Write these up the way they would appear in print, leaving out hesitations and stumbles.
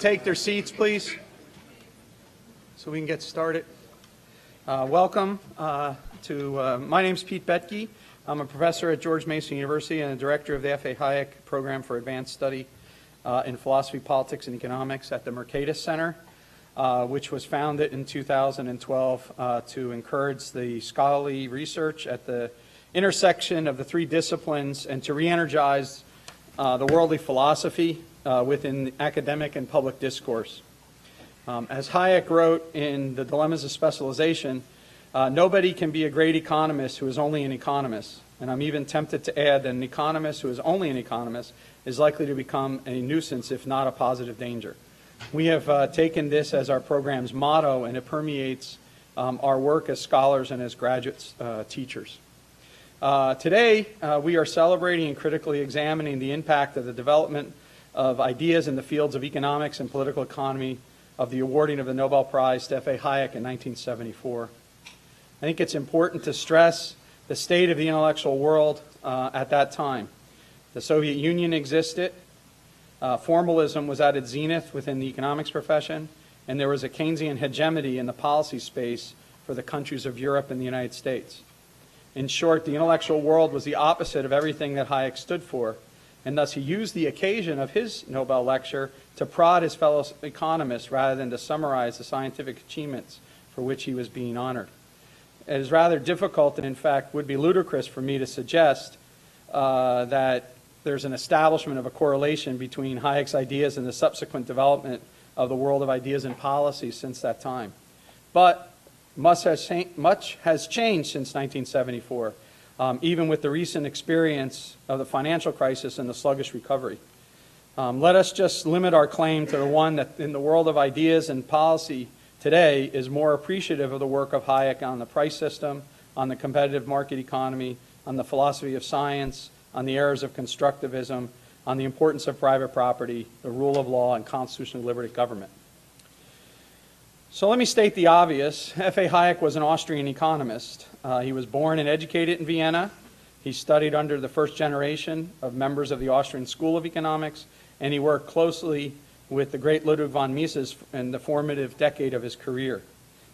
take their seats, please, so we can get started. Welcome to my name's Pete Betke. I'm a professor at George Mason University and a director of the F.A. Hayek Program for Advanced Study in Philosophy, Politics, and Economics at the Mercatus Center, which was founded in 2012 to encourage the scholarly research at the intersection of the three disciplines and to re-energize the worldly philosophy within academic and public discourse. As Hayek wrote in The Dilemmas of Specialization, nobody can be a great economist who is only an economist. And I'm even tempted to add that an economist who is only an economist is likely to become a nuisance, if not a positive danger. We have taken this as our program's motto, and it permeates our work as scholars and as graduate teachers. Today, we are celebrating and critically examining the impact of the development of ideas in the fields of economics and political economy of the awarding of the Nobel Prize to F.A. Hayek in 1974. I think it's important to stress the state of the intellectual world at that time. The Soviet Union existed, formalism was at its zenith within the economics profession, and there was a Keynesian hegemony in the policy space for the countries of Europe and the United States. In short, the intellectual world was the opposite of everything that Hayek stood for, and thus he used the occasion of his Nobel lecture to prod his fellow economists rather than to summarize the scientific achievements for which he was being honored. It is rather difficult and in fact would be ludicrous for me to suggest that there's an establishment of a correlation between Hayek's ideas and the subsequent development of the world of ideas and policy since that time. But much has changed since 1974. Even with the recent experience of the financial crisis and the sluggish recovery. Let us just limit our claim to the one that in the world of ideas and policy today is more appreciative of the work of Hayek on the price system, on the competitive market economy, on the philosophy of science, on the errors of constructivism, on the importance of private property, the rule of law, and constitutionally liberated government. So let me state the obvious. F.A. Hayek was an Austrian economist. He was born and educated in Vienna. He studied under the first generation of members of the Austrian School of Economics, and he worked closely with the great Ludwig von Mises in the formative decade of his career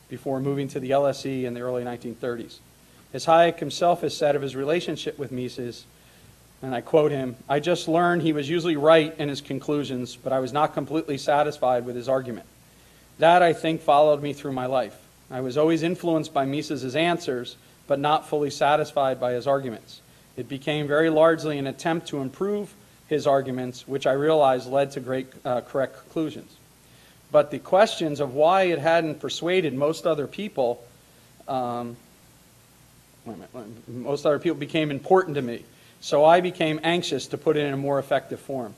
before moving to the LSE in the early 1930s. As Hayek himself has said of his relationship with Mises, and I quote him, "I just learned he was usually right in his conclusions, but I was not completely satisfied with his argument. That, I think, followed me through my life. I was always influenced by Mises's answers, but not fully satisfied by his arguments. It became very largely an attempt to improve his arguments, which I realized led to great correct conclusions. But the questions of why it hadn't persuaded most other people became important to me. So I became anxious to put it in a more effective form.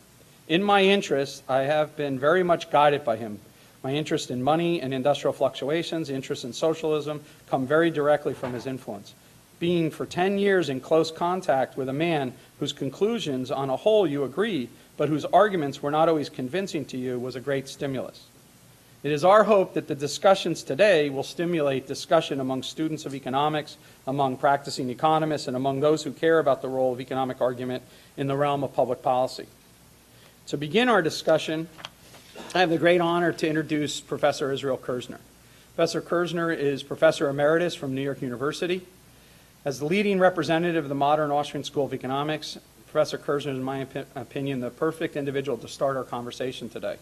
In my interest, I have been very much guided by him. My interest in money and industrial fluctuations, interest in socialism, come very directly from his influence. Being for 10 years in close contact with a man whose conclusions on a whole you agree, but whose arguments were not always convincing to you was a great stimulus. It is our hope that the discussions today will stimulate discussion among students of economics, among practicing economists, and among those who care about the role of economic argument in the realm of public policy. To begin our discussion, I have the great honor to introduce Professor Israel Kirzner. Professor Kirzner is Professor Emeritus from New York University. As the leading representative of the modern Austrian School of Economics, Professor Kirzner is, in my opinion, the perfect individual to start our conversation today.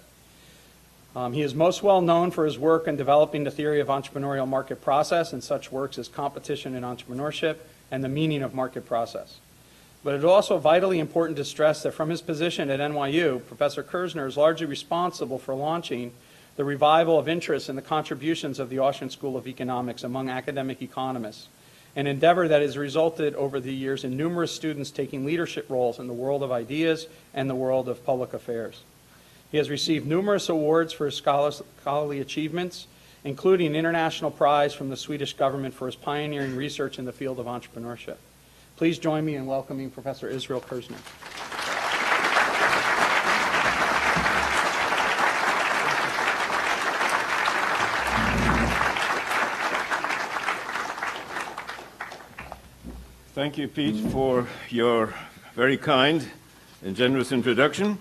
He is most well known for his work in developing the theory of entrepreneurial market process and such works as Competition in Entrepreneurship and The Meaning of Market Process. But it is also vitally important to stress that from his position at NYU, Professor Kirzner is largely responsible for launching the revival of interest in the contributions of the Austrian School of Economics among academic economists, an endeavor that has resulted over the years in numerous students taking leadership roles in the world of ideas and the world of public affairs. He has received numerous awards for his scholarly achievements, including an international prize from the Swedish government for his pioneering research in the field of entrepreneurship. Please join me in welcoming Professor Israel Kirzner. Thank you, Pete, for your very kind and generous introduction.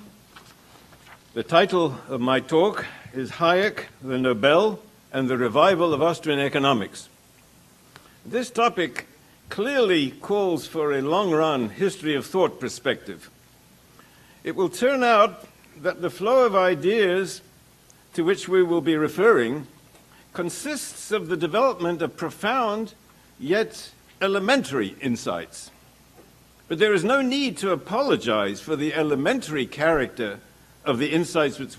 The title of my talk is Hayek, the Nobel, and the Revival of Austrian Economics. This topic clearly calls for a long-run history of thought perspective. It will turn out that the flow of ideas to which we will be referring consists of the development of profound yet elementary insights. But there is no need to apologize for the elementary character of the insights which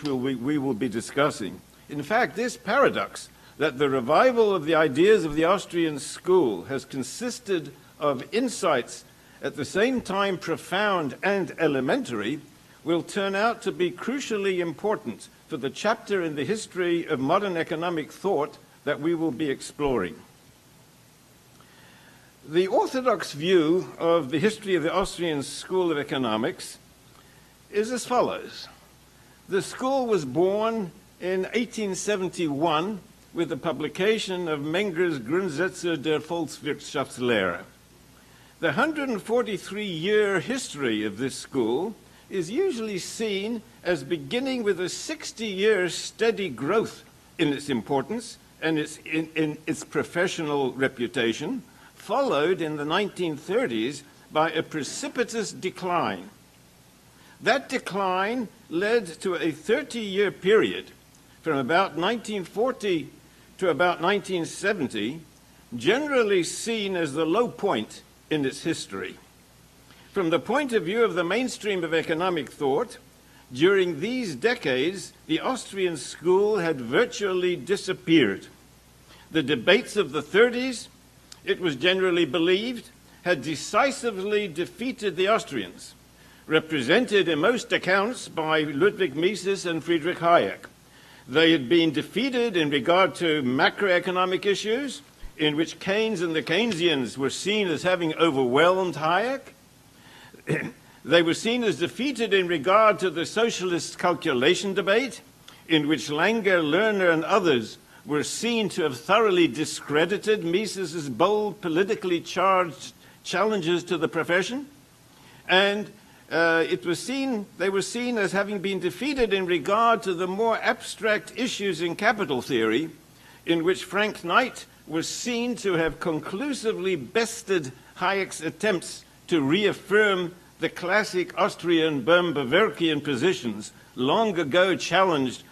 we will be discussing. In fact, this paradox that the revival of the ideas of the Austrian school has consisted of insights at the same time profound and elementary will turn out to be crucially important for the chapter in the history of modern economic thought that we will be exploring. The orthodox view of the history of the Austrian School of Economics is as follows. The school was born in 1871 with the publication of Menger's Grundsätze der Volkswirtschaftslehre. The 143-year history of this school is usually seen as beginning with a 60-year steady growth in its importance and in its professional reputation, followed in the 1930s by a precipitous decline. That decline led to a 30-year period from about 1940 to about 1970, generally seen as the low point in its history. From the point of view of the mainstream of economic thought, during these decades, the Austrian school had virtually disappeared. The debates of the 30s, it was generally believed, had decisively defeated the Austrians, represented in most accounts by Ludwig Mises and Friedrich Hayek. They had been defeated in regard to macroeconomic issues, in which Keynes and the Keynesians were seen as having overwhelmed Hayek. They were seen as defeated in regard to the socialist calculation debate, in which Langer, Lerner, and others were seen to have thoroughly discredited Mises's bold, politically charged challenges to the profession. And they were seen as having been defeated in regard to the more abstract issues in capital theory, in which Frank Knight was seen to have conclusively bested Hayek's attempts to reaffirm the classic Austrian Böhm-Bawerkian positions long ago challenged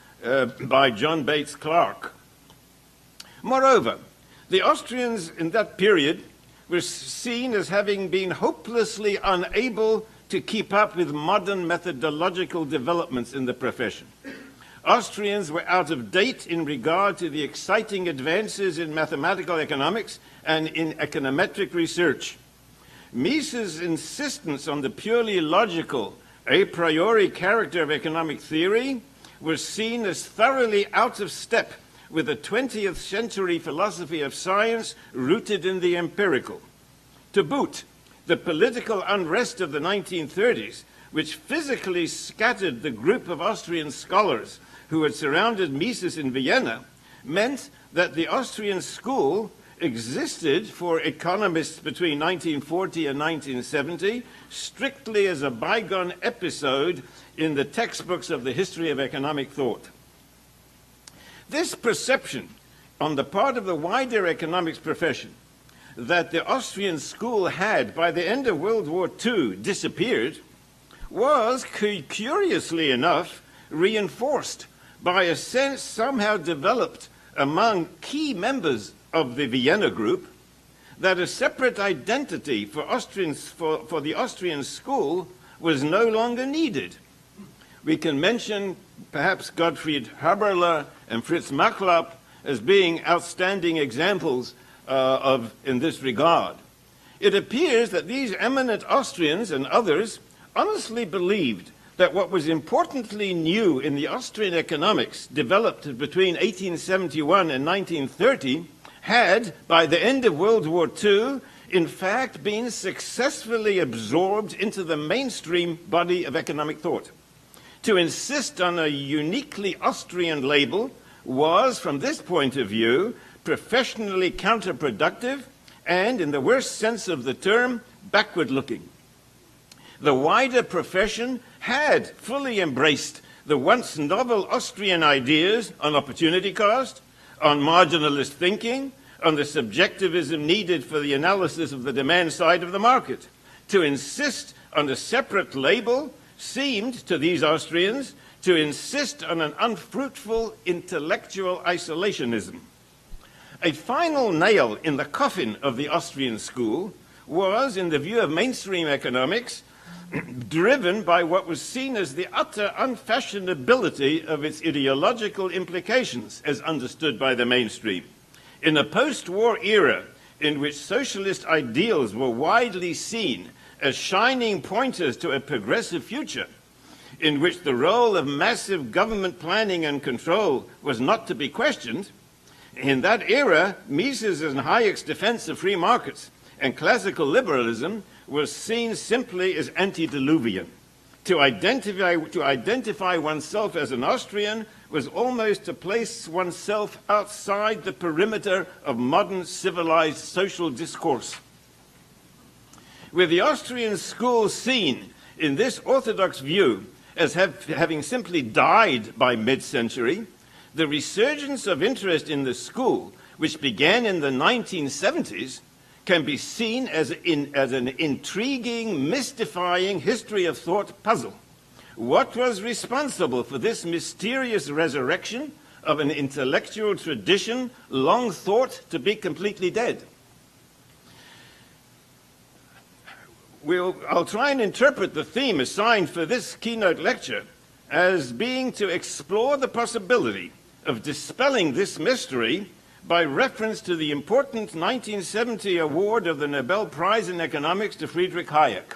by John Bates Clark. Moreover, the Austrians in that period were seen as having been hopelessly unable to keep up with modern methodological developments in the profession. Austrians were out of date in regard to the exciting advances in mathematical economics and in econometric research. Mises' insistence on the purely logical, a priori character of economic theory was seen as thoroughly out of step with a 20th century philosophy of science rooted in the empirical. To boot, the political unrest of the 1930s, which physically scattered the group of Austrian scholars who had surrounded Mises in Vienna, meant that the Austrian school existed for economists between 1940 and 1970 strictly as a bygone episode in the textbooks of the history of economic thought. This perception on the part of the wider economics profession that the Austrian school had, by the end of World War II, disappeared, was, curiously enough, reinforced by a sense somehow developed among key members of the Vienna group that a separate identity for the Austrian school was no longer needed. We can mention perhaps Gottfried Haberler and Fritz Machlap as being outstanding examples in this regard. It appears that these eminent Austrians and others honestly believed that what was importantly new in the Austrian economics developed between 1871 and 1930 had, by the end of World War II, in fact been successfully absorbed into the mainstream body of economic thought. To insist on a uniquely Austrian label was, from this point of view, professionally counterproductive and, in the worst sense of the term, backward-looking. The wider profession had fully embraced the once novel Austrian ideas on opportunity cost, on marginalist thinking, on the subjectivism needed for the analysis of the demand side of the market. To insist on a separate label seemed, to these Austrians, to insist on an unfruitful intellectual isolationism. A final nail in the coffin of the Austrian school was, in the view of mainstream economics, driven by what was seen as the utter unfashionability of its ideological implications as understood by the mainstream. In a post-war era in which socialist ideals were widely seen as shining pointers to a progressive future, in which the role of massive government planning and control was not to be questioned, in that era, Mises and Hayek's defense of free markets and classical liberalism was seen simply as antediluvian. To identify oneself as an Austrian was almost to place oneself outside the perimeter of modern civilized social discourse. With the Austrian school seen in this orthodox view as having simply died by mid-century, the resurgence of interest in the school, which began in the 1970s, can be seen as an intriguing, mystifying history of thought puzzle. What was responsible for this mysterious resurrection of an intellectual tradition long thought to be completely dead? I'll try and interpret the theme assigned for this keynote lecture as being to explore the possibility of dispelling this mystery by reference to the important 1970 award of the Nobel Prize in Economics to Friedrich Hayek.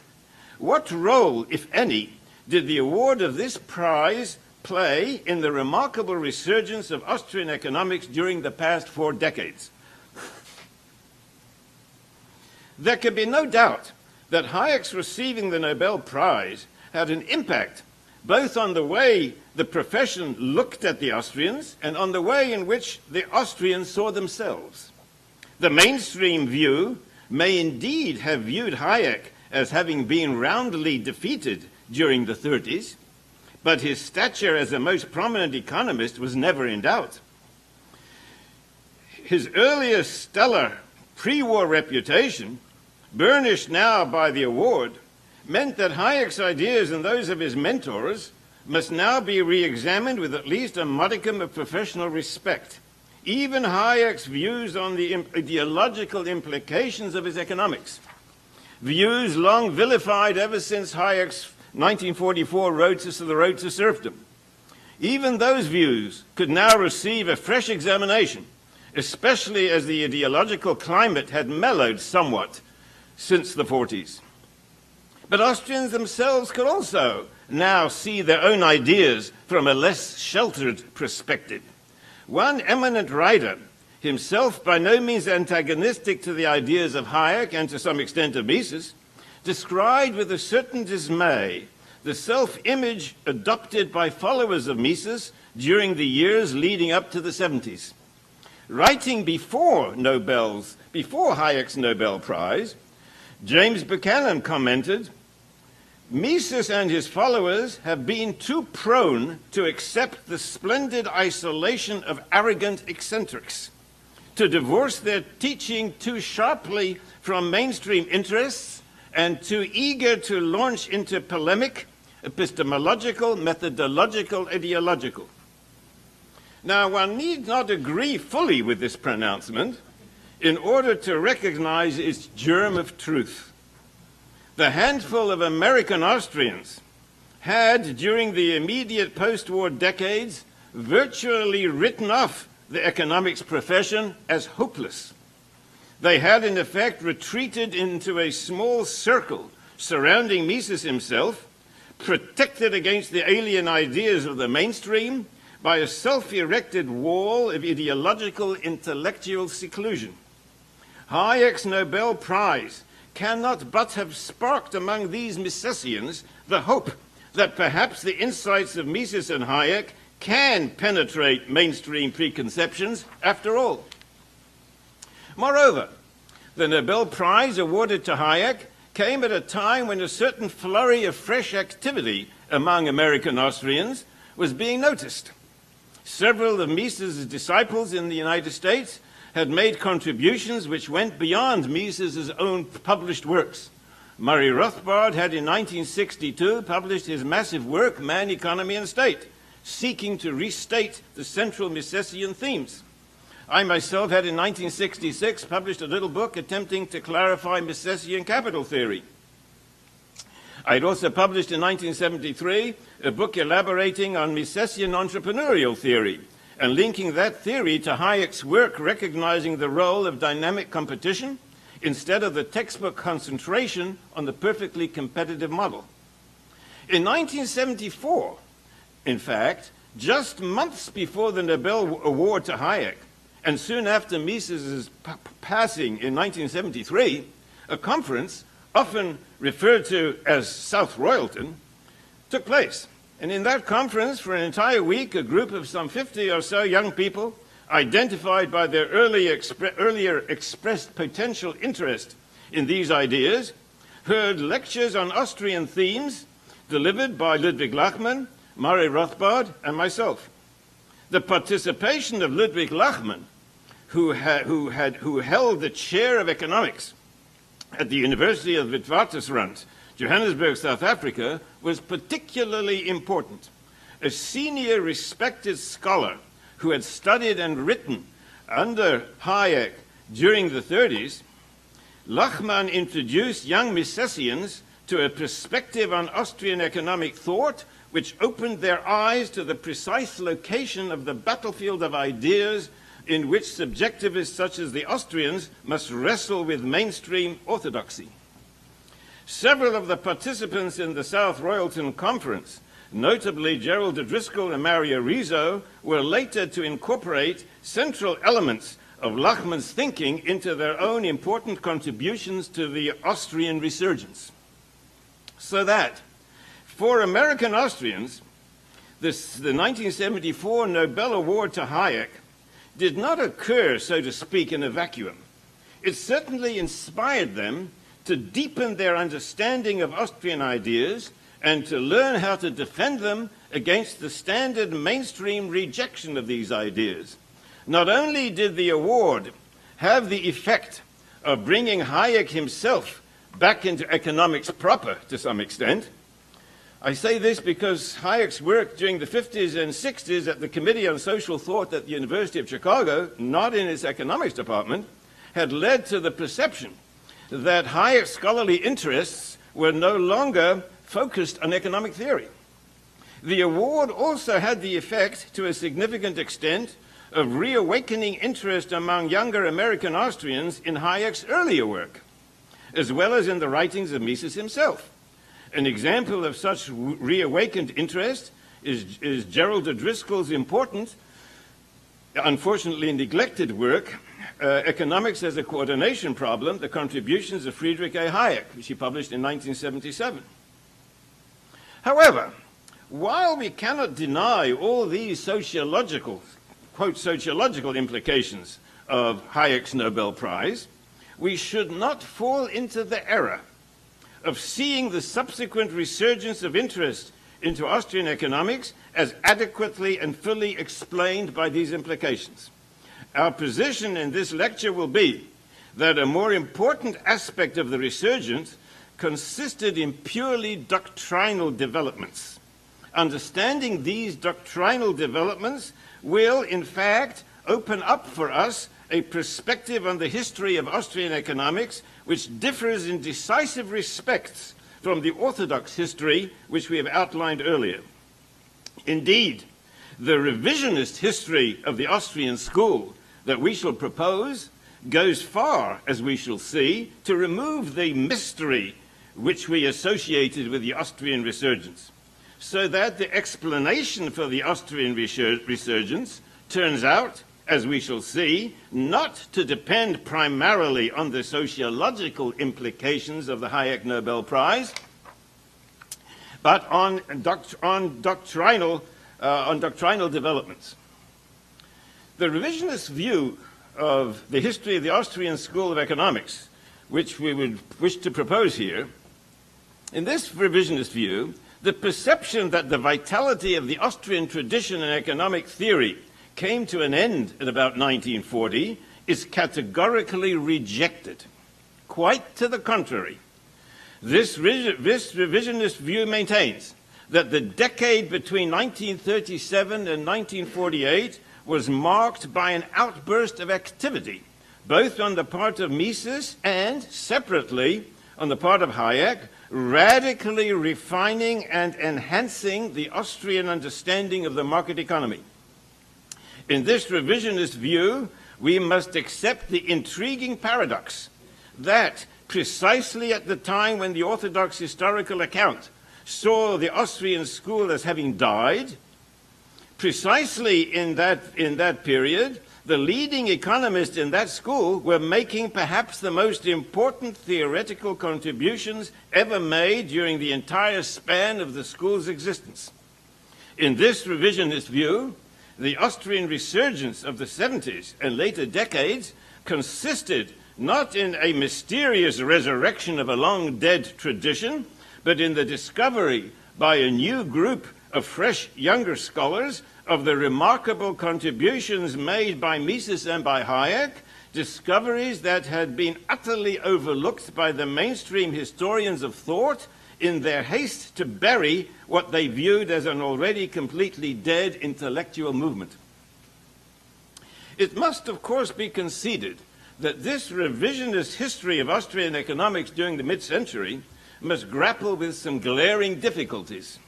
What role, if any, did the award of this prize play in the remarkable resurgence of Austrian economics during the past 4 decades? There can be no doubt that Hayek's receiving the Nobel Prize had an impact both on the way the profession looked at the Austrians and on the way in which the Austrians saw themselves. The mainstream view may indeed have viewed Hayek as having been roundly defeated during the 30s, but his stature as a most prominent economist was never in doubt. His earlier stellar pre-war reputation, burnished now by the award, meant that Hayek's ideas and those of his mentors must now be re-examined with at least a modicum of professional respect. Even Hayek's views on the ideological implications of his economics, views long vilified ever since Hayek's 1944 road to serfdom, even those views could now receive a fresh examination, especially as the ideological climate had mellowed somewhat since the 40s. But Austrians themselves could also now see their own ideas from a less sheltered perspective. One eminent writer, himself by no means antagonistic to the ideas of Hayek and to some extent of Mises, described with a certain dismay the self-image adopted by followers of Mises during the years leading up to the 70s. Writing before Hayek's Nobel Prize, James Buchanan commented, "Mises and his followers have been too prone to accept the splendid isolation of arrogant eccentrics, to divorce their teaching too sharply from mainstream interests, and too eager to launch into polemic, epistemological, methodological, ideological." Now, one need not agree fully with this pronouncement in order to recognize its germ of truth. The handful of American Austrians had, during the immediate post-war decades, virtually written off the economics profession as hopeless. They had, in effect, retreated into a small circle surrounding Mises himself, protected against the alien ideas of the mainstream by a self-erected wall of ideological intellectual seclusion. Hayek's Nobel Prize cannot but have sparked among these Misesians the hope that perhaps the insights of Mises and Hayek can penetrate mainstream preconceptions after all. Moreover, the Nobel Prize awarded to Hayek came at a time when a certain flurry of fresh activity among American Austrians was being noticed. Several of Mises's disciples in the United States had made contributions which went beyond Mises's own published works. Murray Rothbard had in 1962 published his massive work, Man, Economy and State, seeking to restate the central Misesian themes. I myself had in 1966 published a little book attempting to clarify Misesian capital theory. I had also published in 1973 a book elaborating on Misesian entrepreneurial theory and linking that theory to Hayek's work recognizing the role of dynamic competition instead of the textbook concentration on the perfectly competitive model. In 1974, in fact, just months before the Nobel Award to Hayek, and soon after Mises's passing in 1973, a conference, often referred to as South Royalton, took place. And in that conference, for an entire week, a group of some 50 or so young people, identified by their earlier expressed potential interest in these ideas, heard lectures on Austrian themes delivered by Ludwig Lachmann, Murray Rothbard, and myself. The participation of Ludwig Lachmann, who held the chair of economics at the University of Witwatersrand, Johannesburg, South Africa, was particularly important. A senior respected scholar who had studied and written under Hayek during the 30s, Lachmann introduced young Misesians to a perspective on Austrian economic thought which opened their eyes to the precise location of the battlefield of ideas in which subjectivists such as the Austrians must wrestle with mainstream orthodoxy. Several of the participants in the South Royalton Conference, notably Gerald O'Driscoll and Mario Rizzo, were later to incorporate central elements of Lachmann's thinking into their own important contributions to the Austrian resurgence. So that, for American Austrians, the 1974 Nobel Award to Hayek did not occur, so to speak, in a vacuum. It certainly inspired them to deepen their understanding of Austrian ideas and to learn how to defend them against the standard mainstream rejection of these ideas. Not only did the award have the effect of bringing Hayek himself back into economics proper to some extent. I say this because Hayek's work during the 50s and 60s at the Committee on Social Thought at the University of Chicago, not in its economics department, had led to the perception that Hayek's scholarly interests were no longer focused on economic theory. The award also had the effect, to a significant extent, of reawakening interest among younger American Austrians in Hayek's earlier work, as well as in the writings of Mises himself. An example of such reawakened interest is Gerald O'Driscoll's important, unfortunately neglected work, Economics as a Coordination Problem, The Contributions of Friedrich A. Hayek, which he published in 1977. However, while we cannot deny all these sociological, quote, sociological implications of Hayek's Nobel Prize, we should not fall into the error of seeing the subsequent resurgence of interest into Austrian economics as adequately and fully explained by these implications. Our position in this lecture will be that a more important aspect of the resurgence consisted in purely doctrinal developments. Understanding these doctrinal developments will, in fact, open up for us a perspective on the history of Austrian economics which differs in decisive respects from the orthodox history which we have outlined earlier. Indeed, the revisionist history of the Austrian school that we shall propose goes far, as we shall see, to remove the mystery which we associated with the Austrian resurgence, so that the explanation for the Austrian resurgence turns out, as we shall see, not to depend primarily on the sociological implications of the Hayek Nobel Prize, but on doctrinal developments. The revisionist view of the history of the Austrian School of Economics, which we would wish to propose here, in this revisionist view, The perception that the vitality of the Austrian tradition in economic theory came to an end at about 1940 is categorically rejected. Quite to the contrary. This revisionist view maintains that the decade between 1937 and 1948 was marked by an outburst of activity, both on the part of Mises and, separately, on the part of Hayek, radically refining and enhancing the Austrian understanding of the market economy. In this revisionist view, we must accept the intriguing paradox that precisely at the time when the orthodox historical account saw the Austrian school as having died, precisely in that period, the leading economists in that school were making perhaps the most important theoretical contributions ever made during the entire span of the school's existence. In this revisionist view, the Austrian resurgence of the 70s and later decades consisted not in a mysterious resurrection of a long-dead tradition, but in the discovery by a new group of fresh younger scholars of the remarkable contributions made by Mises and by Hayek, discoveries that had been utterly overlooked by the mainstream historians of thought in their haste to bury what they viewed as an already completely dead intellectual movement. It must, of course, be conceded that this revisionist history of Austrian economics during the mid-century must grapple with some glaring difficulties.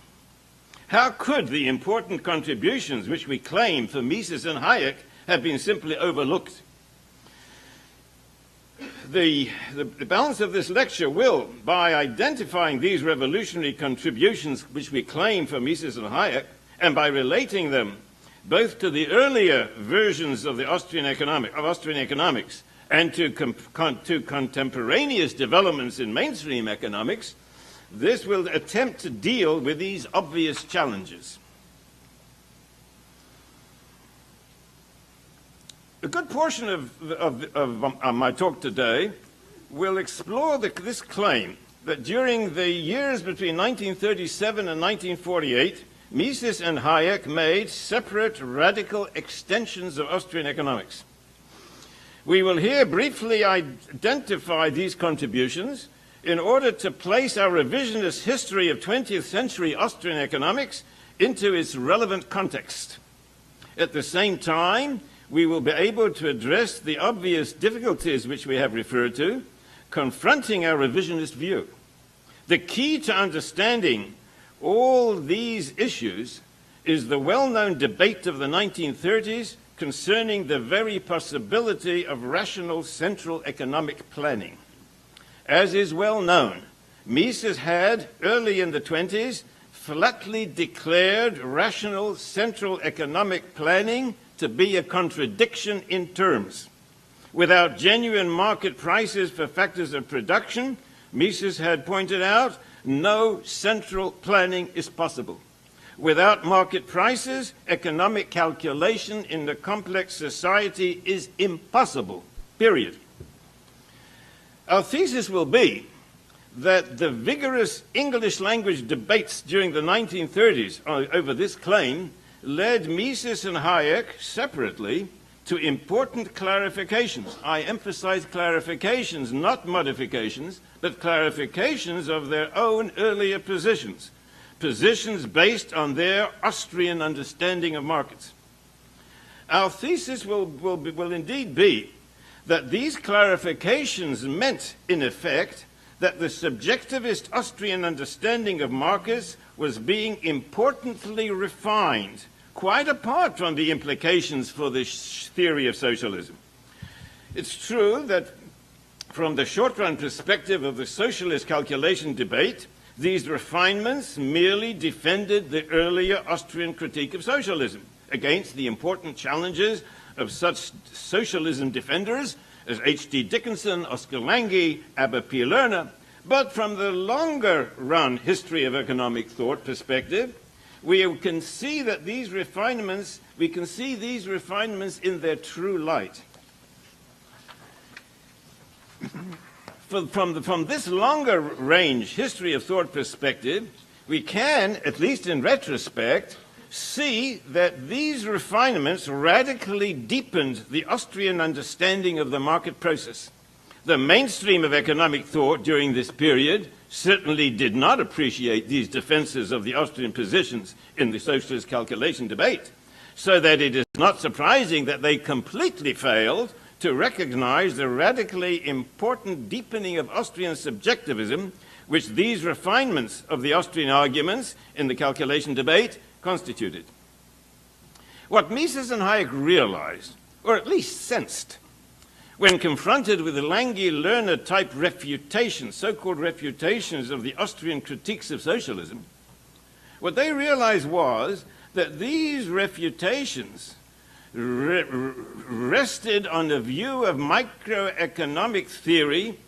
How could the important contributions which we claim for Mises and Hayek have been simply overlooked? The balance of this lecture will, by identifying these revolutionary contributions which we claim for Mises and Hayek, and by relating them both to the earlier versions of the Austrian economics and to contemporaneous developments in mainstream economics, this will attempt to deal with these obvious challenges. A good portion of my talk today will explore this claim that during the years between 1937 and 1948, Mises and Hayek made separate radical extensions of Austrian economics. We will here briefly identify these contributions in order to place our revisionist history of 20th century Austrian economics into its relevant context. At the same time, we will be able to address the obvious difficulties which we have referred to, confronting our revisionist view. The key to understanding all these issues is the well-known debate of the 1930s concerning the very possibility of rational central economic planning. As is well known, Mises had, early in the 20s, flatly declared rational central economic planning to be a contradiction in terms. Without genuine market prices for factors of production, Mises had pointed out, no central planning is possible. Without market prices, economic calculation in a complex society is impossible, period. Our thesis will be that the vigorous English language debates during the 1930s over this claim led Mises and Hayek separately to important clarifications. I emphasize clarifications, not modifications, but clarifications of their own earlier positions based on their Austrian understanding of markets. Our thesis will indeed be that these clarifications meant, in effect, that the subjectivist Austrian understanding of markets was being importantly refined, quite apart from the implications for the theory of socialism. It's true that from the short-run perspective of the socialist calculation debate, these refinements merely defended the earlier Austrian critique of socialism against the important challenges of such socialism defenders as H.D. Dickinson, Oscar Lange, Abba P. Lerner. But from the longer-run history of economic thought perspective, we can see that these refinements in their true light. From this longer-range history of thought perspective, we can, at least in retrospect, see that these refinements radically deepened the Austrian understanding of the market process. The mainstream of economic thought during this period certainly did not appreciate these defenses of the Austrian positions in the socialist calculation debate, so that it is not surprising that they completely failed to recognize the radically important deepening of Austrian subjectivism, which these refinements of the Austrian arguments in the calculation debate constituted. What Mises and Hayek realized, or at least sensed, when confronted with the Lange-Lerner-type refutations, so-called refutations of the Austrian critiques of socialism, what they realized was that these refutations rested on a view of microeconomic theory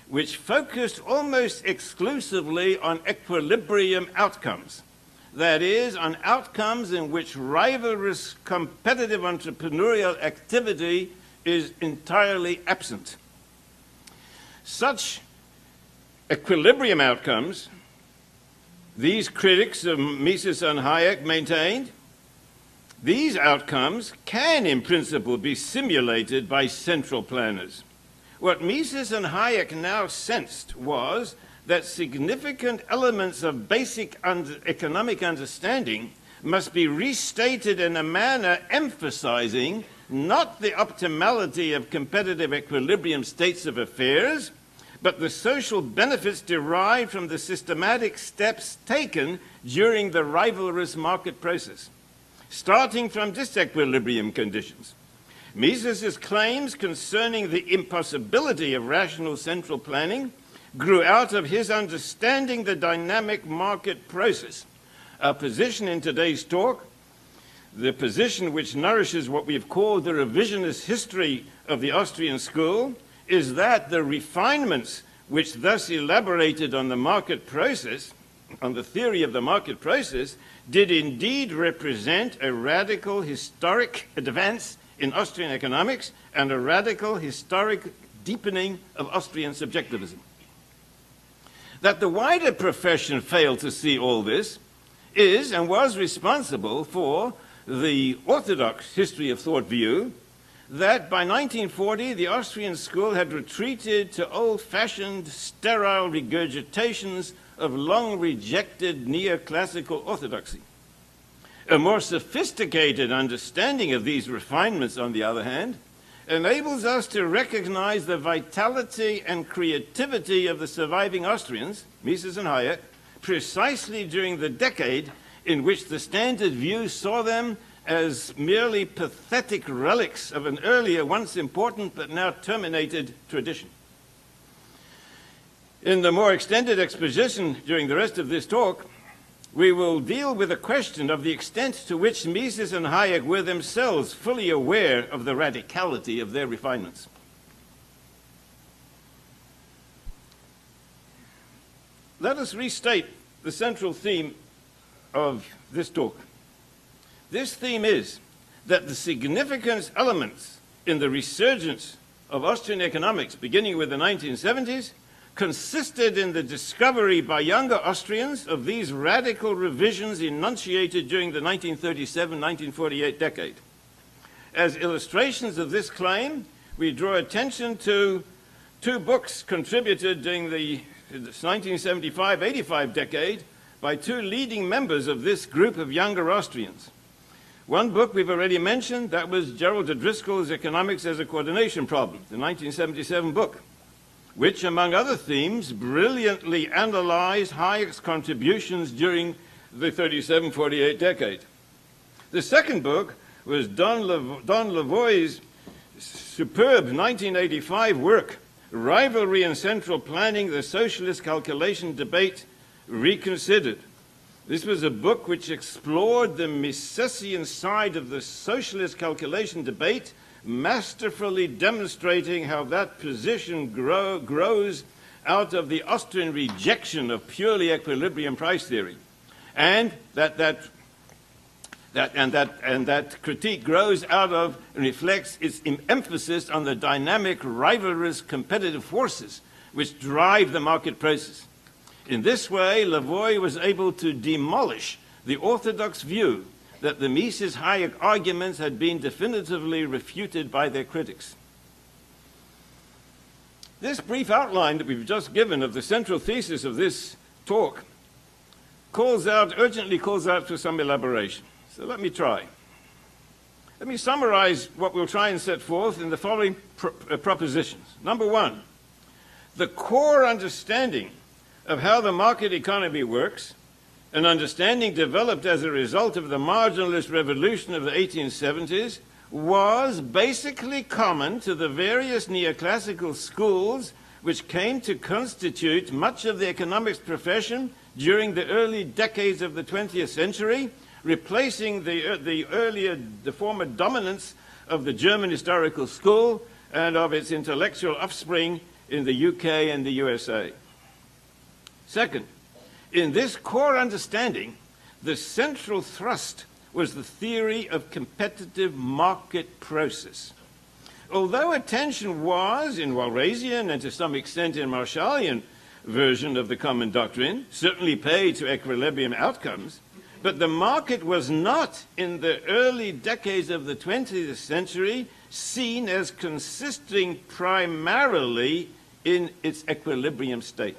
which focused almost exclusively on equilibrium outcomes. That is, on outcomes in which rivalrous competitive entrepreneurial activity is entirely absent. Such equilibrium outcomes, these critics of Mises and Hayek maintained, these outcomes can in principle be simulated by central planners. What Mises and Hayek now sensed was that significant elements of basic economic understanding must be restated in a manner emphasizing not the optimality of competitive equilibrium states of affairs, but the social benefits derived from the systematic steps taken during the rivalrous market process, starting from disequilibrium conditions. Mises's claims concerning the impossibility of rational central planning grew out of his understanding the dynamic market process. Our position in today's talk, the position which nourishes what we've called the revisionist history of the Austrian school, is that the refinements which thus elaborated on the market process, on the theory of the market process, did indeed represent a radical historic advance in Austrian economics and a radical historic deepening of Austrian subjectivism. That the wider profession failed to see all this is and was responsible for the orthodox history of thought view that by 1940 the Austrian school had retreated to old-fashioned, sterile regurgitations of long-rejected neoclassical orthodoxy. A more sophisticated understanding of these refinements, on the other hand, enables us to recognize the vitality and creativity of the surviving Austrians, Mises and Hayek, precisely during the decade in which the standard view saw them as merely pathetic relics of an earlier, once important but now terminated tradition. In the more extended exposition during the rest of this talk, we will deal with the question of the extent to which Mises and Hayek were themselves fully aware of the radicality of their refinements. Let us restate the central theme of this talk. This theme is that the significant elements in the resurgence of Austrian economics, beginning with the 1970s, consisted in the discovery by younger Austrians of these radical revisions enunciated during the 1937-1948 decade. As illustrations of this claim, we draw attention to two books contributed during the 1975-85 decade by two leading members of this group of younger Austrians. One book we've already mentioned, that was Gerald de Driscoll's Economics as a Coordination Problem, the 1977 book, which, among other themes, brilliantly analyzed Hayek's contributions during the 37-48 decade. The second book was Don Lavoie's superb 1985 work, Rivalry and Central Planning, the Socialist Calculation Debate Reconsidered. This was a book which explored the Misesian side of the socialist calculation debate, masterfully demonstrating how that position grows out of the Austrian rejection of purely equilibrium price theory, and that critique grows out of and reflects its emphasis on the dynamic, rivalrous, competitive forces which drive the market process. In this way, Lavoie was able to demolish the orthodox view that the Mises-Hayek arguments had been definitively refuted by their critics. This brief outline that we've just given of the central thesis of this talk urgently calls out for some elaboration. So let me try. Let me summarize what we'll try and set forth in the following propositions. Number one, the core understanding of how the market economy works, an understanding developed as a result of the marginalist revolution of the 1870s, was basically common to the various neoclassical schools which came to constitute much of the economics profession during the early decades of the 20th century, replacing the former dominance of the German historical school and of its intellectual offspring in the UK and the USA. Second, in this core understanding, the central thrust was the theory of competitive market process. Although attention was, in Walrasian and to some extent in Marshallian version of the common doctrine, certainly paid to equilibrium outcomes, but the market was not, in the early decades of the 20th century, seen as consisting primarily in its equilibrium state.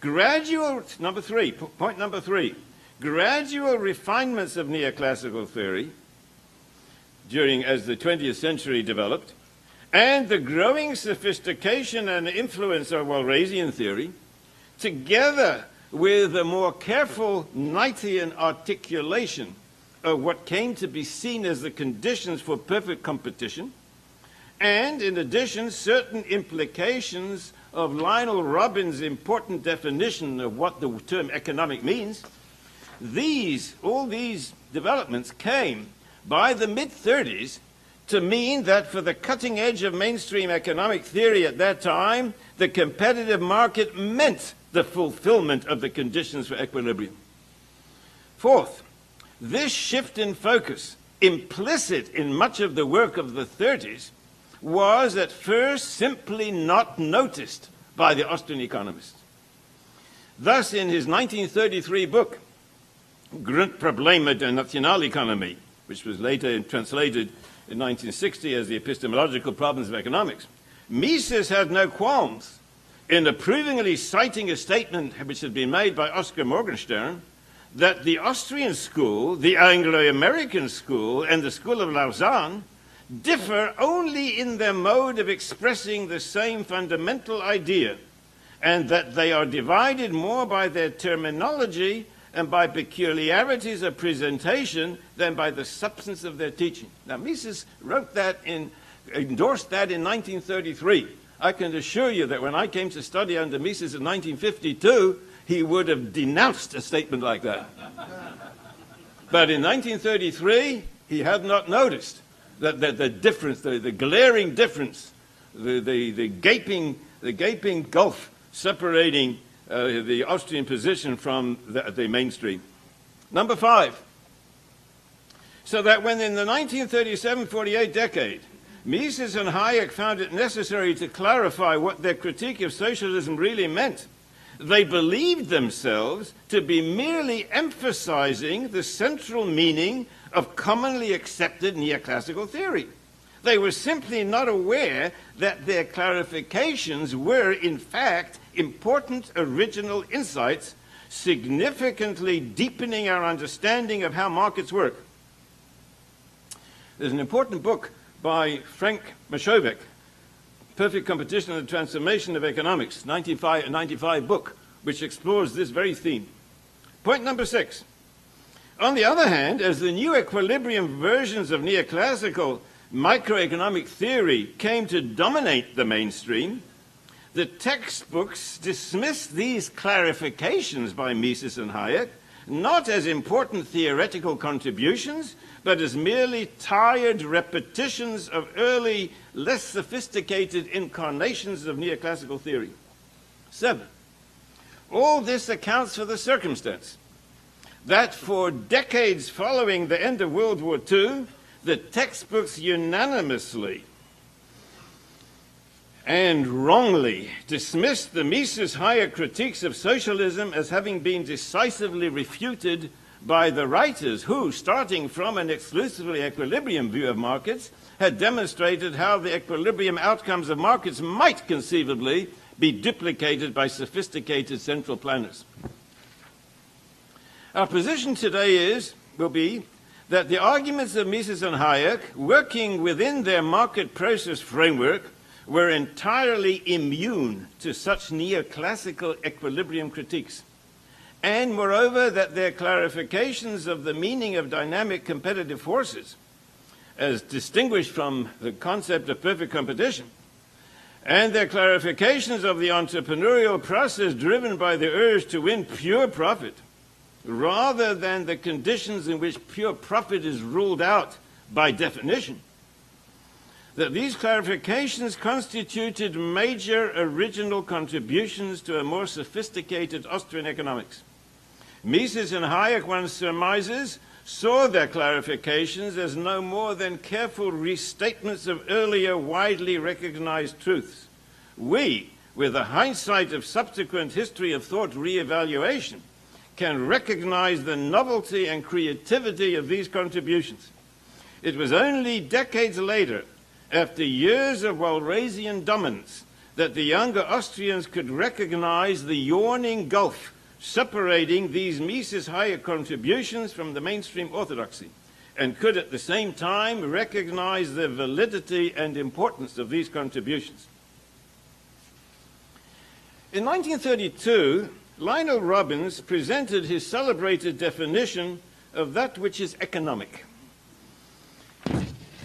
Point number three, gradual refinements of neoclassical theory as the 20th century developed, and the growing sophistication and influence of Walrasian theory, together with a more careful Knightian articulation of what came to be seen as the conditions for perfect competition, and in addition, certain implications of Lionel Robbins' important definition of what the term economic means, all these developments came by the mid-30s to mean that for the cutting edge of mainstream economic theory at that time, the competitive market meant the fulfillment of the conditions for equilibrium. Fourth, this shift in focus, implicit in much of the work of the 30s, was at first simply not noticed by the Austrian economists. Thus, in his 1933 book, Grundprobleme der Nationalökonomie, which was later translated in 1960 as the epistemological problems of economics, Mises had no qualms in approvingly citing a statement which had been made by Oscar Morgenstern that the Austrian school, the Anglo-American school, and the school of Lausanne differ only in their mode of expressing the same fundamental idea, and that they are divided more by their terminology and by peculiarities of presentation than by the substance of their teaching. Now, Mises endorsed that in 1933. I can assure you that when I came to study under Mises in 1952, he would have denounced a statement like that. But in 1933, he had not noticed that the difference, the glaring difference, the gaping gulf separating the Austrian position from the mainstream. Number 5, so that when in the 1937-48 decade, Mises and Hayek found it necessary to clarify what their critique of socialism really meant, they believed themselves to be merely emphasizing the central meaning of commonly accepted neoclassical theory. They were simply not aware that their clarifications were, in fact, important original insights, significantly deepening our understanding of how markets work. There's an important book by Frank Mashovek, Perfect Competition and the Transformation of Economics, 95 book, which explores this very theme. Point number 6. On the other hand, as the new equilibrium versions of neoclassical microeconomic theory came to dominate the mainstream, the textbooks dismissed these clarifications by Mises and Hayek not as important theoretical contributions, but as merely tired repetitions of early, less sophisticated incarnations of neoclassical theory. 7. All this accounts for the circumstance that for decades following the end of World War II, the textbooks unanimously and wrongly dismissed the Mises-Hayek critiques of socialism as having been decisively refuted by the writers who, starting from an exclusively equilibrium view of markets, had demonstrated how the equilibrium outcomes of markets might conceivably be duplicated by sophisticated central planners. Our position today will be that the arguments of Mises and Hayek, working within their market process framework, were entirely immune to such neoclassical equilibrium critiques, and moreover that their clarifications of the meaning of dynamic competitive forces, as distinguished from the concept of perfect competition, and their clarifications of the entrepreneurial process driven by the urge to win pure profit, rather than the conditions in which pure profit is ruled out by definition, that these clarifications constituted major original contributions to a more sophisticated Austrian economics. Mises and Hayek, one surmises, saw their clarifications as no more than careful restatements of earlier widely recognized truths. We, with the hindsight of subsequent history of thought re-evaluation, can recognize the novelty and creativity of these contributions. It was only decades later, after years of Walrasian dominance, that the younger Austrians could recognize the yawning gulf separating these Mises-Hayek contributions from the mainstream orthodoxy, and could at the same time recognize the validity and importance of these contributions. In 1932, Lionel Robbins presented his celebrated definition of that which is economic.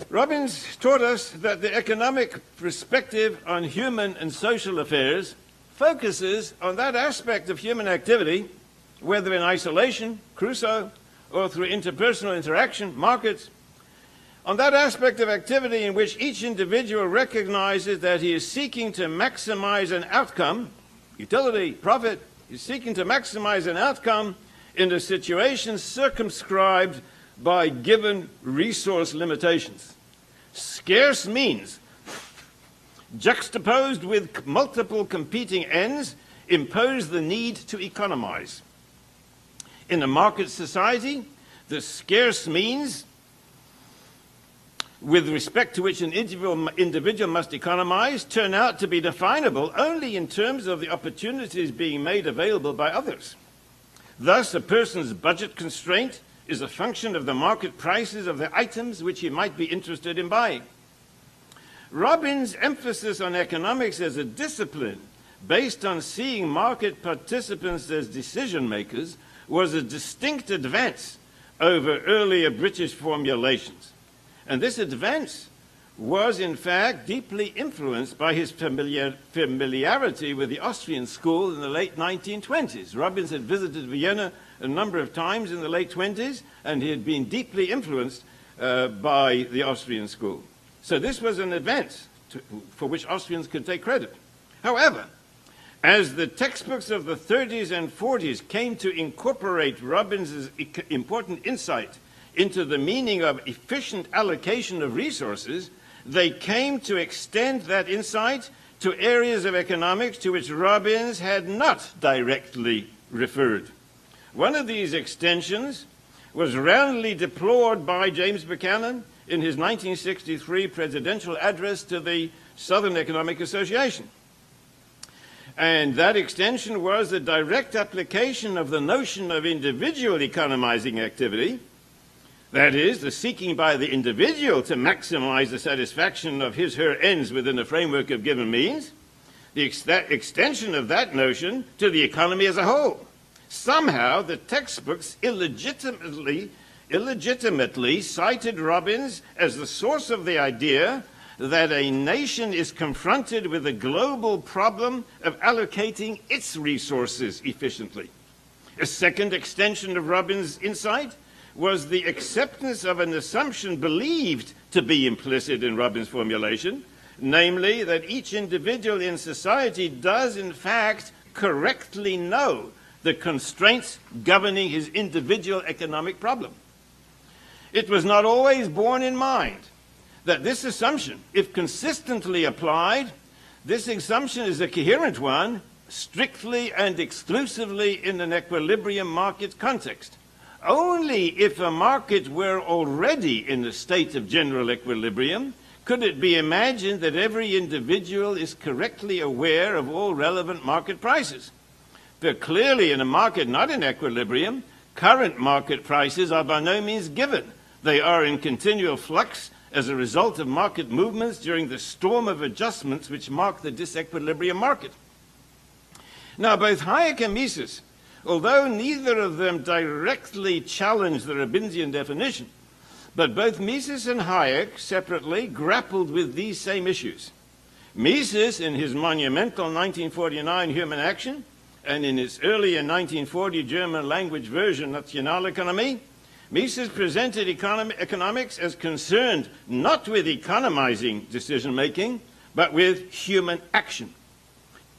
Robbins taught us that the economic perspective on human and social affairs focuses on that aspect of human activity, whether in isolation, Crusoe, or through interpersonal interaction, markets, on that aspect of activity in which each individual recognizes that he is seeking to maximize an outcome, utility, profit, he's seeking to maximize an outcome in a situation circumscribed by given resource limitations. Scarce means, juxtaposed with multiple competing ends, impose the need to economize. In a market society, the scarce means, with respect to which an individual must economize, turn out to be definable only in terms of the opportunities being made available by others. Thus, a person's budget constraint is a function of the market prices of the items which he might be interested in buying. Robbins' emphasis on economics as a discipline based on seeing market participants as decision makers was a distinct advance over earlier British formulations. And this advance was, in fact, deeply influenced by his familiarity with the Austrian school in the late 1920s. Robbins had visited Vienna a number of times in the late 20s, and he had been deeply influenced by the Austrian school. So this was an advance for which Austrians could take credit. However, as the textbooks of the 30s and 40s came to incorporate Robbins' important insight into the meaning of efficient allocation of resources, they came to extend that insight to areas of economics to which Robbins had not directly referred. One of these extensions was roundly deplored by James Buchanan in his 1963 presidential address to the Southern Economic Association. And that extension was the direct application of the notion of individual economizing activity, that is, the seeking by the individual to maximize the satisfaction of his/her ends within a framework of given means, the extension of that notion to the economy as a whole. Somehow, the textbooks illegitimately cited Robbins as the source of the idea that a nation is confronted with a global problem of allocating its resources efficiently. A second extension of Robbins' insight was the acceptance of an assumption believed to be implicit in Robbins' formulation, namely that each individual in society does in fact correctly know the constraints governing his individual economic problem. It was not always borne in mind that this assumption, if consistently applied, This assumption is a coherent one, strictly and exclusively in an equilibrium market context. Only if a market were already in a state of general equilibrium could it be imagined that every individual is correctly aware of all relevant market prices. But clearly in a market not in equilibrium, current market prices are by no means given. They are in continual flux as a result of market movements during the storm of adjustments which mark the disequilibrium market. Now, both Hayek and Mises, although neither of them directly challenge the Robinsian definition, but both Mises and Hayek separately grappled with these same issues. Mises, in his monumental 1949 Human Action, and in his earlier 1940 German language version Nationalökonomie, Mises presented economics as concerned not with economizing decision-making, but with human action.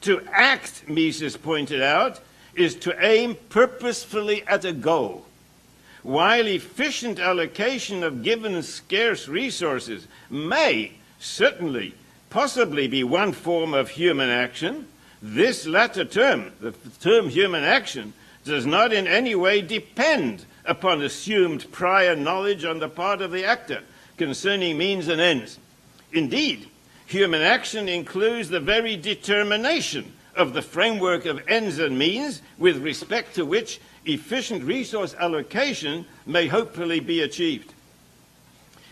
To act, Mises pointed out, is to aim purposefully at a goal. While efficient allocation of given scarce resources may certainly, possibly be one form of human action, this latter term, the term human action, does not in any way depend upon assumed prior knowledge on the part of the actor concerning means and ends. Indeed, human action includes the very determination of the framework of ends and means with respect to which efficient resource allocation may hopefully be achieved.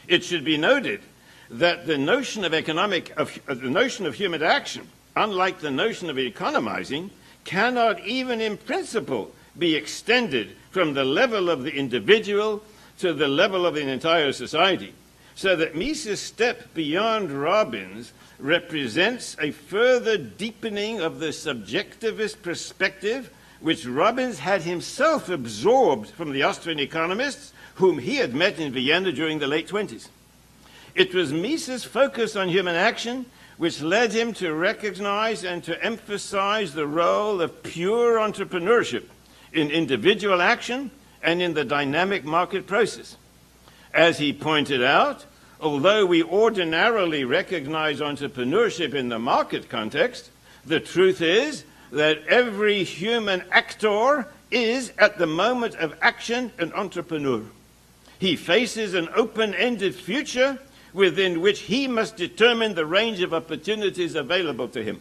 It should be noted that the notion of human action, unlike the notion of economizing, cannot even in principle be extended from the level of the individual to the level of an entire society, so that Mises' step beyond Robbins represents a further deepening of the subjectivist perspective which Robbins had himself absorbed from the Austrian economists whom he had met in Vienna during the late 20s. It was Mises' focus on human action which led him to recognize and to emphasize the role of pure entrepreneurship in individual action and in the dynamic market process. As he pointed out, although we ordinarily recognize entrepreneurship in the market context, the truth is that every human actor is, at the moment of action, an entrepreneur. He faces an open-ended future within which he must determine the range of opportunities available to him.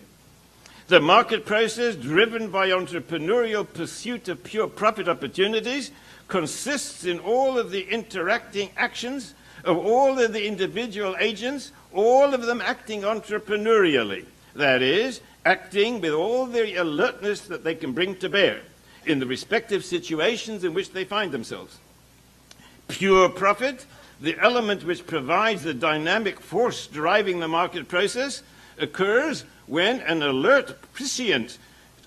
The market process, driven by entrepreneurial pursuit of pure profit opportunities, consists in all of the interacting actions of all of the individual agents, all of them acting entrepreneurially. That is, acting with all the alertness that they can bring to bear in the respective situations in which they find themselves. Pure profit, the element which provides the dynamic force driving the market process, occurs when an alert, prescient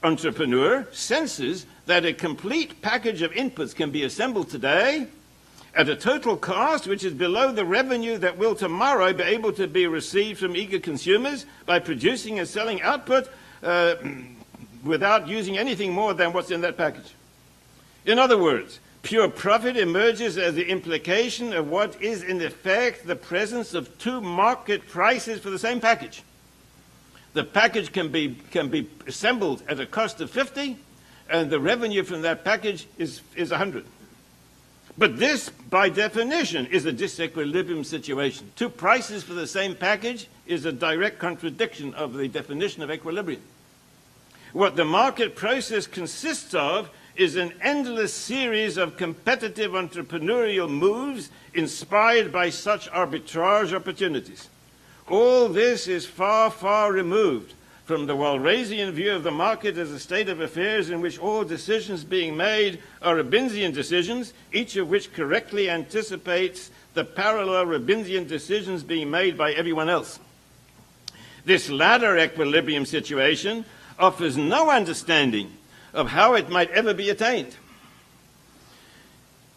entrepreneur senses that a complete package of inputs can be assembled today at a total cost which is below the revenue that will tomorrow be able to be received from eager consumers by producing and selling output without using anything more than what's in that package. In other words, pure profit emerges as the implication of what is in effect the presence of two market prices for the same package. The package can be assembled at a cost of 50, and the revenue from that package is 100. But this, by definition, is a disequilibrium situation. Two prices for the same package is a direct contradiction of the definition of equilibrium. What the market process consists of is an endless series of competitive entrepreneurial moves inspired by such arbitrage opportunities. All this is far, far removed from the Walrasian view of the market as a state of affairs in which all decisions being made are Robinsian decisions, each of which correctly anticipates the parallel Robinsian decisions being made by everyone else. This latter equilibrium situation offers no understanding of how it might ever be attained.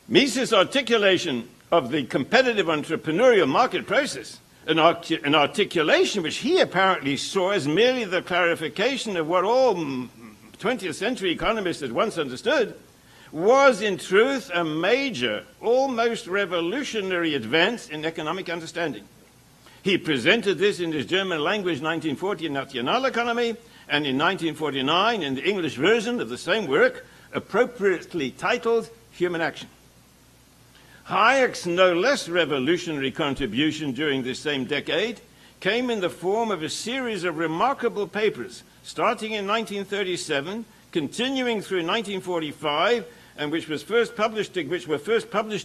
Mises' articulation of the competitive entrepreneurial market process, an articulation which he apparently saw as merely the clarification of what all 20th century economists had once understood, was in truth a major, almost revolutionary advance in economic understanding. He presented this in his German language 1940 Nationaleconomie, and in 1949 in the English version of the same work, appropriately titled Human Action. Hayek's no less revolutionary contribution during this same decade came in the form of a series of remarkable papers, starting in 1937, continuing through 1945, and which were first published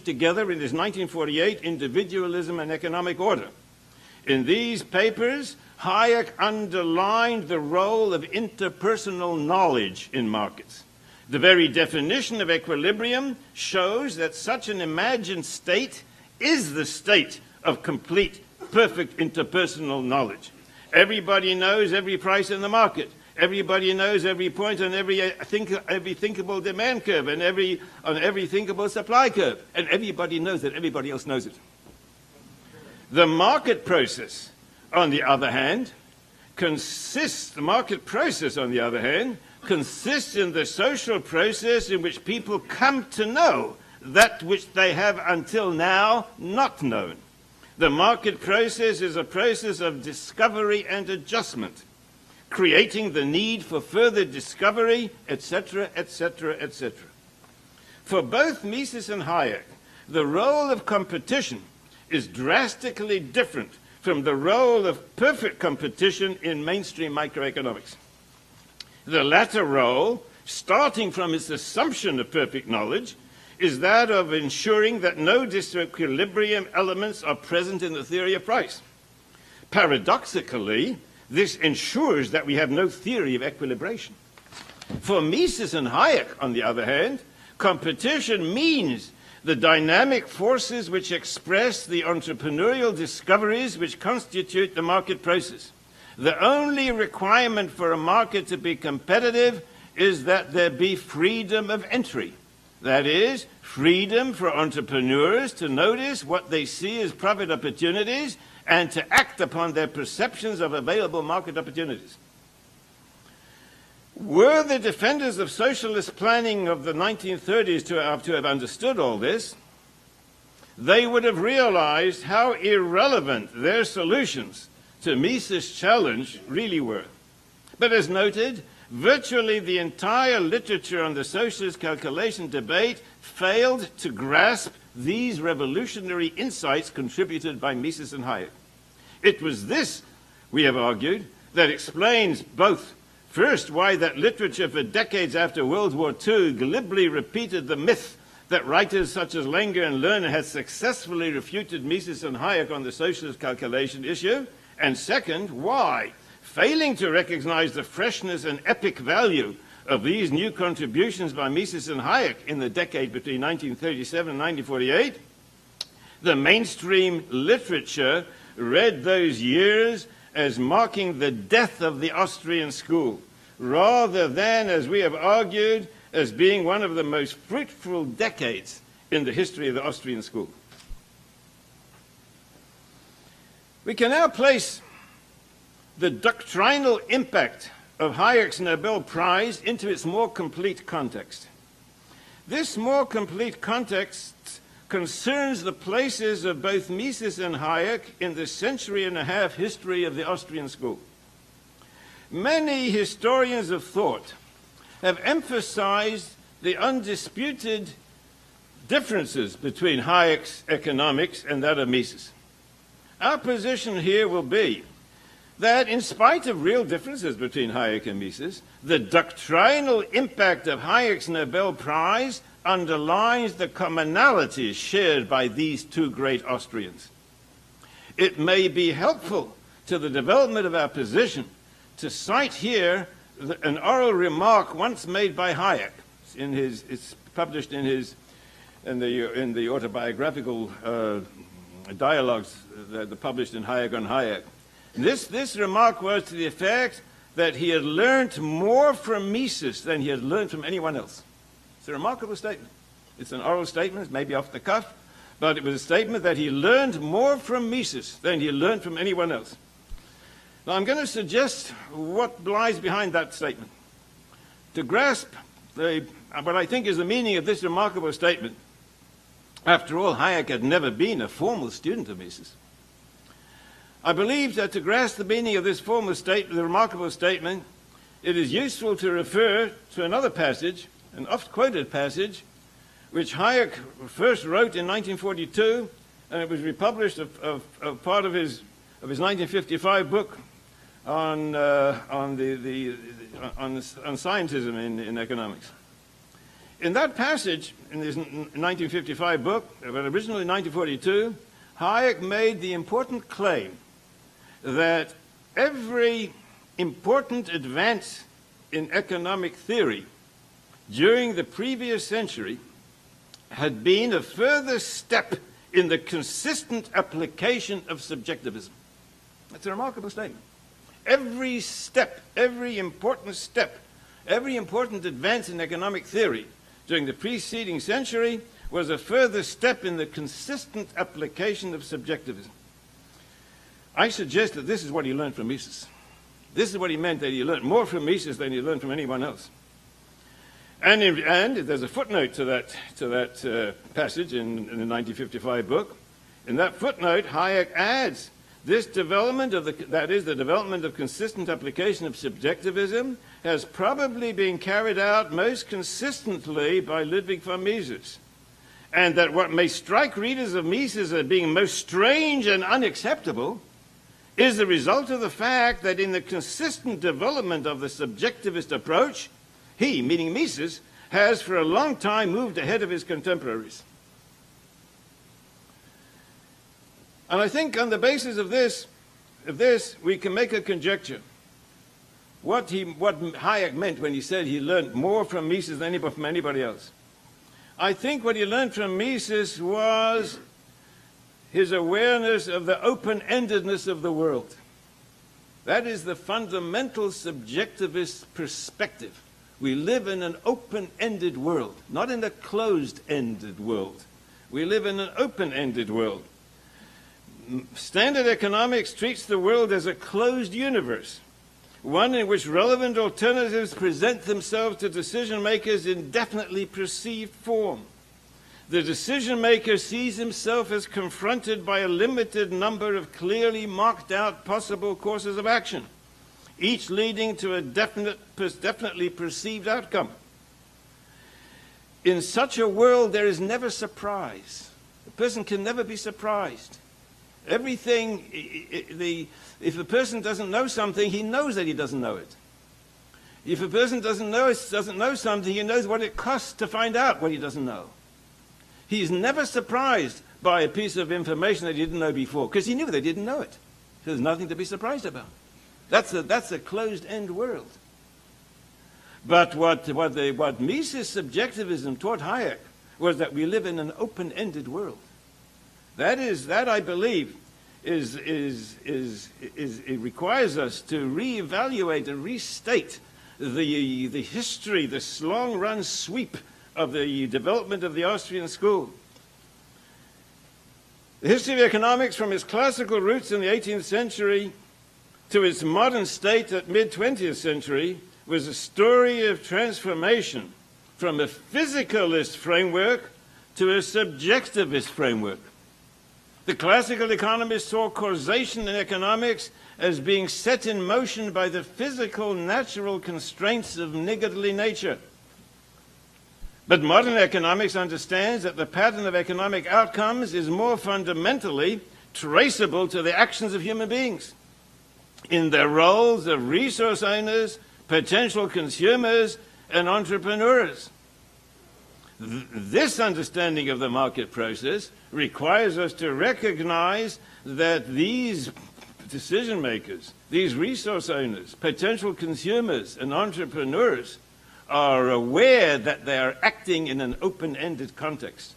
together in his 1948 Individualism and Economic Order. In these papers, Hayek underlined the role of interpersonal knowledge in markets. The very definition of equilibrium shows that such an imagined state is the state of complete, perfect interpersonal knowledge. Everybody knows every price in the market. Everybody knows every point on every thinkable demand curve and on every thinkable supply curve. And everybody knows that everybody else knows it. The market process, on the other hand, consists in the social process in which people come to know that which they have until now not known. The market process is a process of discovery and adjustment, creating the need for further discovery, etc., etc., etc. For both Mises and Hayek, the role of competition is drastically different from the role of perfect competition in mainstream microeconomics. The latter role, starting from its assumption of perfect knowledge, is that of ensuring that no disequilibrium elements are present in the theory of price. Paradoxically, this ensures that we have no theory of equilibration. For Mises and Hayek, on the other hand, competition means the dynamic forces which express the entrepreneurial discoveries which constitute the market process. The only requirement for a market to be competitive is that there be freedom of entry. That is, freedom for entrepreneurs to notice what they see as profit opportunities and to act upon their perceptions of available market opportunities. Were the defenders of socialist planning of the 1930s to have understood all this, they would have realized how irrelevant their solutions to Mises' challenge really were. But as noted, virtually the entire literature on the socialist calculation debate failed to grasp these revolutionary insights contributed by Mises and Hayek. It was this, we have argued, that explains both, first, why that literature for decades after World War II glibly repeated the myth that writers such as Langer and Lerner had successfully refuted Mises and Hayek on the socialist calculation issue, and second, why, failing to recognize the freshness and epic value of these new contributions by Mises and Hayek in the decade between 1937 and 1948, the mainstream literature read those years as marking the death of the Austrian school, rather than, as we have argued, as being one of the most fruitful decades in the history of the Austrian school. We can now place the doctrinal impact of Hayek's Nobel Prize into its more complete context. This more complete context concerns the places of both Mises and Hayek in the century-and-a-half history of the Austrian school. Many historians of thought have emphasized the undisputed differences between Hayek's economics and that of Mises. Our position here will be that in spite of real differences between Hayek and Mises, the doctrinal impact of Hayek's Nobel Prize underlines the commonalities shared by these two great Austrians. It may be helpful to the development of our position to cite here an oral remark once made by Hayek. It's published in the autobiographical dialogues that are published in Hayek on Hayek. This remark was to the effect that he had learned more from Mises than he had learned from anyone else. It's a remarkable statement. It's an oral statement, maybe off the cuff, but it was a statement that he learned more from Mises than he learned from anyone else. Now, I'm going to suggest what lies behind that statement. To grasp what I think is the meaning of this remarkable statement, after all, Hayek had never been a formal student of Mises. I believe that to grasp the meaning of this formal statement, the remarkable statement, it is useful to refer to another passage, an oft-quoted passage, which Hayek first wrote in 1942, and it was republished of part of his 1955 book on scientism in economics. In that passage, in his 1955 book, but originally in 1942, Hayek made the important claim that every important advance in economic theory during the previous century had been a further step in the consistent application of subjectivism. That's a remarkable statement. Every step, every important advance in economic theory during the preceding century was a further step in the consistent application of subjectivism. I suggest that this is what he learned from Mises. This is what he meant, that he learned more from Mises than he learned from anyone else. And there's a footnote to that passage in the 1955 book. In that footnote, Hayek adds, this development of the development of consistent application of subjectivism has probably been carried out most consistently by Ludwig von Mises. And that what may strike readers of Mises as being most strange and unacceptable is the result of the fact that in the consistent development of the subjectivist approach, he, meaning Mises, has for a long time moved ahead of his contemporaries. And I think on the basis of this, we can make a conjecture. What Hayek meant when he said he learned more from Mises than from anybody else. I think what he learned from Mises was his awareness of the open-endedness of the world. That is the fundamental subjectivist perspective. We live in an open-ended world, not in a closed-ended world. We live in an open-ended world. Standard economics treats the world as a closed universe, one in which relevant alternatives present themselves to decision makers in definitely perceived form. The decision maker sees himself as confronted by a limited number of clearly marked out possible courses of action, each leading to a definitely perceived outcome. In such a world, there is never surprise. A person can never be surprised. Everything, if a person doesn't know something, he knows that he doesn't know it. If a person doesn't know something, he knows what it costs to find out what he doesn't know. He's never surprised by a piece of information that he didn't know before, because he knew they didn't know it. There's nothing to be surprised about. That's a closed-end world. But what Mises subjectivism taught Hayek was that we live in an open-ended world. That I believe, it requires us to reevaluate and restate the history, this long-run sweep of the development of the Austrian school. The history of economics from its classical roots in the 18th century to its modern state at mid-20th century was a story of transformation from a physicalist framework to a subjectivist framework. The classical economists saw causation in economics as being set in motion by the physical, natural constraints of niggardly nature. But modern economics understands that the pattern of economic outcomes is more fundamentally traceable to the actions of human beings in their roles of resource owners, potential consumers, and entrepreneurs. This understanding of the market process requires us to recognize that these decision makers, these resource owners, potential consumers, and entrepreneurs are aware that they are acting in an open-ended context.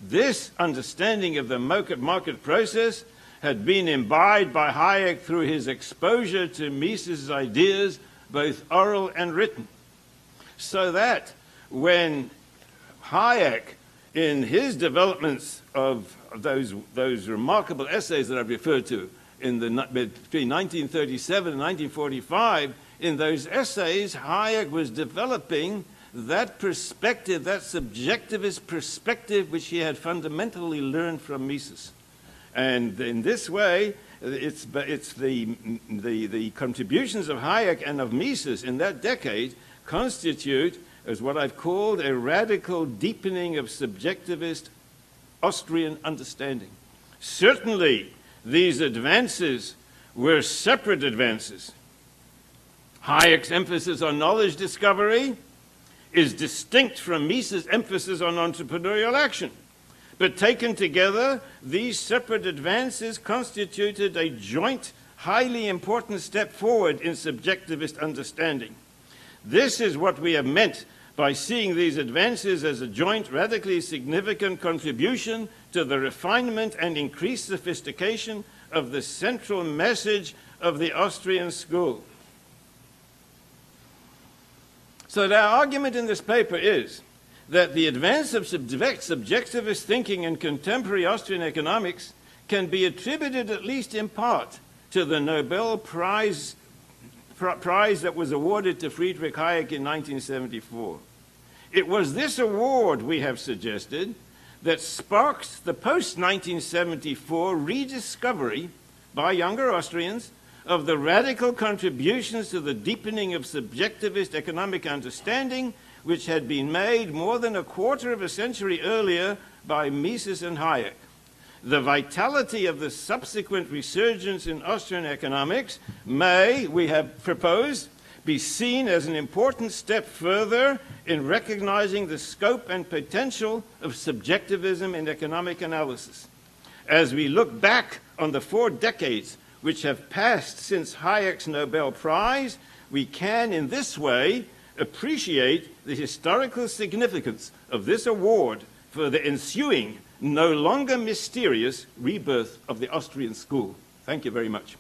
This understanding of the market process had been imbibed by Hayek through his exposure to Mises' ideas, both oral and written. So that when Hayek, in his developments of those remarkable essays that I've referred to between 1937 and 1945, in those essays, Hayek was developing that perspective, that subjectivist perspective, which he had fundamentally learned from Mises. And in this way, it's the contributions of Hayek and of Mises in that decade constitute as what I've called a radical deepening of subjectivist Austrian understanding. Certainly, these advances were separate advances. Hayek's emphasis on knowledge discovery is distinct from Mises' emphasis on entrepreneurial action. But taken together, these separate advances constituted a joint, highly important step forward in subjectivist understanding. This is what we have meant by seeing these advances as a joint, radically significant contribution to the refinement and increased sophistication of the central message of the Austrian school. So the argument in this paper is that the advance of subjectivist thinking in contemporary Austrian economics can be attributed, at least in part, to the Nobel Prize that was awarded to Friedrich Hayek in 1974. It was this award, we have suggested, that sparked the post-1974 rediscovery by younger Austrians of the radical contributions to the deepening of subjectivist economic understanding which had been made more than a quarter of a century earlier by Mises and Hayek. The vitality of the subsequent resurgence in Austrian economics may, we have proposed, be seen as an important step further in recognizing the scope and potential of subjectivism in economic analysis. As we look back on the 4 decades which have passed since Hayek's Nobel Prize, we can, in this way, appreciate the historical significance of this award for the ensuing, no longer mysterious rebirth of the Austrian school. Thank you very much.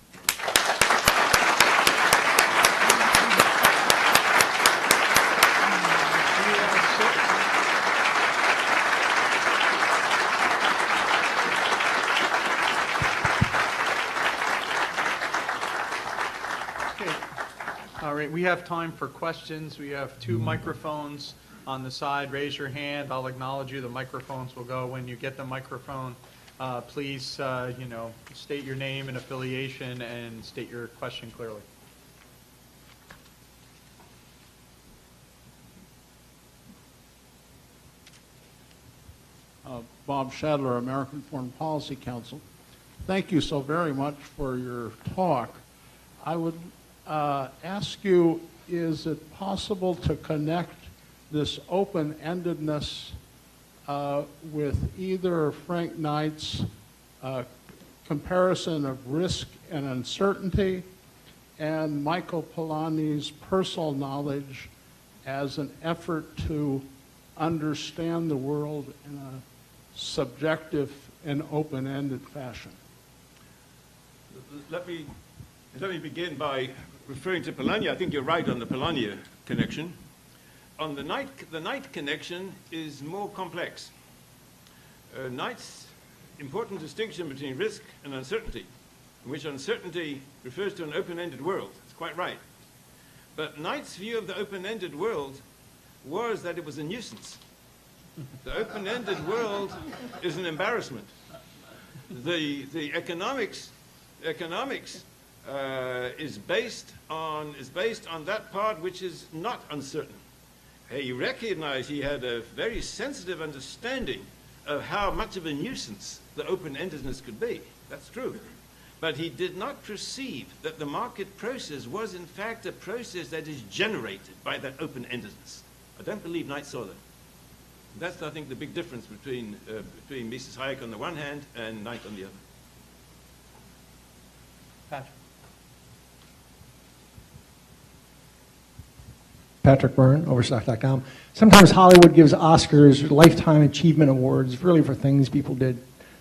All right, we have time for questions. We have 2 microphones on the side. Raise your hand. I'll acknowledge you. The microphones will go. When you get the microphone, please, state your name and affiliation and state your question clearly. Bob Shadler, American Foreign Policy Council. Thank you so very much for your talk. I would ask you, is it possible to connect this open-endedness with either Frank Knight's comparison of risk and uncertainty and Michael Polanyi's personal knowledge as an effort to understand the world in a subjective and open-ended fashion? Let me begin by referring to Polanyi. I think you're right on the Polanyi connection. On the Knight connection is more complex. Knight's important distinction between risk and uncertainty, in which uncertainty refers to an open-ended world. It's quite right. But Knight's view of the open-ended world was that it was a nuisance. The open-ended world is an embarrassment. The economics is based on that part which is not uncertain. He recognized, he had a very sensitive understanding of how much of a nuisance the open-endedness could be. That's true. But he did not perceive that the market process was in fact a process that is generated by that open-endedness. I don't believe Knight saw that. That's, I think, the big difference between Mises Hayek on the one hand and Knight on the other. Patrick. Patrick Byrne, Overstock.com. Sometimes Hollywood gives Oscars lifetime achievement awards really for things people did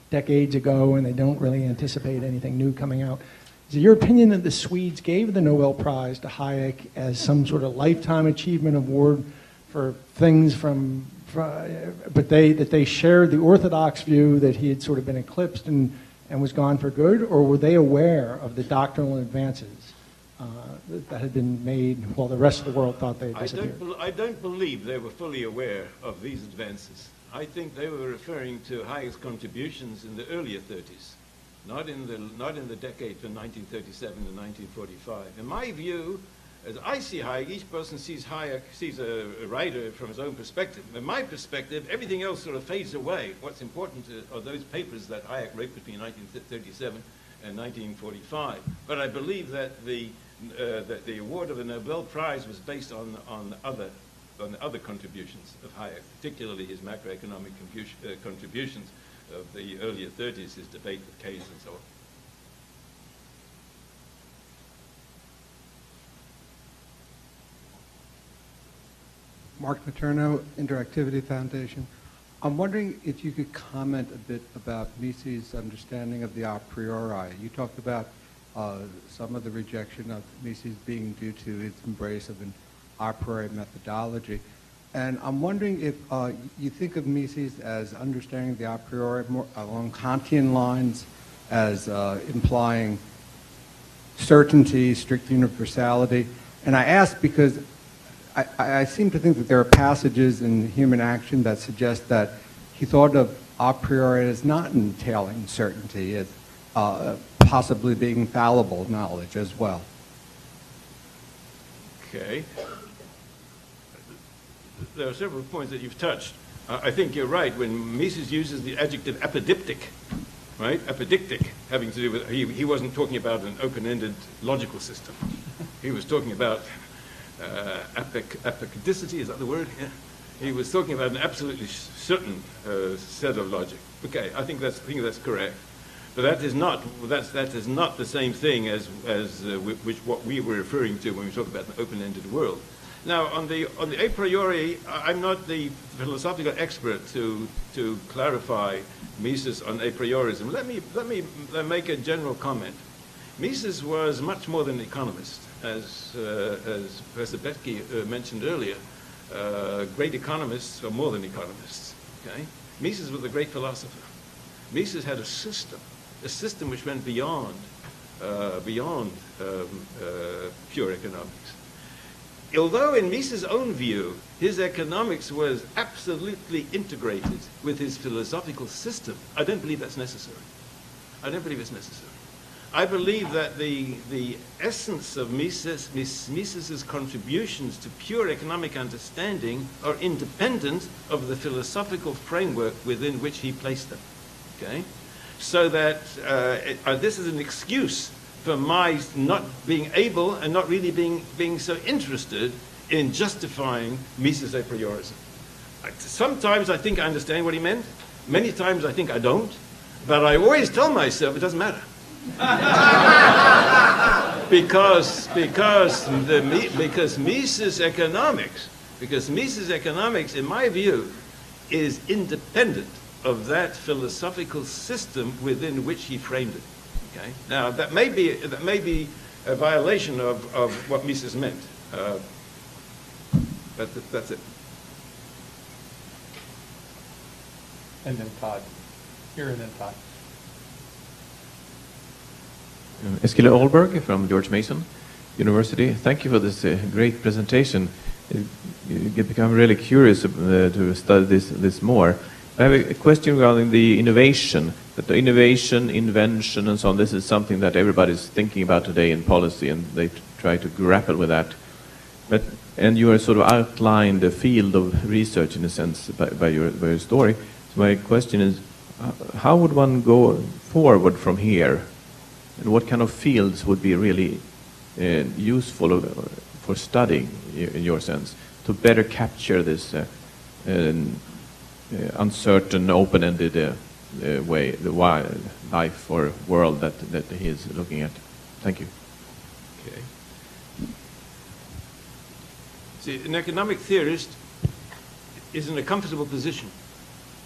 decades ago, and they don't really anticipate anything new coming out. Is it your opinion that the Swedes gave the Nobel Prize to Hayek as some sort of lifetime achievement award for things but they shared the orthodox view that he had sort of been eclipsed and was gone for good, or were they aware of the doctrinal advances that had been made while the rest of the world thought they had disappeared? I don't believe they were fully aware of these advances. I think they were referring to Hayek's contributions in the earlier 30s. not in the decade from 1937 to 1945. In my view, as I see Hayek, each person sees Hayek, sees a writer from his own perspective. In my perspective, everything else sort of fades away. What's important are those papers that Hayek wrote between 1937 and 1945. But I believe that the award of the Nobel Prize was based on other contributions of Hayek, particularly his macroeconomic contributions of the earlier 30s, his debate with Keynes and so on. Mark Materno, Interactivity Foundation. I'm wondering if you could comment a bit about Mises' understanding of the a priori. You talked about some of the rejection of Mises being due to its embrace of an a priori methodology. And I'm wondering if you think of Mises as understanding the a priori more along Kantian lines, as implying certainty, strict universality. And I ask because I seem to think that there are passages in human action that suggest that he thought of a priori as not entailing certainty, as possibly being fallible knowledge as well. Okay. There are several points that you've touched. I think you're right when Mises uses the adjective apodictic, right? Apodictic, having to do with, he wasn't talking about an open-ended logical system. He was talking about apodicticity, is that the word? Yeah. He was talking about an absolutely certain set of logic. Okay, I think that's correct. But that is not the same thing as what we were referring to when we talk about an open-ended world. Now, on the a priori, I'm not the philosophical expert to clarify Mises on a priorism. Let me make a general comment. Mises was much more than an economist, as Professor Betke mentioned earlier. Great economists are more than economists. Okay, Mises was a great philosopher. Mises had a system which went beyond pure economics. Although in Mises' own view, his economics was absolutely integrated with his philosophical system, I don't believe that's necessary. I don't believe it's necessary. I believe that the essence of Mises's contributions to pure economic understanding are independent of the philosophical framework within which he placed them. Okay? So that this is an excuse for my not being able and not really being so interested in justifying Mises' a priorism. Sometimes I think I understand what he meant. Many times I think I don't. But I always tell myself it doesn't matter. because Mises' economics, in my view, is independent of that philosophical system within which he framed it. Okay? Now that may be a violation of what Mises meant. That's it. And then Todd. Here and then Todd. Eskil Olberg from George Mason University. Thank you for this great presentation. You become really curious to study this more. I have a question regarding the innovation. That the innovation, invention, and so on. This is something that everybody's thinking about today in policy, and they try to grapple with that. And you are sort of outlined the field of research in a sense by your story. So my question is, how would one go forward from here? And what kind of fields would be really useful for studying, in your sense, to better capture this uncertain, open-ended way, the wild life or world that he is looking at? Thank you. Okay. See, an economic theorist is in a comfortable position.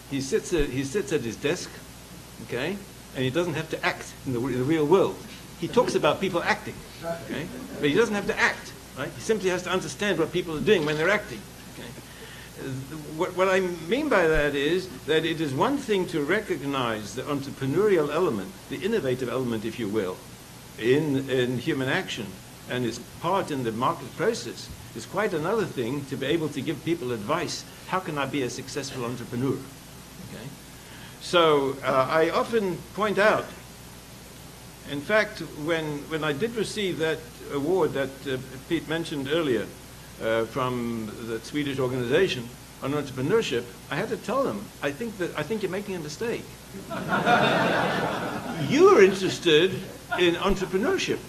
He sits at his desk, okay, and he doesn't have to act in the real world. He talks about people acting, okay, but he doesn't have to act, right? He simply has to understand what people are doing when they're acting. Okay? What I mean by that is that it is one thing to recognize the entrepreneurial element, the innovative element, if you will, in human action and its part in the market process. It's quite another thing to be able to give people advice. How can I be a successful entrepreneur? Okay? So I often point out In fact, when I did receive that award that Pete mentioned earlier from the Swedish organization on entrepreneurship, I had to tell them, I think you're making a mistake. You're interested in entrepreneurship.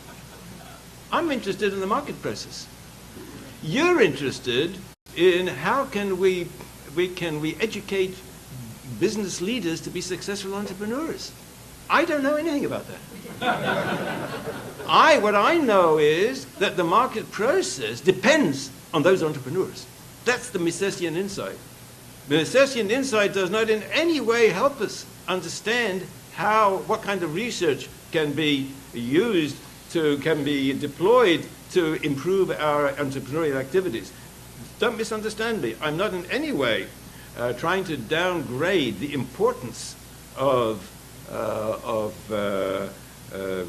I'm interested in the market process. You're interested in how can we educate business leaders to be successful entrepreneurs. I don't know anything about that. What I know is that the market process depends on those entrepreneurs. That's the Misesian insight. The Misesian insight does not in any way help us understand what kind of research can be used can be deployed to improve our entrepreneurial activities. Don't misunderstand me. I'm not in any way trying to downgrade the importance of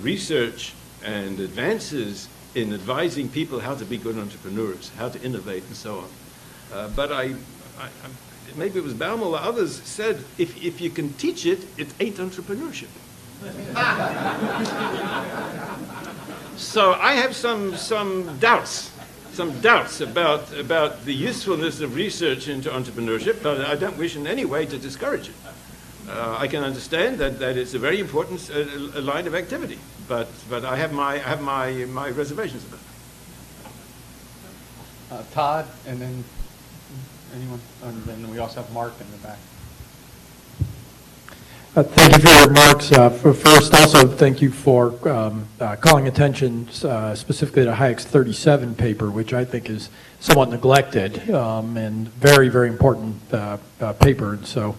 research and advances in advising people how to be good entrepreneurs, how to innovate, and so on. But maybe it was Baumel or others said, if you can teach it, it ain't entrepreneurship. So I have some doubts about the usefulness of research into entrepreneurship, but I don't wish in any way to discourage it. I can understand that it's a very important line of activity, but I have my reservations about it. Todd, and then anyone, and then we also have Mark in the back. Thank you for your remarks. First, also thank you for calling attention specifically to Hayek's 37 paper, which I think is somewhat neglected and very, very important paper. And so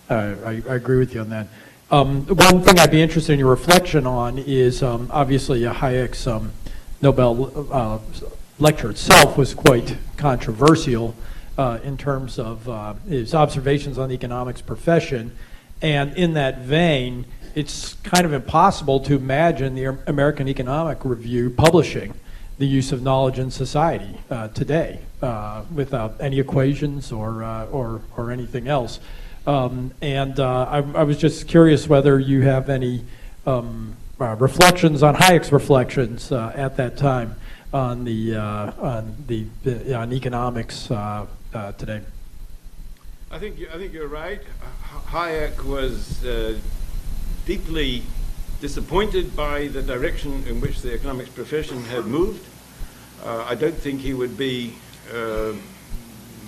I agree with you on that. One thing I'd be interested in your reflection on is obviously Hayek's Nobel lecture itself was quite controversial in terms of his observations on the economics profession. And in that vein, it's kind of impossible to imagine the American Economic Review publishing the use of knowledge in society today without any equations or anything else. I was just curious whether you have any reflections on Hayek's reflections at that time on economics today. I think you're right. Hayek was deeply disappointed by the direction in which the economics profession had moved. I don't think he would be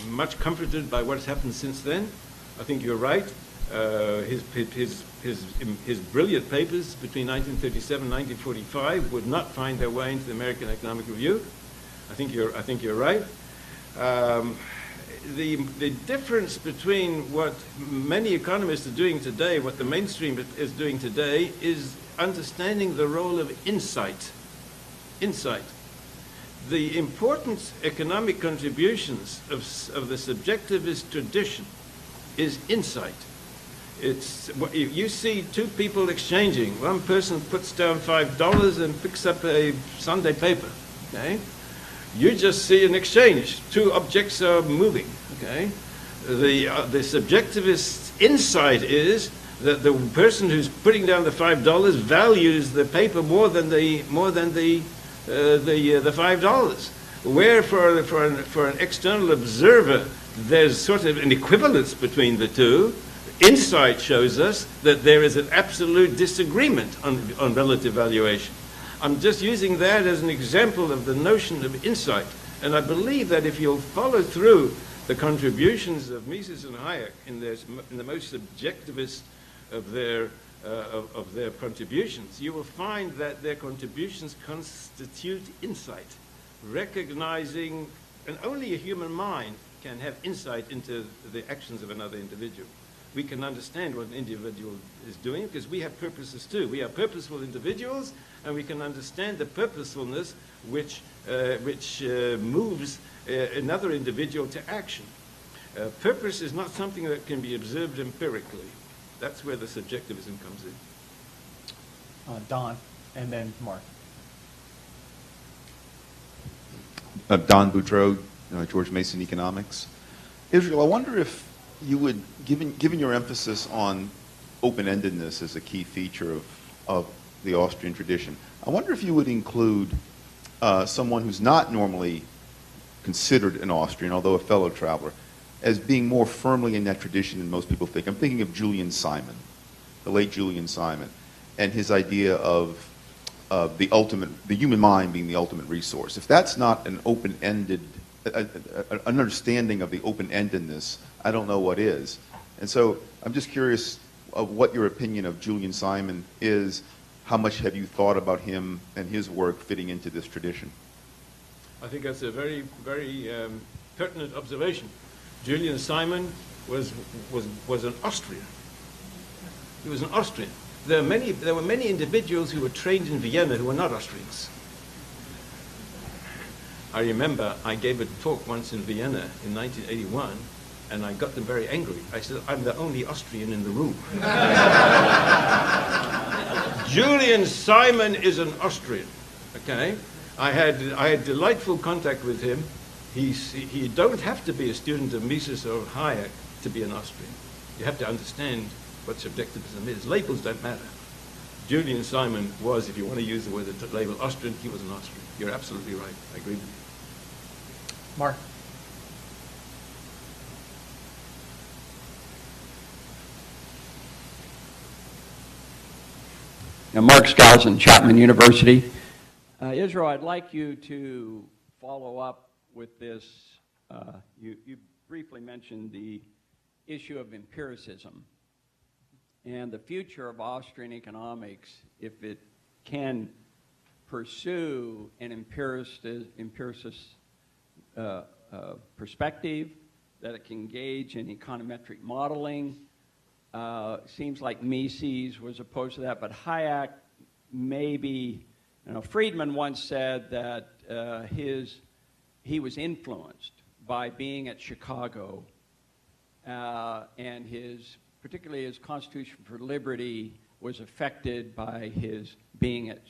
much comforted by what has happened since then. I think you're right. His brilliant papers between 1937 and 1945 would not find their way into the American Economic Review. I think you're right. The difference between what many economists are doing today, what the mainstream is doing today, is understanding the role of insight. Insight. The important economic contributions of the subjectivist tradition is insight. It's you see two people exchanging. One person puts down $5 and picks up a Sunday paper. Okay. You just see an exchange. Two objects are moving. Okay, the subjectivist insight is that the person who's putting down the $5 values the paper more than the $5. Where for an external observer there's sort of an equivalence between the two, insight shows us that there is an absolute disagreement on relative valuation. I'm just using that as an example of the notion of insight. And I believe that if you'll follow through the contributions of Mises and Hayek in the most subjectivist of their contributions, you will find that their contributions constitute insight, recognizing, and only a human mind can have insight into the actions of another individual. We can understand what an individual is doing because we have purposes too. We are purposeful individuals, and we can understand the purposefulness which moves another individual to action. Purpose is not something that can be observed empirically. That's where the subjectivism comes in. Don, and then Mark. Don Boudreau, George Mason Economics. Israel, I wonder if you would, given your emphasis on open-endedness as a key feature of the Austrian tradition. I wonder if you would include someone who's not normally considered an Austrian, although a fellow traveler, as being more firmly in that tradition than most people think. I'm thinking of Julian Simon, the late Julian Simon, and his idea of the human mind being the ultimate resource. If that's not an open-ended, an understanding of the open-endedness, I don't know what is. And so I'm just curious of what your opinion of Julian Simon is. How much have you thought about him and his work fitting into this tradition? I think that's a very, very pertinent observation. Julian Simon was an Austrian. He was an Austrian. There were many individuals who were trained in Vienna who were not Austrians. I remember I gave a talk once in Vienna in 1981, and I got them very angry. I said, I'm the only Austrian in the room. Julian Simon is an Austrian, okay? I had delightful contact with him. You don't have to be a student of Mises or Hayek to be an Austrian. You have to understand what subjectivism is. Labels don't matter. Julian Simon was, if you want to use the word label Austrian, he was an Austrian. You're absolutely right. I agree with you. Mark. Now, Mark Skousen, Chapman University. Israel, I'd like you to follow up with this. You briefly mentioned the issue of empiricism and the future of Austrian economics, if it can pursue an empiricist perspective, that it can engage in econometric modeling. Seems like Mises was opposed to that, but Hayek maybe, Friedman once said that he was influenced by being at Chicago, and particularly his Constitution for Liberty was affected by his being at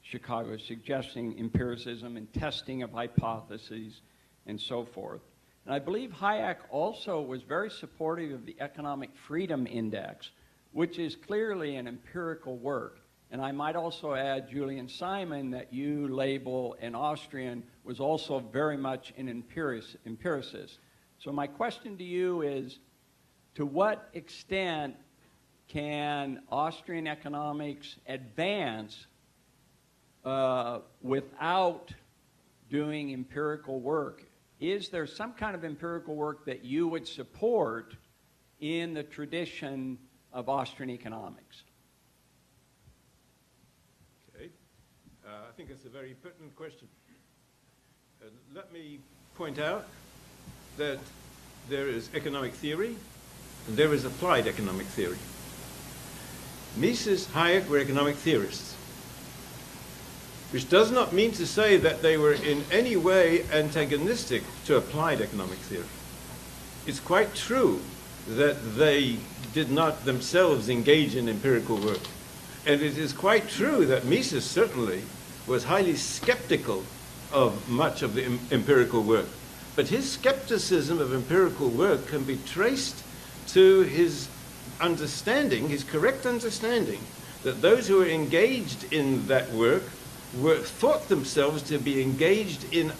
Chicago, suggesting empiricism and testing of hypotheses and so forth. And I believe Hayek also was very supportive of the Economic Freedom Index, which is clearly an empirical work. And I might also add Julian Simon, that you label an Austrian, was also very much an empiricist. So my question to you is, to what extent can Austrian economics advance without doing empirical work? Is there some kind of empirical work that you would support in the tradition of Austrian economics? Okay. I think it's a very pertinent question. Let me point out that there is economic theory and there is applied economic theory. Mises, Hayek were economic theorists, which does not mean to say that they were in any way antagonistic to applied economic theory. It's quite true that they did not themselves engage in empirical work. And it is quite true that Mises certainly was highly skeptical of much of the empirical work. But his skepticism of empirical work can be traced to his understanding, his correct understanding, that those who were engaged in that work thought themselves to be engaged in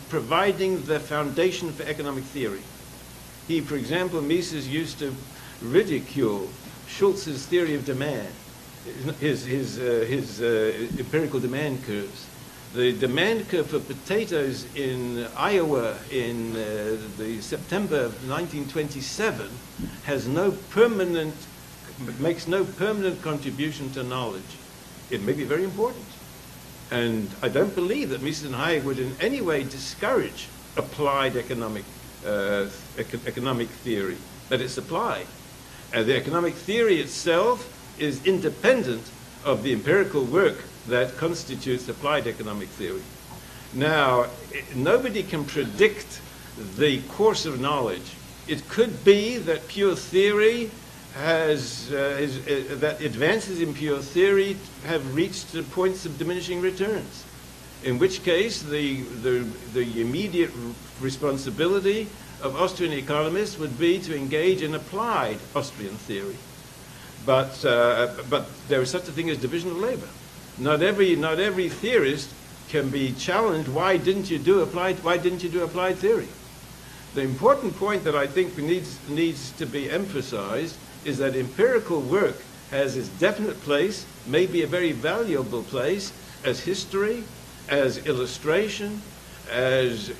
providing the foundation for economic theory. For example, Mises used to ridicule Schulz's theory of demand, his empirical demand curves. The demand curve for potatoes in Iowa in the September of 1927 makes no permanent contribution to knowledge. It may be very important. And I don't believe that Mises and Hayek would in any way discourage applied economic theory, but it's applied. And the economic theory itself is independent of the empirical work that constitutes applied economic theory. Now, nobody can predict the course of knowledge. It could be that pure theory that advances in pure theory have reached the points of diminishing returns, in which case the immediate responsibility of Austrian economists would be to engage in applied Austrian theory. but there is such a thing as division of labor. Not every theorist can be challenged. Why didn't you do applied theory? The important point that I think needs to be emphasized is that empirical work has its definite place, maybe a very valuable place, as history, as illustration, as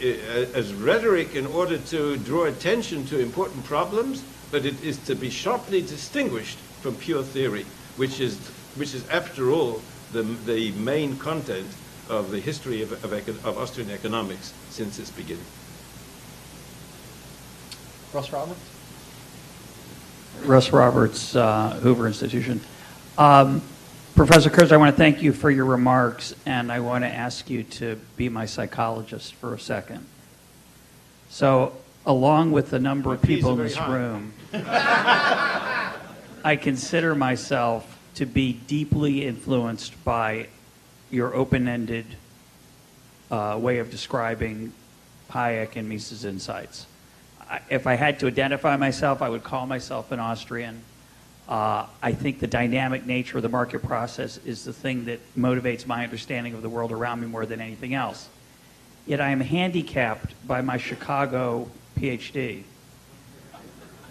rhetoric in order to draw attention to important problems, but it is to be sharply distinguished from pure theory, which is after all the main content of the history of Austrian economics since its beginning. Russ Roberts? Russ Roberts, Hoover Institution. Professor Kurz, I want to thank you for your remarks, and I want to ask you to be my psychologist for a second. So, along with a number of people in this room, I consider myself to be deeply influenced by your open-ended way of describing Hayek and Mises' insights. If I had to identify myself, I would call myself an Austrian. I think the dynamic nature of the market process is the thing that motivates my understanding of the world around me more than anything else. Yet I am handicapped by my Chicago PhD.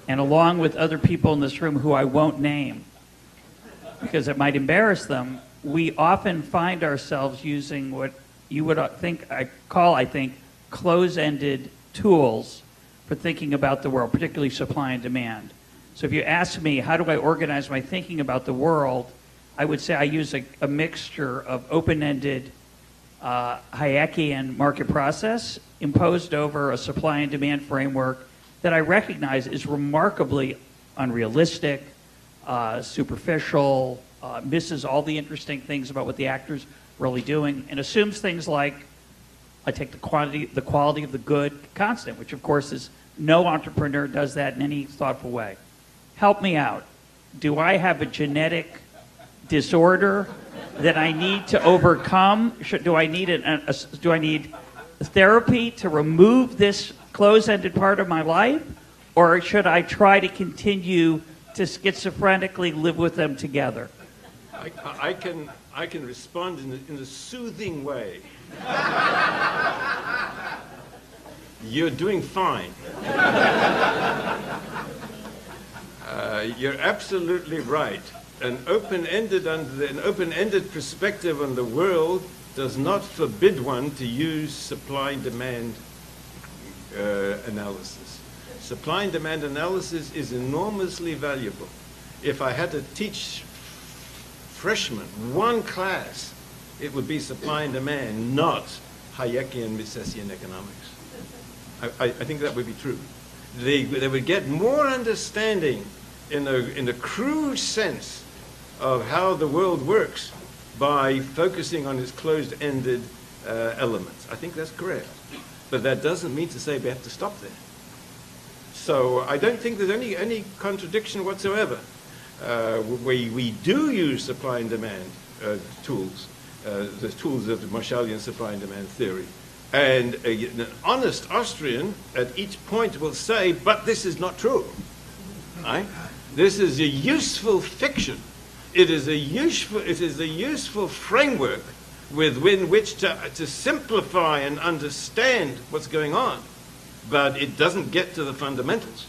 And along with other people in this room who I won't name, because it might embarrass them, we often find ourselves using what you would think, close-ended tools for thinking about the world, particularly supply and demand. So if you ask me, how do I organize my thinking about the world, I would say I use a mixture of open-ended Hayekian market process imposed over a supply and demand framework that I recognize is remarkably unrealistic, superficial, misses all the interesting things about what the actor's really doing, and assumes things like, I take the quality of the good constant, which of course is no entrepreneur does that in any thoughtful way. Help me out. Do I have a genetic disorder that I need to overcome? Do I need therapy to remove this close-ended part of my life, or should I try to continue to schizophrenically live with them together? I can respond in a soothing way. You're doing fine. You're absolutely right. An open-ended perspective on the world does not forbid one to use supply and demand analysis. Supply and demand analysis is enormously valuable. If I had to teach freshmen one class, it would be supply and demand, not Hayekian Misesian economics. I think that would be true. They would get more understanding in a crude sense of how the world works by focusing on its closed-ended elements. I think that's correct. But that doesn't mean to say we have to stop there. So I don't think there's any contradiction whatsoever. We do use supply and demand tools, the tools of the Marshallian supply and demand theory. And an honest Austrian at each point will say, but this is not true. Right? This is a useful fiction. It is a useful framework within which to simplify and understand what's going on. But it doesn't get to the fundamentals.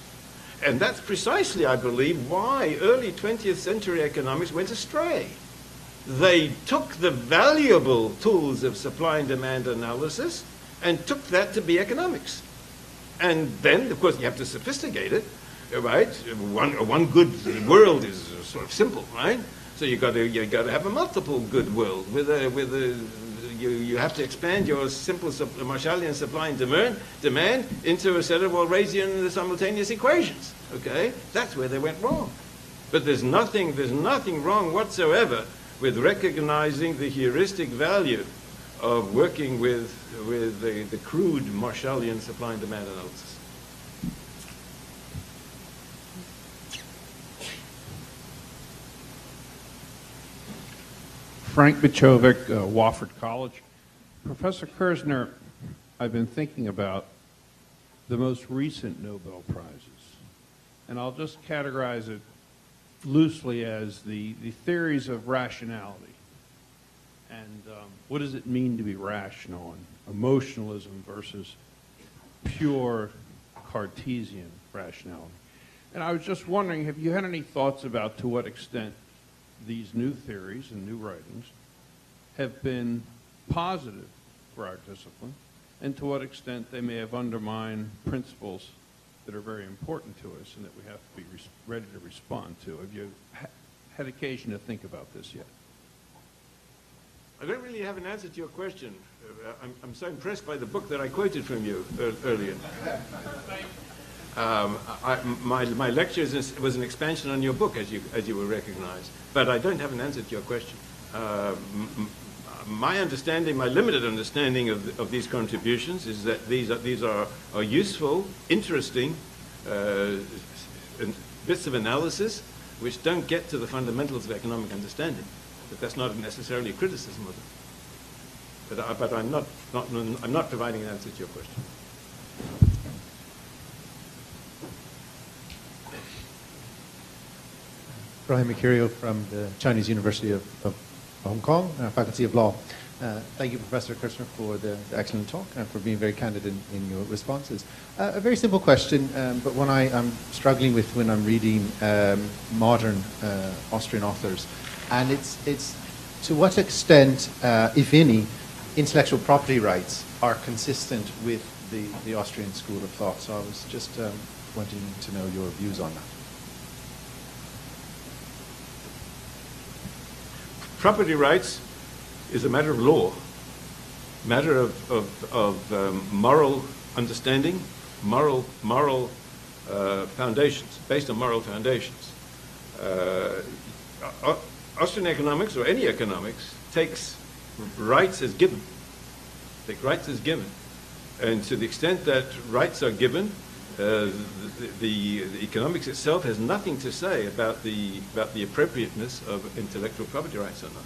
And that's precisely, I believe, why early 20th century economics went astray. They took the valuable tools of supply and demand analysis and took that to be economics. And then, of course, you have to sophisticate it, right? One good world is sort of simple, right? So you got to have a multiple good world you have to expand your simple Marshallian supply and demand into a set of Walrasian simultaneous equations. Okay, that's where they went wrong. But there's nothing wrong whatsoever with recognizing the heuristic value of working with the crude Marshallian supply and demand analysis. Frank Bichovic, Wofford College. Professor Kersner, I've been thinking about the most recent Nobel Prizes, and I'll just categorize it loosely as the theories of rationality. And what does it mean to be rational, and emotionalism versus pure Cartesian rationality? And I was just wondering, have you had any thoughts about to what extent these new theories and new writings have been positive for our discipline, and to what extent they may have undermined principles that are very important to us and that we have to be ready to respond to? Have you had occasion to think about this yet? I don't really have an answer to your question. I'm so impressed by the book that I quoted from you earlier. My lecture was an expansion on your book, as you will recognize. But I don't have an answer to your question. My understanding, my limited understanding of these contributions is that these are useful, interesting bits of analysis which don't get to the fundamentals of economic understanding. But that's not necessarily a criticism of it. But I'm not providing an answer to your question. Brian Mercurio from the Chinese University of Hong Kong, Faculty of Law. Thank you, Professor Kirchner, for the excellent talk and for being very candid in your responses. A very simple question, but one I'm struggling with when I'm reading modern Austrian authors. And it's to what extent, if any, intellectual property rights are consistent with the Austrian school of thought. So I was just wanting to know your views on that. Property rights is a matter of law, matter of moral understanding, moral foundations, based on moral foundations. Austrian economics, or any economics, takes rights as given. And to the extent that rights are given, the economics itself has nothing to say about the appropriateness of intellectual property rights or not.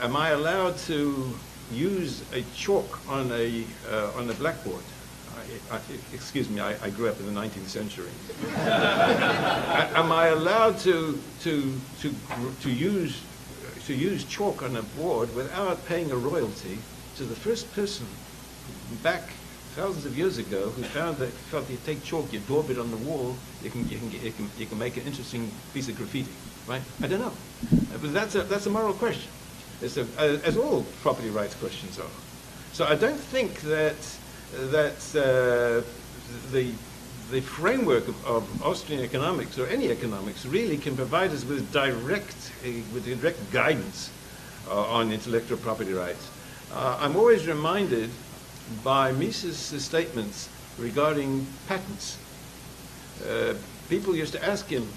Am I allowed to use a chalk on a blackboard? Excuse me, I grew up in the 19th century. Am I allowed to use chalk on a board without paying a royalty to the first person back thousands of years ago who found that if you take chalk, you daub it on the wall, you can make an interesting piece of graffiti, right? I don't know, but that's a moral question. As all property rights questions are. So I don't think that the framework of Austrian economics or any economics really can provide us with direct guidance on intellectual property rights. I'm always reminded by Mises' statements regarding patents. People used to ask him,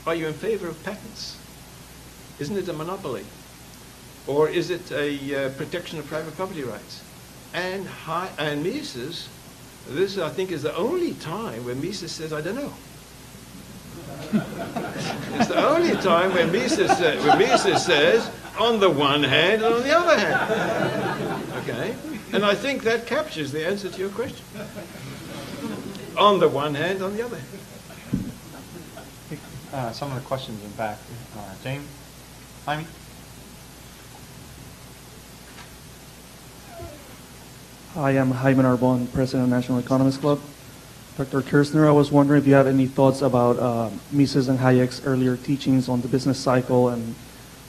are you in favor of patents? Isn't it a monopoly? Or is it a protection of private property rights? And Mises, this I think is the only time when Mises says, I don't know. It's the only time when Mises says, on the one hand and on the other hand. Okay? And I think that captures the answer to your question. On the one hand, on the other hand. Some of the questions in back. James? Jaime? Hi, I'm Jaime Arbon, President of the National Economists Club. Dr. Kirchner, I was wondering if you have any thoughts about Mises and Hayek's earlier teachings on the business cycle and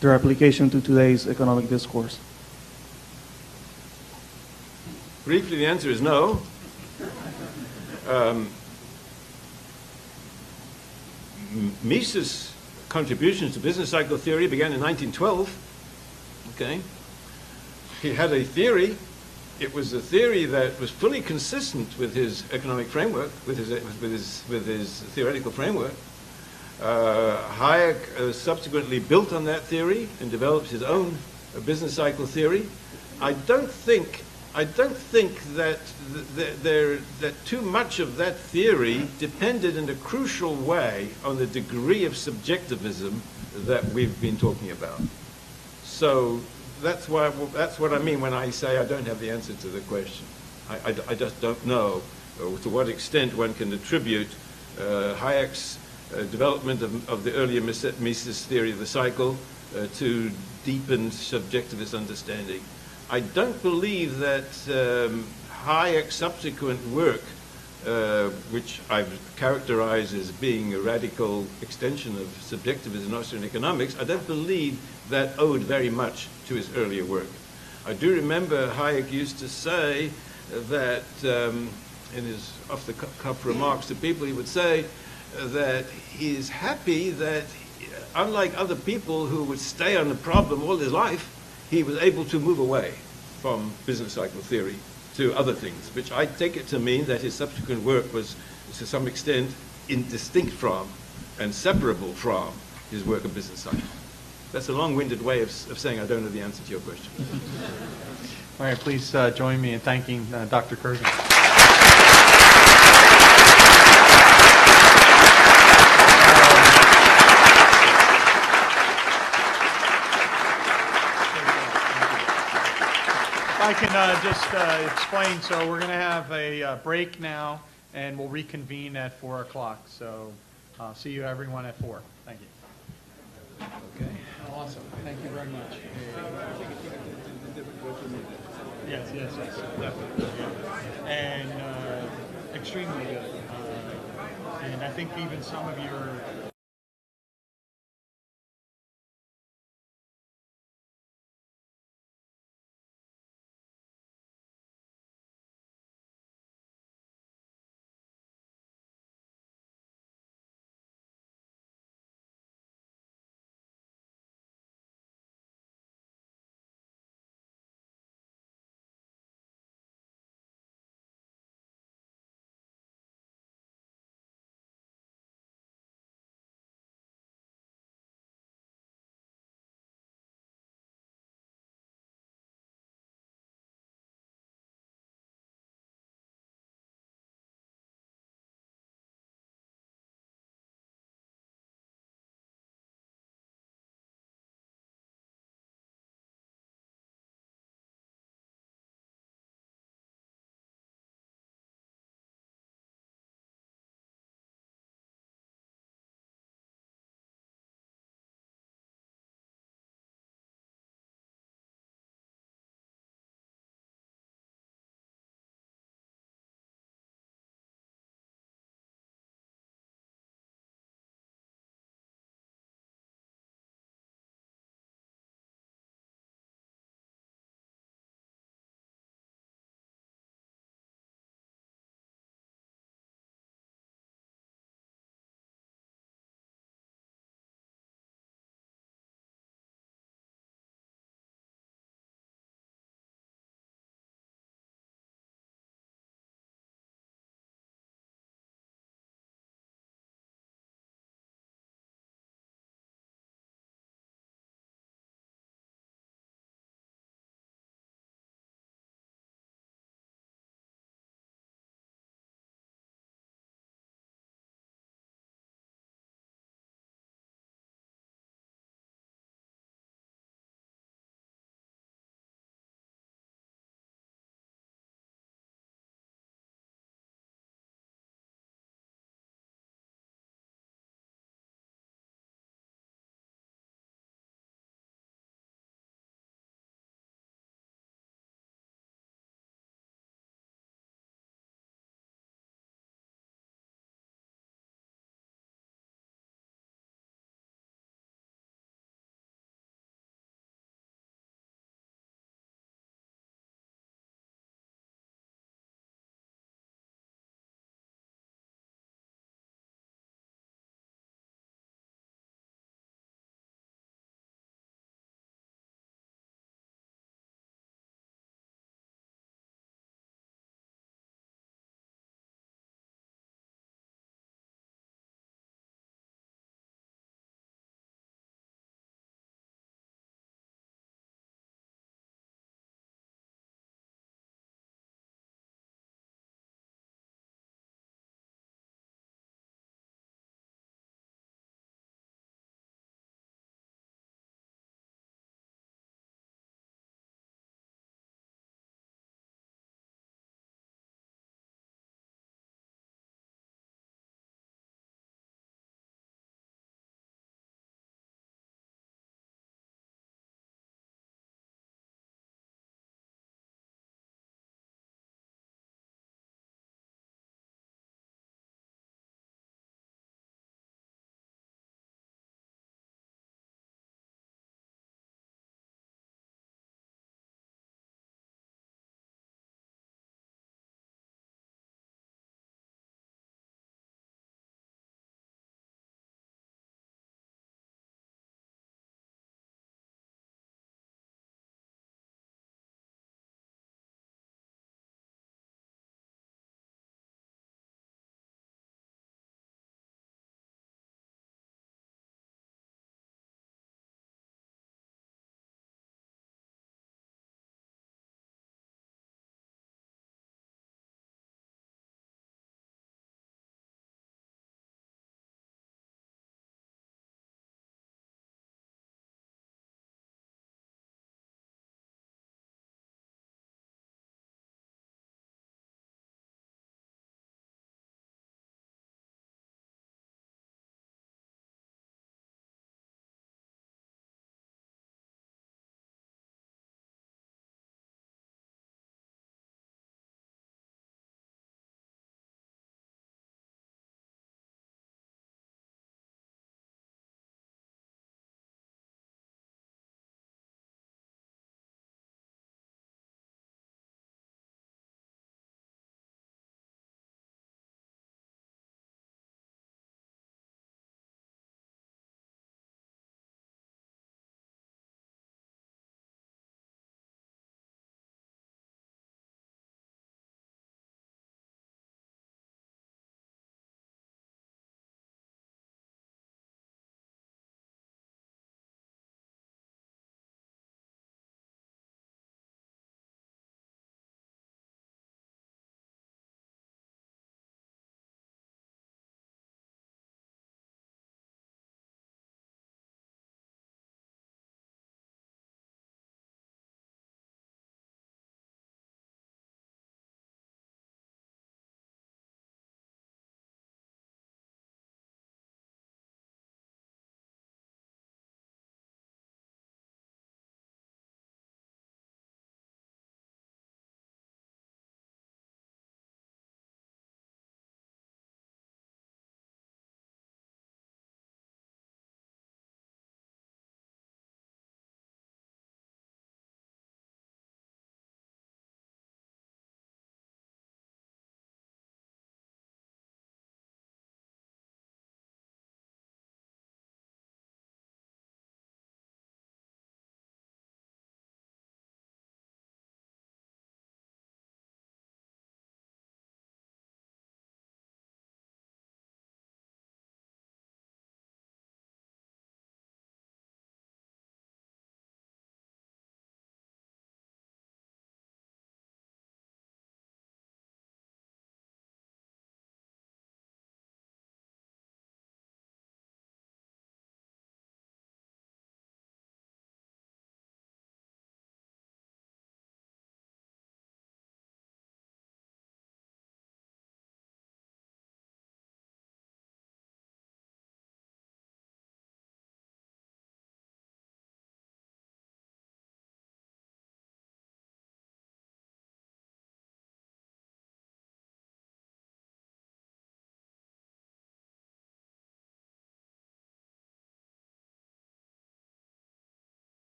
their application to today's economic discourse. Briefly, the answer is no. Mises' contributions to business cycle theory began in 1912. Okay, he had a theory. It was a theory that was fully consistent with his economic framework, with his theoretical framework. Hayek subsequently built on that theory and developed his own business cycle theory. I don't think that that too much of that theory depended in a crucial way on the degree of subjectivism that we've been talking about. So that's what I mean when I say I don't have the answer to the question. I just don't know to what extent one can attribute Hayek's development of the earlier Mises theory of the cycle to deepened subjectivist understanding. I don't believe that Hayek's subsequent work, which I've characterized as being a radical extension of subjectivism in Austrian economics, I don't believe that owed very much to his earlier work. I do remember Hayek used to say that in his off-the-cuff remarks to people, he would say that he's happy that, unlike other people who would stay on the problem all his life, he was able to move away from business cycle theory to other things, which I take it to mean that his subsequent work was, to some extent, indistinct from and separable from his work of business cycle. That's a long-winded way of saying I don't know the answer to your question. All right, please join me in thanking Dr. Curzon. I can just explain, so we're going to have a break now, and we'll reconvene at 4 o'clock. So see you everyone at 4. Thank you. Okay. Awesome. Thank you very much. Yes, definitely. And extremely good. And I think even some of your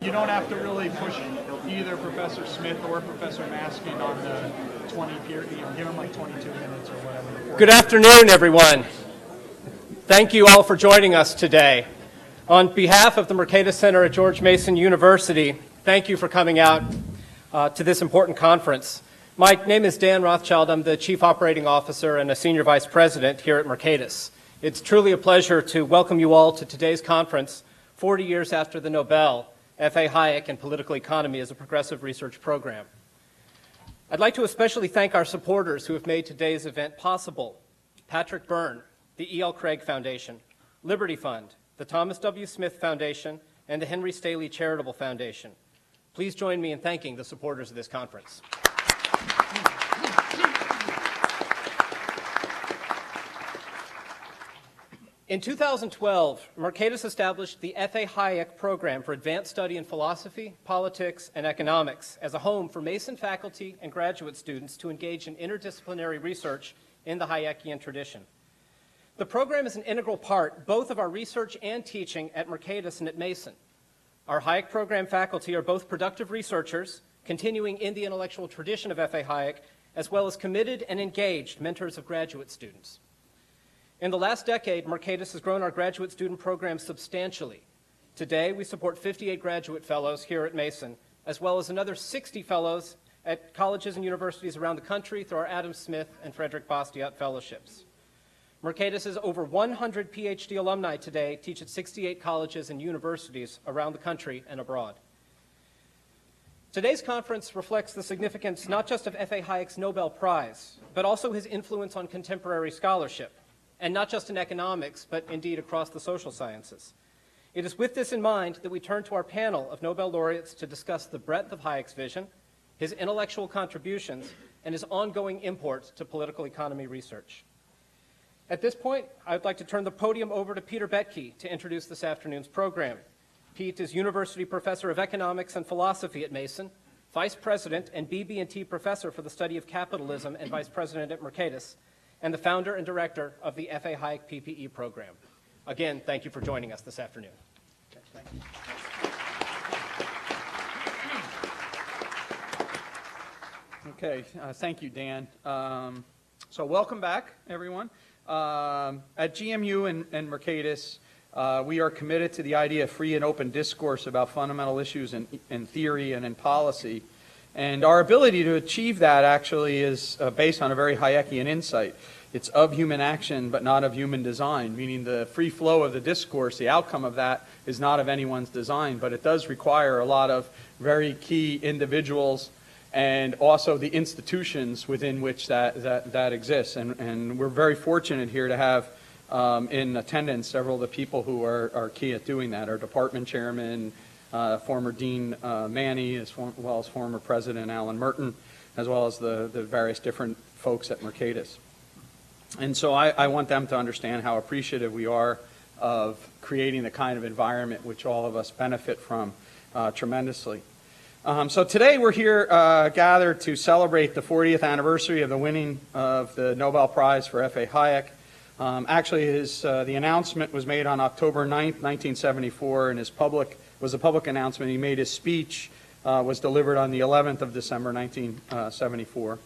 You don't have to really push either Professor Smith or Professor Maskin on the 20 period. Give them like 22 minutes or whatever. Good afternoon, everyone. Thank you all for joining us today. On behalf of the Mercatus Center at George Mason University, thank you for coming out to this important conference. My name is Dan Rothschild. I'm the Chief Operating Officer and a Senior Vice President here at Mercatus. It's truly a pleasure to welcome you all to today's conference, 40 years after the Nobel, F.A. Hayek and Political Economy as a Progressive Research Program. I'd like to especially thank our supporters who have made today's event possible. Patrick Byrne, the E.L. Craig Foundation, Liberty Fund, the Thomas W. Smith Foundation, and the Henry Staley Charitable Foundation. Please join me in thanking the supporters of this conference. In 2012, Mercatus established the F.A. Hayek Program for Advanced Study in Philosophy, Politics, and Economics as a home for Mason faculty and graduate students to engage in interdisciplinary research in the Hayekian tradition. The program is an integral part both of our research and teaching at Mercatus and at Mason. Our Hayek program faculty are both productive researchers, continuing in the intellectual tradition of F.A. Hayek, as well as committed and engaged mentors of graduate students. In the last decade, Mercatus has grown our graduate student program substantially. Today, we support 58 graduate fellows here at Mason, as well as another 60 fellows at colleges and universities around the country through our Adam Smith and Frederick Bastiat fellowships. Mercatus's over 100 PhD alumni today teach at 68 colleges and universities around the country and abroad. Today's conference reflects the significance not just of F.A. Hayek's Nobel Prize, but also his influence on contemporary scholarship, and not just in economics, but indeed across the social sciences. It is with this in mind that we turn to our panel of Nobel laureates to discuss the breadth of Hayek's vision, his intellectual contributions, and his ongoing import to political economy research. At this point, I would like to turn the podium over to Peter Boettke to introduce this afternoon's program. Pete is University Professor of Economics and Philosophy at Mason, Vice President and BB&T Professor for the Study of Capitalism and Vice President at Mercatus, and the founder and director of the F.A. Hayek PPE program. Again, thank you for joining us this afternoon. Okay, thank you. Okay, thank you, Dan. So welcome back, everyone. At GMU and Mercatus, we are committed to the idea of free and open discourse about fundamental issues in theory and in policy. And our ability to achieve that actually is based on a very Hayekian insight. It's of human action, but not of human design, meaning the free flow of the discourse, the outcome of that is not of anyone's design, but it does require a lot of very key individuals and also the institutions within which that exists. And we're very fortunate here to have in attendance several of the people who are key at doing that. Our department chairman, former Dean Manny, as well as former President Alan Merton, as well as the various different folks at Mercatus. And so I want them to understand how appreciative we are of creating the kind of environment which all of us benefit from tremendously. So today we're here gathered to celebrate the 40th anniversary of the winning of the Nobel Prize for F.A. Hayek. Actually, the announcement was made on October 9th, 1974, and was a public announcement. He made his speech, was delivered on the 11th of December, 1974.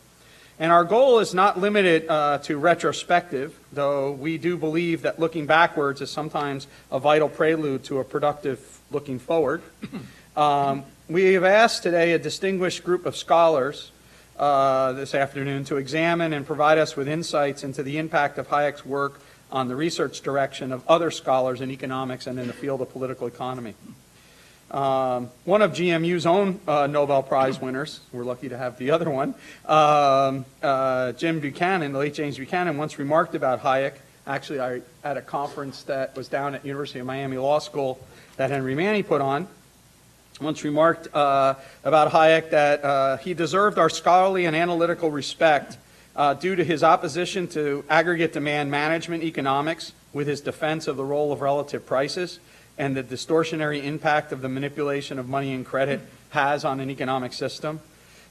And our goal is not limited to retrospective, though we do believe that looking backwards is sometimes a vital prelude to a productive looking forward. We have asked today a distinguished group of scholars this afternoon to examine and provide us with insights into the impact of Hayek's work on the research direction of other scholars in economics and in the field of political economy. One of GMU's own Nobel Prize winners, we're lucky to have the other one, Jim Buchanan, the late James Buchanan, once remarked about Hayek, actually at a conference that was down at University of Miami Law School that Henry Manny put on, once remarked about Hayek that he deserved our scholarly and analytical respect due to his opposition to aggregate demand management economics with his defense of the role of relative prices and the distortionary impact of the manipulation of money and credit has on an economic system.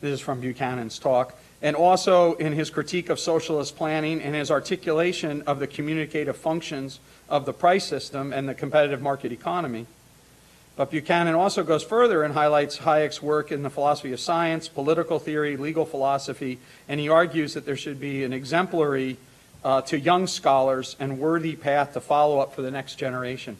This is from Buchanan's talk. And also in his critique of socialist planning and his articulation of the communicative functions of the price system and the competitive market economy. But Buchanan also goes further and highlights Hayek's work in the philosophy of science, political theory, legal philosophy, and he argues that there should be an exemplary to young scholars and worthy path to follow up for the next generation.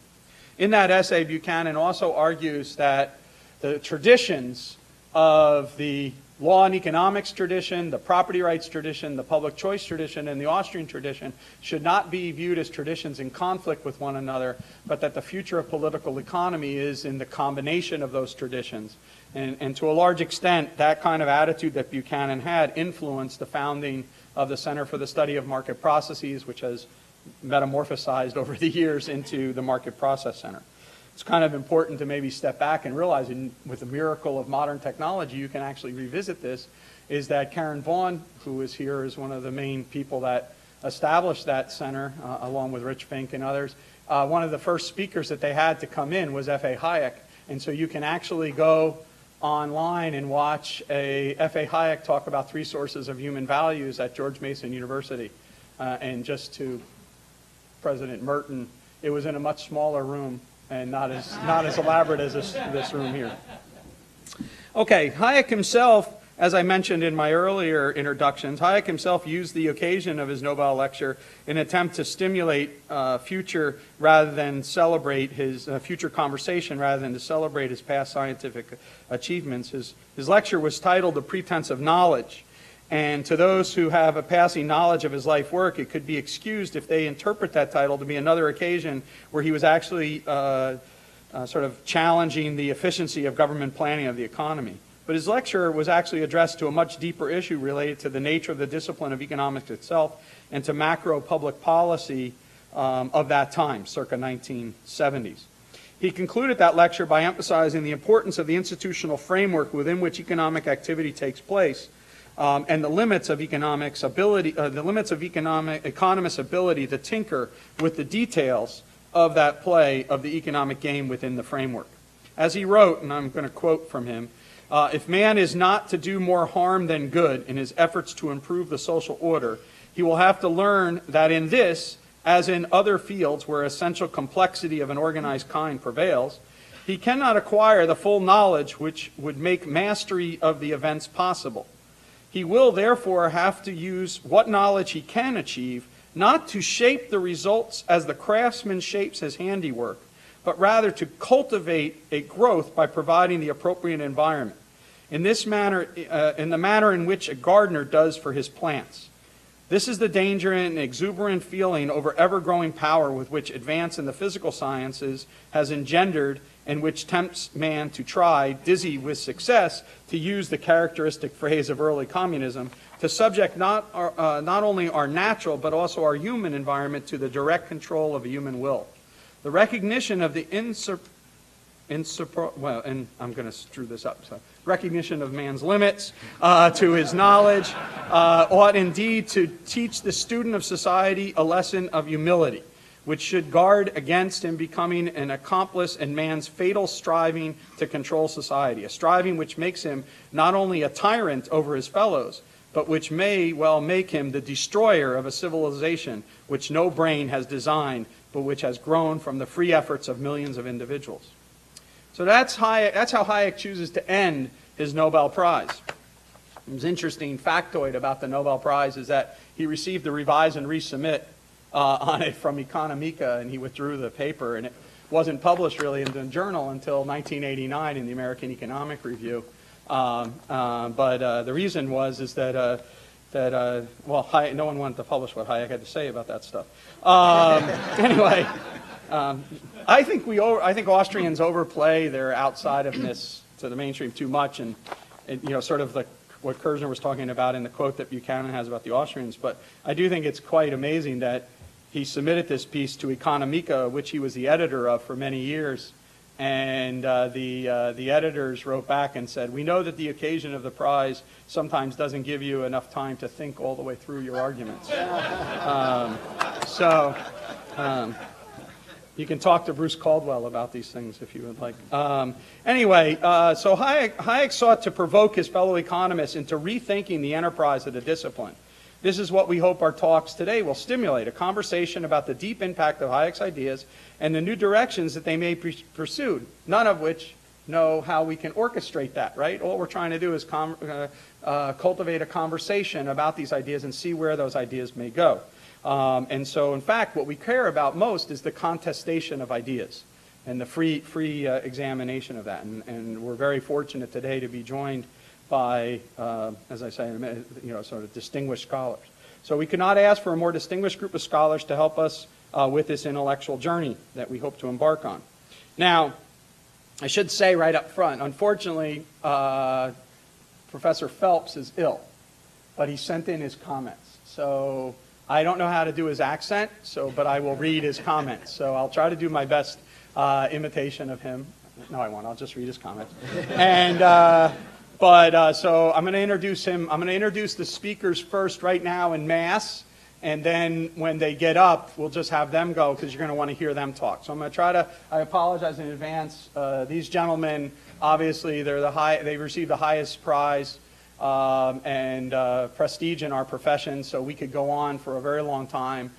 In that essay, Buchanan also argues that the traditions of the law and economics tradition, the property rights tradition, the public choice tradition, and the Austrian tradition should not be viewed as traditions in conflict with one another, but that the future of political economy is in the combination of those traditions. And to a large extent, that kind of attitude that Buchanan had influenced the founding of the Center for the Study of Market Processes, which has metamorphosized over the years into the Market Process Center. It's kind of important to maybe step back and realize, with the miracle of modern technology, you can actually revisit this, is that Karen Vaughan, who is here, is one of the main people that established that center, along with Rich Fink and others. One of the first speakers that they had to come in was F.A. Hayek, and so you can actually go online and watch a F.A. Hayek talk about 3 sources of human values at George Mason University. And just to President Merton, it was in a much smaller room and not as elaborate as this room here. Okay, Hayek himself, as I mentioned in my earlier introductions, Hayek himself used the occasion of his Nobel lecture in an attempt to stimulate future rather than celebrate his future conversation rather than to celebrate his past scientific achievements. His lecture was titled The Pretense of Knowledge. And to those who have a passing knowledge of his life work, it could be excused if they interpret that title to be another occasion where he was actually sort of challenging the efficiency of government planning of the economy. But his lecture was actually addressed to a much deeper issue related to the nature of the discipline of economics itself and to macro public policy of that time, circa 1970s. He concluded that lecture by emphasizing the importance of the institutional framework within which economic activity takes place, and the limits of economics' ability, economists' ability to tinker with the details of that play of the economic game within the framework. As he wrote, and I'm going to quote from him, if man is not to do more harm than good in his efforts to improve the social order, he will have to learn that in this, as in other fields where essential complexity of an organized kind prevails, he cannot acquire the full knowledge which would make mastery of the events possible. He will therefore have to use what knowledge he can achieve, not to shape the results as the craftsman shapes his handiwork, but rather to cultivate a growth by providing the appropriate environment. In this manner, in the manner in which a gardener does for his plants. This is the danger and exuberant feeling over ever-growing power with which advance in the physical sciences has engendered and which tempts man to try, dizzy with success, to use the characteristic phrase of early communism, to subject not only our natural but also our human environment to the direct control of a human will. The recognition of the I'm going to screw this up. So, recognition of man's limits to his knowledge ought indeed to teach the student of society a lesson of humility, which should guard against him becoming an accomplice in man's fatal striving to control society, a striving which makes him not only a tyrant over his fellows, but which may well make him the destroyer of a civilization which no brain has designed, but which has grown from the free efforts of millions of individuals. So that's how Hayek chooses to end his Nobel Prize. An interesting factoid about the Nobel Prize is that he received a revise and resubmit on it from Economica, and he withdrew the paper, and it wasn't published really in the journal until 1989 in the American Economic Review. But the reason was that Hayek, no one wanted to publish what Hayek had to say about that stuff. Anyway. I think Austrians overplay their outside-ofness to the mainstream too much, and sort of what Kersner was talking about in the quote that Buchanan has about the Austrians. But I do think it's quite amazing that he submitted this piece to Economica, which he was the editor of for many years, and the editors wrote back and said, "We know that the occasion of the prize sometimes doesn't give you enough time to think all the way through your arguments." You can talk to Bruce Caldwell about these things if you would like. Anyway, so Hayek sought to provoke his fellow economists into rethinking the enterprise of the discipline. This is what we hope our talks today will stimulate, a conversation about the deep impact of Hayek's ideas and the new directions that they may pursue, none of which know how we can orchestrate that, right? All we're trying to do is cultivate a conversation about these ideas and see where those ideas may go. And so, in fact, what we care about most is the contestation of ideas and the free examination of that. And we're very fortunate today to be joined by, as I say, sort of distinguished scholars. So we could not ask for a more distinguished group of scholars to help us with this intellectual journey that we hope to embark on. Now, I should say right up front, unfortunately, Professor Phelps is ill, but he sent in his comments. So I don't know how to do his accent, but I will read his comments. So I'll try to do my best imitation of him. No, I won't. I'll just read his comments. And so I'm going to introduce him. I'm going to introduce the speakers first right now in mass, and then when they get up, we'll just have them go because you're going to want to hear them talk. So I'm going to try to. I apologize in advance. These gentlemen, obviously, they received the highest prize and prestige in our profession, so we could go on for a very long time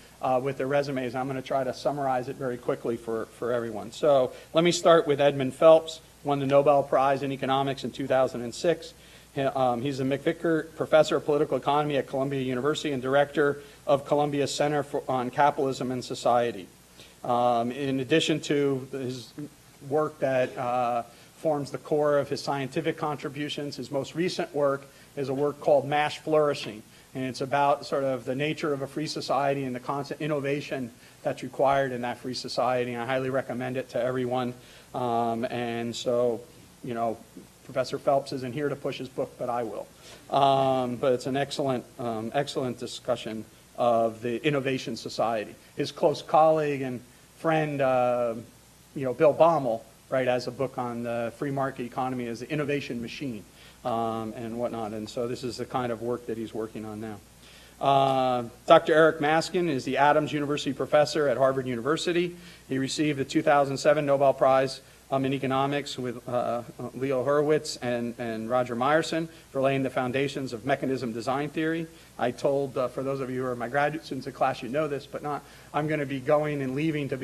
with their resumes. I'm going to try to summarize it very quickly for everyone. So let me start with Edmund Phelps, won the Nobel Prize in Economics in 2006. He's a McVicker Professor of Political Economy at Columbia University and Director of Columbia's Center on Capitalism and Society. In addition to his work that forms the core of his scientific contributions, his most recent work is a work called Mass Flourishing. And it's about sort of the nature of a free society and the constant innovation that's required in that free society. And I highly recommend it to everyone. And so, Professor Phelps isn't here to push his book, but I will. But it's an excellent discussion of the innovation society. His close colleague and friend, Bill Baumol, right, has a book on the free market economy as the innovation machine and whatnot. And so this is the kind of work that he's working on now. Dr. Eric Maskin is the Adams University professor at Harvard University. He received the 2007 Nobel Prize in economics with Leo Horowitz and Roger Myerson for laying the foundations of mechanism design theory. I told, for those of you who are my graduate students in class, you know this, but not, I'm going to be going and leaving to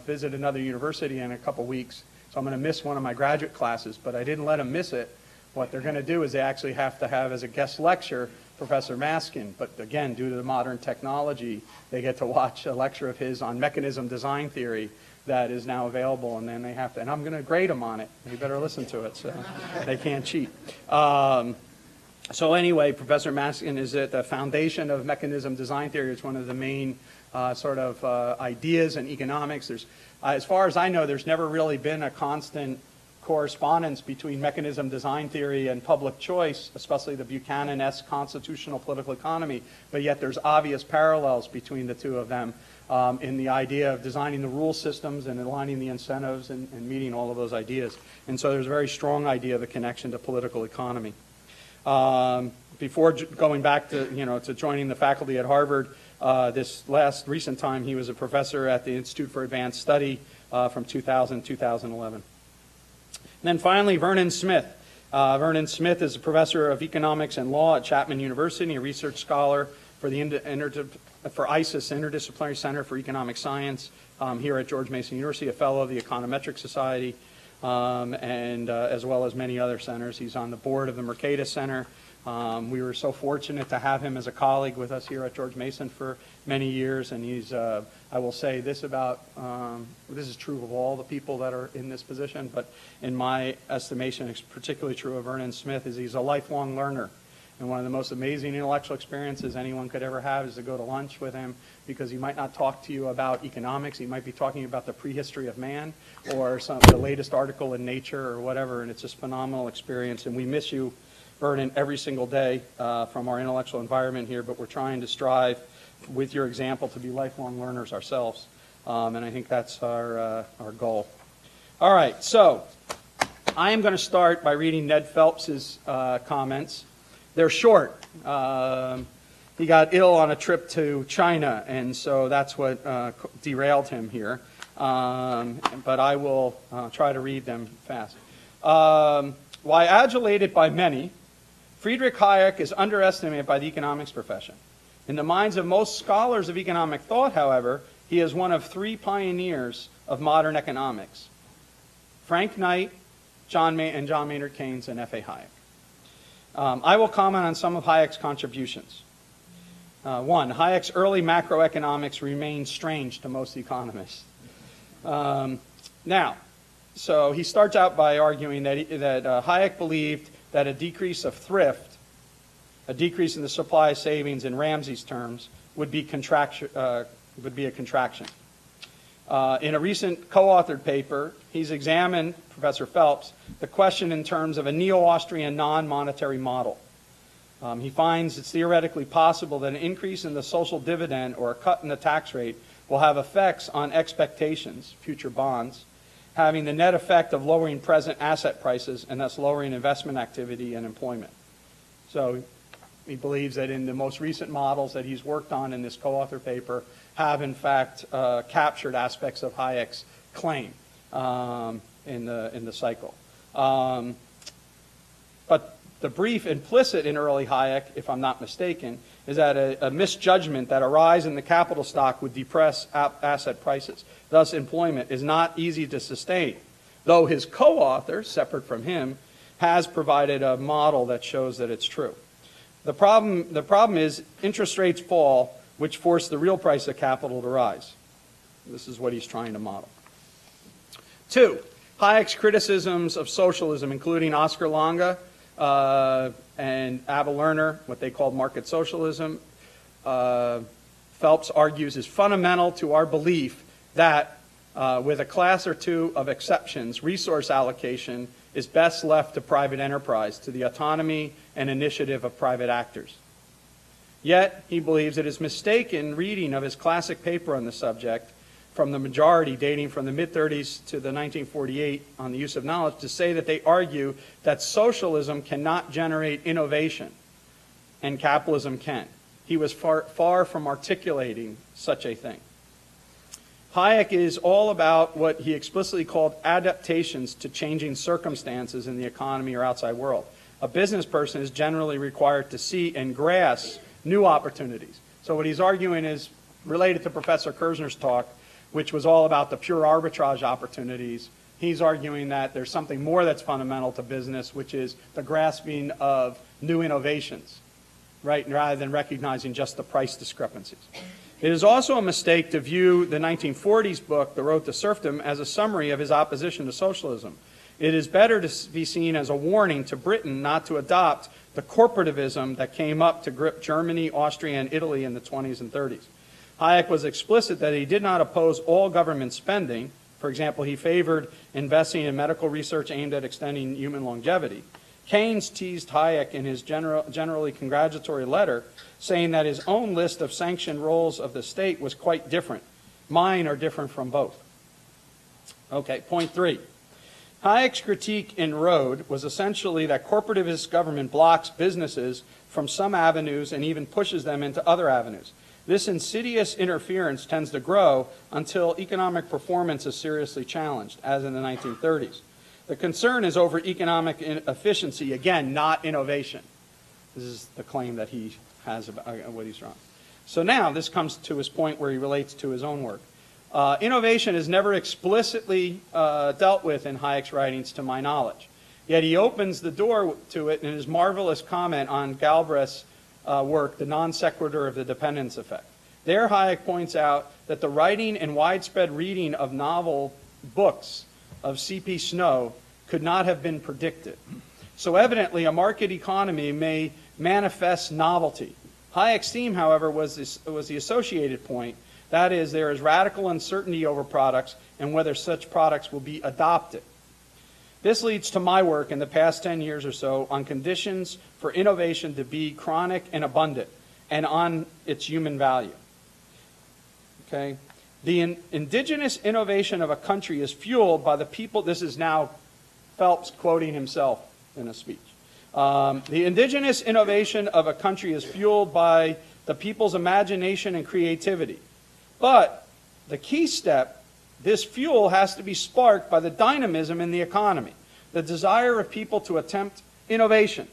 visit another university in a couple weeks. So I'm going to miss one of my graduate classes, but I didn't let them miss it. What they're going to do is they actually have to have as a guest lecture Professor Maskin. But again, due to the modern technology, they get to watch a lecture of his on mechanism design theory that is now available, and then they have to, and I'm going to grade them on it. You better listen to it, so they can't cheat. So anyway, Professor Maskin is at the foundation of mechanism design theory. It's one of the main ideas in economics. There's, as far as I know, there's never really been a constant correspondence between mechanism design theory and public choice, especially the Buchanan-esque constitutional political economy, but yet there's obvious parallels between the two of them in the idea of designing the rule systems and aligning the incentives and meeting all of those ideas. And so there's a very strong idea of the connection to political economy. Before going back to, to joining the faculty at Harvard, this recent time he was a professor at the Institute for Advanced Study from 2000 to 2011. And then finally, Vernon Smith. Vernon Smith is a professor of economics and law at Chapman University, a research scholar for the for ISIS, Interdisciplinary Center for Economic Science, here at George Mason University, a fellow of the Econometric Society, and as well as many other centers. He's on the board of the Mercatus Center. We were so fortunate to have him as a colleague with us here at George Mason for many years, and he's, I will say this about, this is true of all the people that are in this position, but in my estimation, it's particularly true of Vernon Smith, is he's a lifelong learner. And one of the most amazing intellectual experiences anyone could ever have is to go to lunch with him, because he might not talk to you about economics. He might be talking about the prehistory of man or the latest article in Nature or whatever, and it's just a phenomenal experience. And we miss you, Vernon, every single day from our intellectual environment here, but we're trying to strive with your example to be lifelong learners ourselves. And I think that's our goal. All right, so I am going to start by reading Ned Phelps's comments. They're short. He got ill on a trip to China, and so that's what derailed him here. But I will try to read them fast. Why adulated by many, Friedrich Hayek is underestimated by the economics profession. In the minds of most scholars of economic thought, however, he is one of three pioneers of modern economics: Frank Knight, John Maynard Keynes, and F.A. Hayek. I will comment on some of Hayek's contributions. One, Hayek's early macroeconomics remains strange to most economists. So he starts out by arguing that Hayek believed that a decrease of thrift, a decrease in the supply of savings in Ramsey's terms, would be a contraction. In a recent co-authored paper, he's examined, Professor Phelps, the question in terms of a neo-Austrian non-monetary model. He finds it's theoretically possible that an increase in the social dividend or a cut in the tax rate will have effects on expectations, future bonds, having the net effect of lowering present asset prices and thus lowering investment activity and employment. So he believes that in the most recent models that he's worked on in this co-author paper have in fact captured aspects of Hayek's claim in the cycle. But the brief implicit in early Hayek, if I'm not mistaken, is that a misjudgment that a rise in the capital stock would depress asset prices. Thus, employment is not easy to sustain, though his co-author, separate from him, has provided a model that shows that it's true. The problem is interest rates fall, which force the real price of capital to rise. This is what he's trying to model. Two, Hayek's criticisms of socialism, including Oscar Lange and Abel Lerner, what they called market socialism, Phelps argues is fundamental to our belief that with a class or two of exceptions, resource allocation is best left to private enterprise, to the autonomy and initiative of private actors. Yet, he believes it is mistaken reading of his classic paper on the subject from the majority dating from the mid-30s to the 1948 on the use of knowledge to say that they argue that socialism cannot generate innovation and capitalism can. He was far from articulating such a thing. Hayek is all about what he explicitly called adaptations to changing circumstances in the economy or outside world. A business person is generally required to see and grasp new opportunities. So what he's arguing is related to Professor Kerzner's talk, which was all about the pure arbitrage opportunities. He's arguing that there's something more that's fundamental to business, which is the grasping of new innovations, right, rather than recognizing just the price discrepancies. It is also a mistake to view the 1940s book, The Road to Serfdom, as a summary of his opposition to socialism. It is better to be seen as a warning to Britain not to adopt the corporativism that came up to grip Germany, Austria, and Italy in the 20s and 30s. Hayek was explicit that he did not oppose all government spending. For example, he favored investing in medical research aimed at extending human longevity. Keynes teased Hayek in his generally congratulatory letter, saying that his own list of sanctioned roles of the state was quite different. Mine are different from both. Okay, point three. Hayek's critique in Road was essentially that corporativist government blocks businesses from some avenues and even pushes them into other avenues. This insidious interference tends to grow until economic performance is seriously challenged, as in the 1930s. The concern is over economic efficiency, again, not innovation. This is the claim that he has about what he's drawing. So now this comes to his point where he relates to his own work. Innovation is never explicitly dealt with in Hayek's writings, to my knowledge. Yet he opens the door to it in his marvelous comment on Galbraith's work, The Non Sequitur of the Dependence Effect. There, Hayek points out that the writing and widespread reading of novel books of C.P. Snow could not have been predicted. So evidently, a market economy may manifest novelty. Hayek's theme, however, was the associated point. That is, there is radical uncertainty over products and whether such products will be adopted. This leads to my work in the past 10 years or so on conditions for innovation to be chronic and abundant, and on its human value. Okay? The indigenous innovation of a country is fueled by the people. This is now Phelps quoting himself in a speech. The indigenous innovation of a country is fueled by the people's imagination and creativity. But the key step, this fuel has to be sparked by the dynamism in the economy, the desire of people to attempt innovation,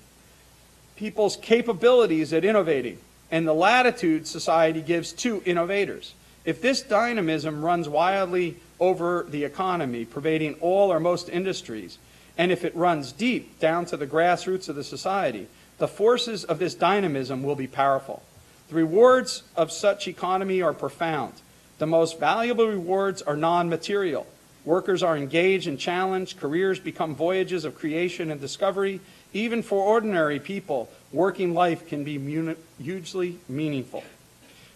people's capabilities at innovating, and the latitude society gives to innovators. If this dynamism runs wildly over the economy, pervading all or most industries, and if it runs deep down to the grassroots of the society, the forces of this dynamism will be powerful. The rewards of such economy are profound. The most valuable rewards are non-material. Workers are engaged and challenged. Careers become voyages of creation and discovery. Even for ordinary people, working life can be hugely meaningful.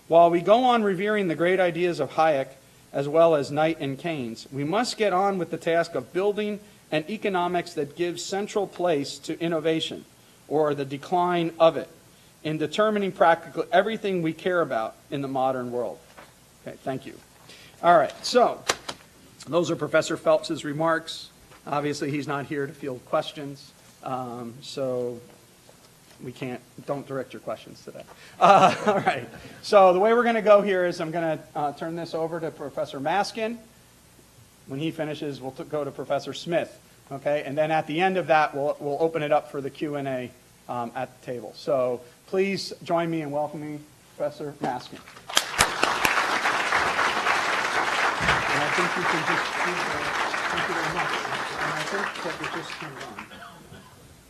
While we go on revering the great ideas of Hayek, as well as Knight and Keynes, we must get on with the task of building an economics that gives central place to innovation, or the decline of it, in determining practically everything we care about in the modern world. Okay, thank you. All right, so those are Professor Phelps's remarks. Obviously, he's not here to field questions, so we don't direct your questions today. All right, so the way we're going to go here is I'm going to turn this over to Professor Maskin. When he finishes, we'll go to Professor Smith, okay? And then at the end of that, we'll open it up for the Q&A at the table. So please join me in welcoming Professor Maskin. And I think you can just thank you very much. And I think that you just turned on.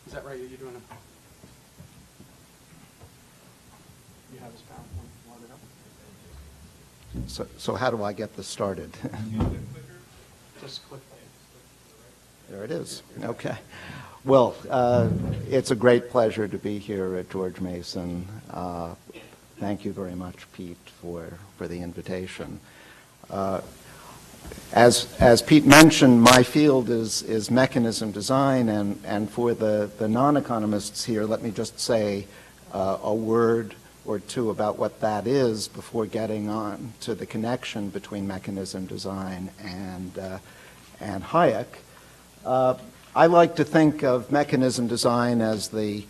Is that right? Are you doing a... You have his PowerPoint loaded up? So how do I get this started? Just click. There it is. Okay. Well, it's a great pleasure to be here at George Mason. Thank you very much, Pete, for the invitation. As Pete mentioned, my field is mechanism design, and for the non-economists here, let me just say a word or two about what that is before getting on to the connection between mechanism design and Hayek. I like to think of mechanism design as the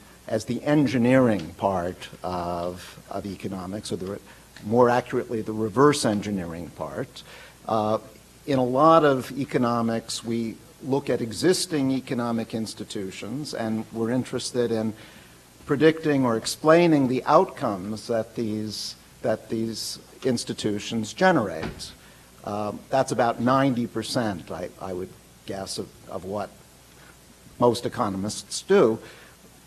engineering part of economics, or more accurately, the reverse engineering part. In a lot of economics, we look at existing economic institutions, and we're interested in predicting or explaining the outcomes that these institutions generate. That's about 90%, I would guess, of what most economists do.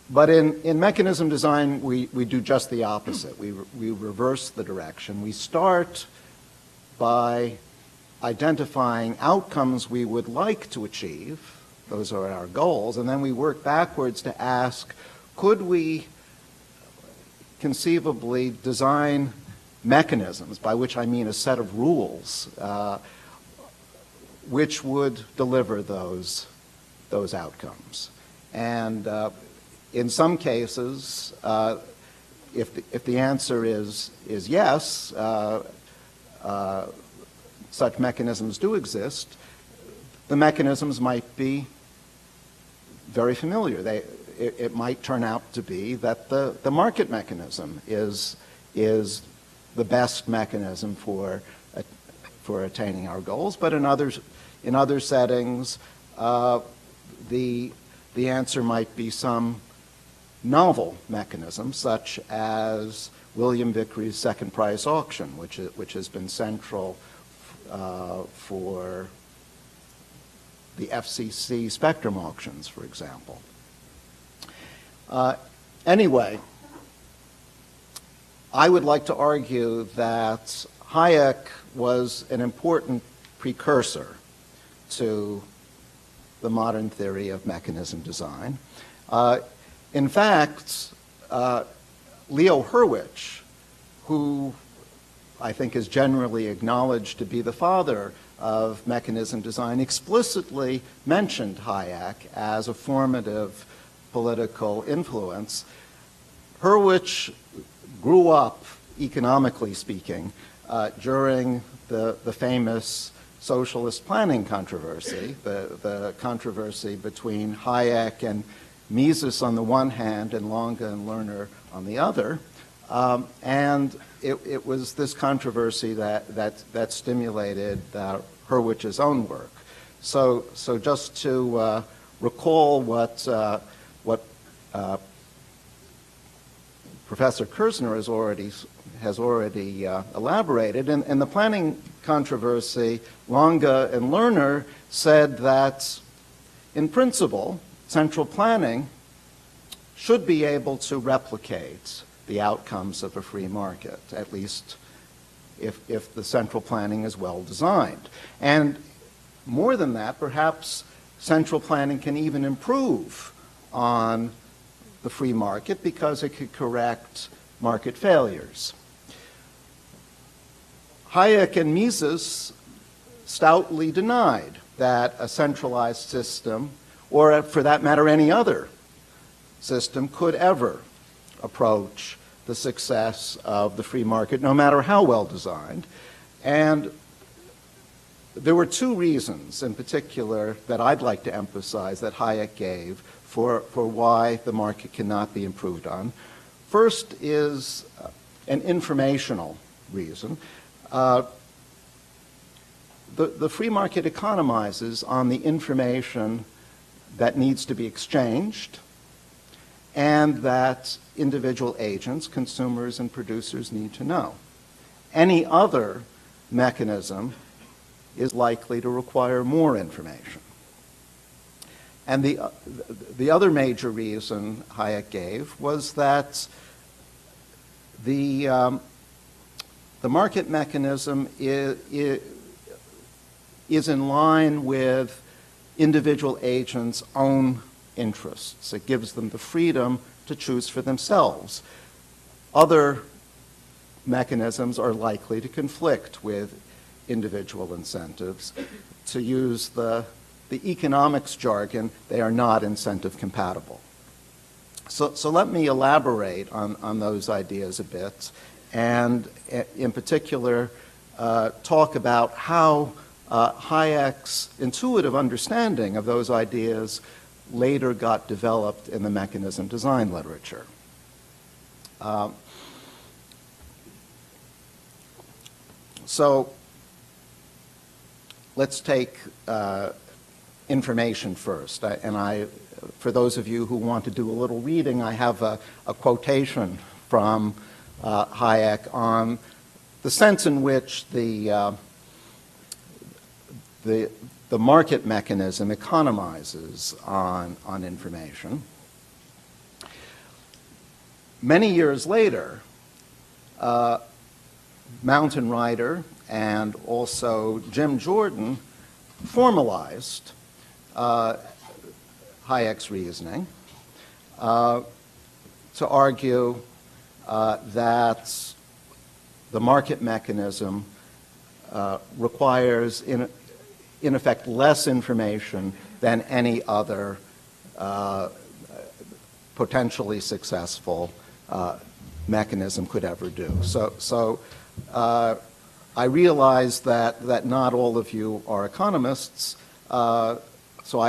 But in mechanism design, we do just the opposite. We reverse the direction. We start by identifying outcomes we would like to achieve. Those are our goals. And then we work backwards to ask, could we conceivably design mechanisms, by which I mean a set of rules, which would deliver those outcomes? And in some cases, if the answer is yes, such mechanisms do exist, the mechanisms might be very familiar. It might turn out to be that the market mechanism is the best mechanism for attaining our goals. But in other settings, the answer might be some novel mechanism, such as William Vickrey's second price auction, which has been central for the FCC spectrum auctions, for example. Anyway, I would like to argue that Hayek was an important precursor to the modern theory of mechanism design. In fact, Leo Hurwicz, who I think is generally acknowledged to be the father of mechanism design, explicitly mentioned Hayek as a formative political influence. Hurwicz grew up, economically speaking, during the famous socialist planning controversy, the controversy between Hayek and Mises on the one hand and Lange and Lerner on the other. And it was this controversy that stimulated Hurwicz's own work. So just to Professor Kirzner has already elaborated. In the planning controversy, Lange and Lerner said that, in principle, central planning should be able to replicate the outcomes of a free market, at least if the central planning is well designed. And more than that, perhaps central planning can even improve on the free market because it could correct market failures. Hayek and Mises stoutly denied that a centralized system, or for that matter any other system, could ever approach the success of the free market, no matter how well designed. And there were two reasons in particular that I'd like to emphasize that Hayek gave for why the market cannot be improved on. First is an informational reason. The free market economizes on the information that needs to be exchanged and that individual agents, consumers and producers, need to know. Any other mechanism is likely to require more information. And the other major reason Hayek gave was that the market mechanism is in line with individual agents' own interests. It gives them the freedom to choose for themselves. Other mechanisms are likely to conflict with individual incentives. To use the economics jargon, they are not incentive compatible. So let me elaborate on those ideas a bit, and in particular talk about how Hayek's intuitive understanding of those ideas later got developed in the mechanism design literature. So let's take information first. For those of you who want to do a little reading, I have a quotation from Hayek on the sense in which the market mechanism economizes on information. Many years later, Mountain Rider and also Jim Jordan formalized Hayek's reasoning to argue that the market mechanism requires, in effect, less information than any other potentially successful mechanism could ever do. So I realize that not all of you are economists, so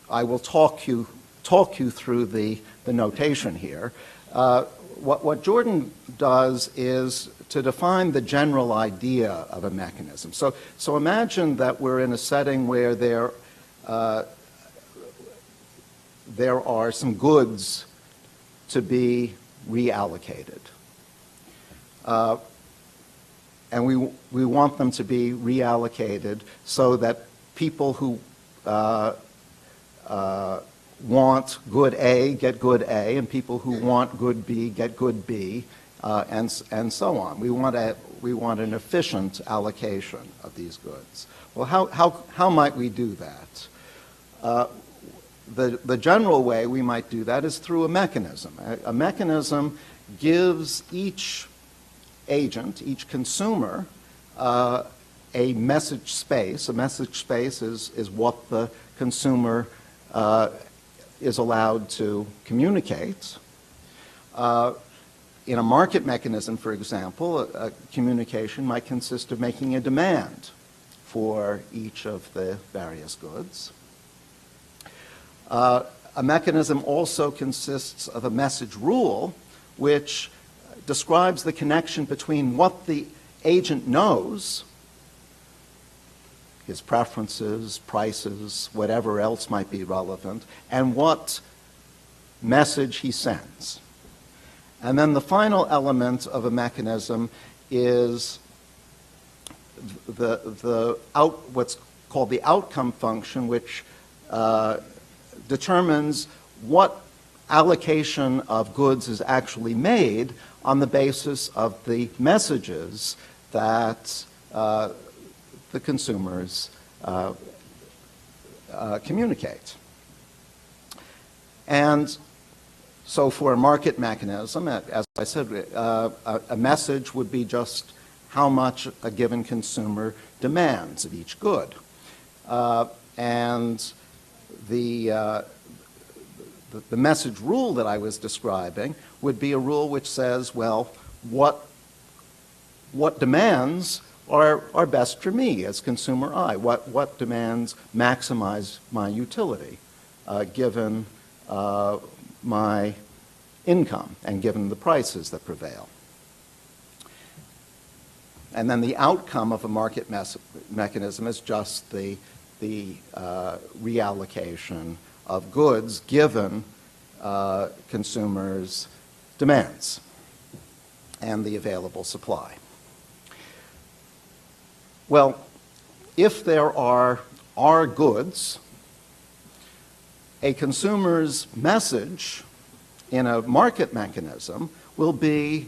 I will talk you through the notation here. What Jordan does is to define the general idea of a mechanism. So imagine that we're in a setting where there are some goods to be reallocated. And we want them to be reallocated so that people who want good A get good A, and people who want good B get good B, and so on. We want an efficient allocation of these goods. Well, how might we do that? The general way we might do that is through a mechanism. A mechanism gives each agent, each consumer, a message space. A message space is what the consumer is allowed to communicate. In a market mechanism, for example, a communication might consist of making a demand for each of the various goods. A mechanism also consists of a message rule, which describes the connection between what the agent knows, his preferences, prices, whatever else might be relevant, and what message he sends. And then the final element of a mechanism is what's called the outcome function, which determines what allocation of goods is actually made on the basis of the messages that the consumers communicate. And so for a market mechanism, as I said, a message would be just how much a given consumer demands of each good. And the message rule that I was describing would be a rule which says, well, what demands are best for me as consumer I? What demands maximize my utility given my income and given the prices that prevail? And then the outcome of a market mechanism is just the reallocation of goods given consumers' demands and the available supply. Well, if there are goods, a consumer's message in a market mechanism will be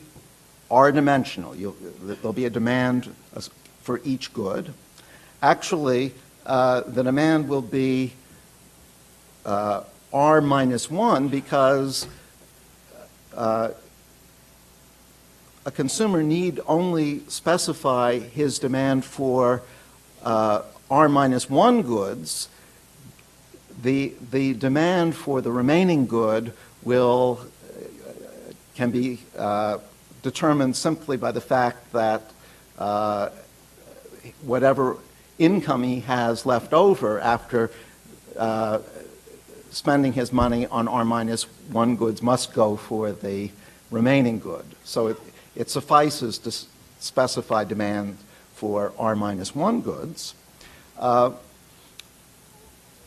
R-dimensional. There'll be a demand for each good. Actually, the demand will be R minus 1 because a consumer need only specify his demand for R minus 1 goods. The demand for the remaining good can be determined simply by the fact that whatever income he has left over after spending his money on R minus 1 goods must go for the remaining good. So it suffices to specify demand for R minus 1 goods.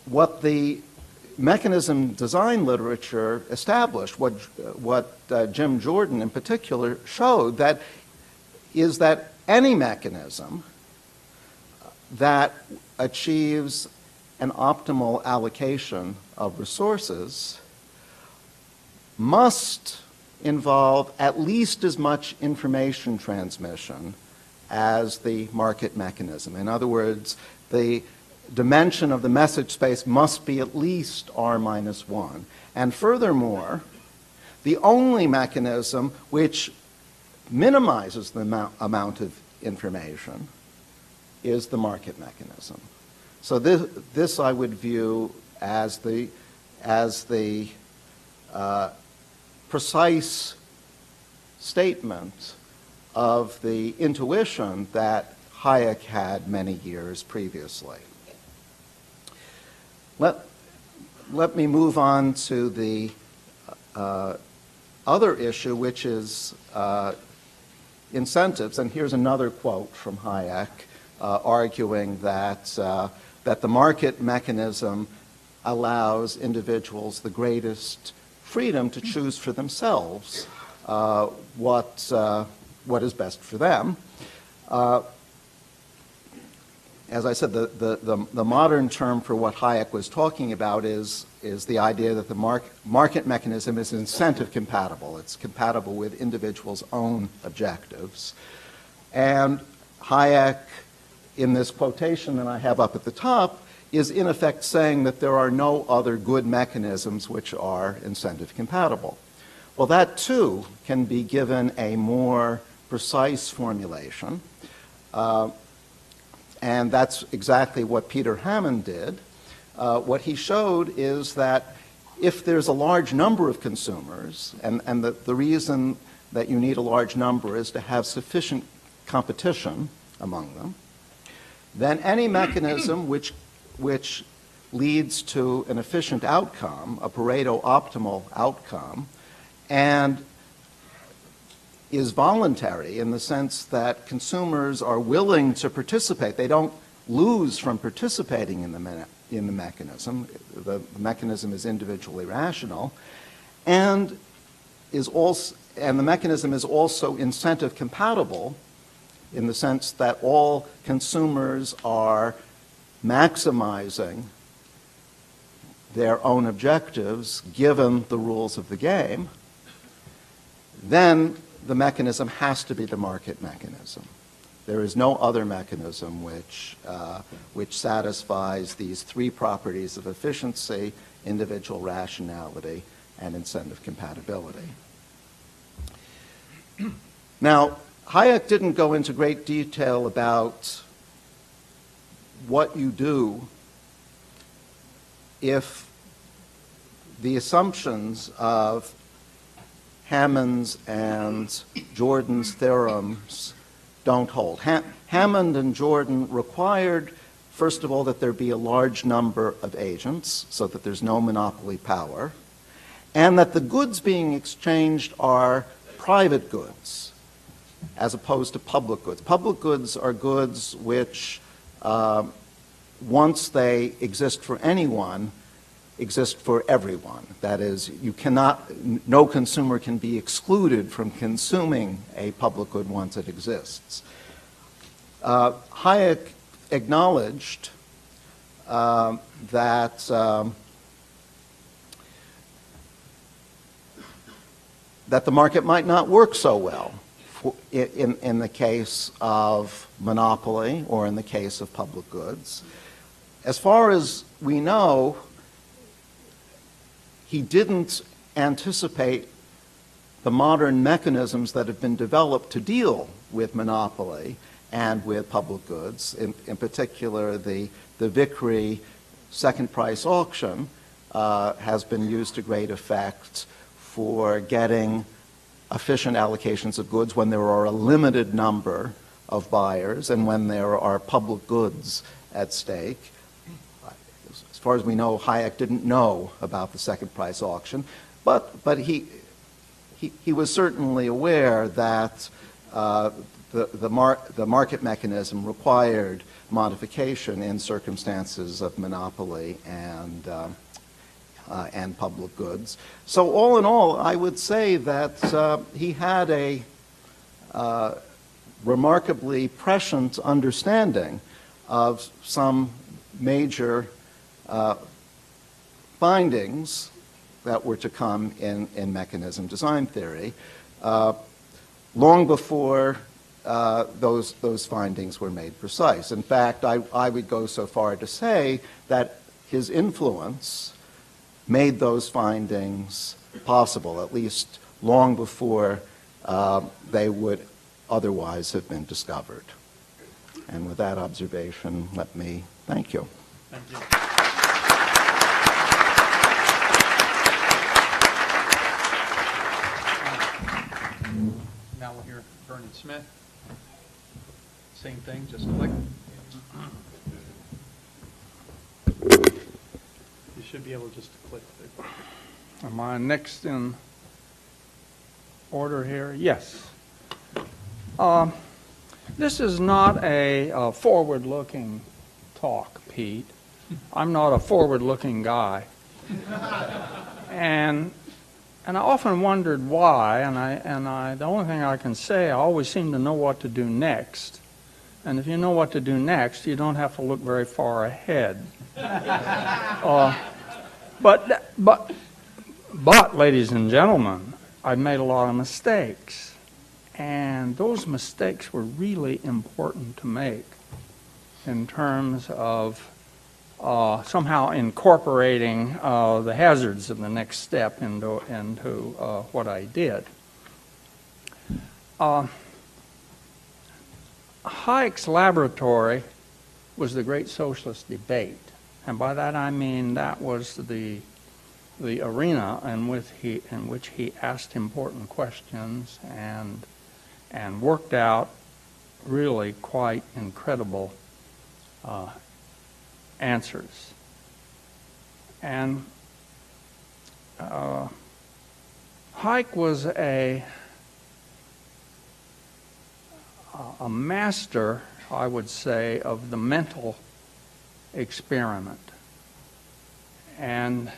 What the mechanism design literature established, what Jim Jordan in particular showed, is that any mechanism that achieves an optimal allocation of resources must involve at least as much information transmission as the market mechanism. In other words, the dimension of the message space must be at least R minus 1. And furthermore, the only mechanism which minimizes the amount of information is the market mechanism. So this I would view as the precise statement of the intuition that Hayek had many years previously. Let me move on to the other issue, which is incentives. And here's another quote from Hayek arguing that the market mechanism allows individuals the greatest freedom to choose for themselves what is best for them. As I said, the modern term for what Hayek was talking about is the idea that the market mechanism is incentive compatible. It's compatible with individuals' own objectives. And Hayek, in this quotation that I have up at the top, is in effect saying that there are no other good mechanisms which are incentive compatible. Well, that too can be given a more precise formulation. And that's exactly what Peter Hammond did. What he showed is that if there's a large number of consumers, and the reason that you need a large number is to have sufficient competition among them, then any mechanism which leads to an efficient outcome, a Pareto optimal outcome, and is voluntary in the sense that consumers are willing to participate. They don't lose from participating in the mechanism. The mechanism is individually rational, and is also and the mechanism is also incentive compatible in the sense that all consumers are maximizing their own objectives given the rules of the game, then the mechanism has to be the market mechanism. There is no other mechanism which satisfies these three properties of efficiency, individual rationality, and incentive compatibility. Now, Hayek didn't go into great detail about what you do if the assumptions of Hammond's and Jordan's theorems don't hold. Hammond and Jordan required, first of all, that there be a large number of agents so that there's no monopoly power, and that the goods being exchanged are private goods as opposed to public goods. Public goods are goods which, once they exist for anyone, exist for everyone. That is, no consumer can be excluded from consuming a public good once it exists. Hayek acknowledged that the market might not work so well in the case of monopoly or in the case of public goods. As far as we know, he didn't anticipate the modern mechanisms that have been developed to deal with monopoly and with public goods. In particular, the Vickrey second price auction has been used to great effect for getting efficient allocations of goods when there are a limited number of buyers and when there are public goods at stake. As far as we know, Hayek didn't know about the second price auction, but he was certainly aware that the market mechanism required modification in circumstances of monopoly and public goods. So all in all, I would say that he had a remarkably prescient understanding of some major findings that were to come in mechanism design theory long before those findings were made precise. In fact, I would go so far to say that his influence made those findings possible, at least long before they would otherwise have been discovered. And with that observation, let me thank you. Thank you. Now we'll hear Vernon Smith. Same thing, just click. You should be able just to click. Am I next in order here? Yes. This is not a forward-looking talk, Pete. I'm not a forward-looking guy. And I often wondered why, and the only thing I can say, I always seem to know what to do next. And if you know what to do next, you don't have to look very far ahead. But, ladies and gentlemen, I've made a lot of mistakes. And those mistakes were really important to make in terms of somehow incorporating the hazards of the next step into what I did. Hayek's laboratory was the great socialist debate. And by that I mean that was the arena in which he asked important questions and worked out really quite incredible answers. And Hayek was a master, I would say, of the mental experiment. And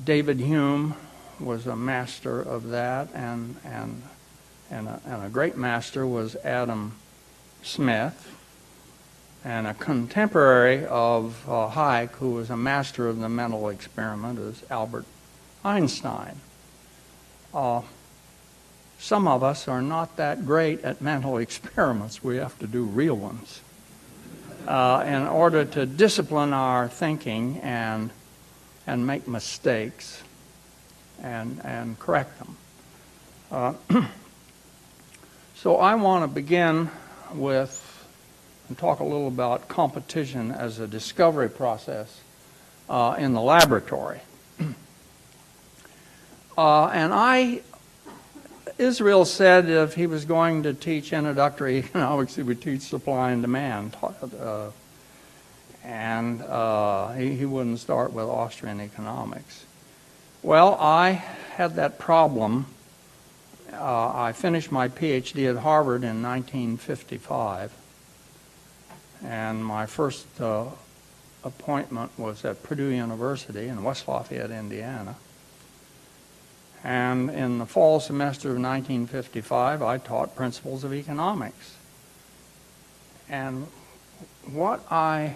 David Hume was a master of that, and a great master was Adam Smith, and a contemporary of Hayek, who was a master of the mental experiment, is Albert Einstein. Some of us are not that great at mental experiments. We have to do real ones in order to discipline our thinking and make mistakes and correct them. So I want to begin with and talk a little about competition as a discovery process in the laboratory. Israel said if he was going to teach introductory economics, he would teach supply and demand. He wouldn't start with Austrian economics. Well, I had that problem. I finished my PhD at Harvard in 1955. And my first appointment was at Purdue University in West Lafayette, Indiana. And in the fall semester of 1955, I taught principles of economics. And what I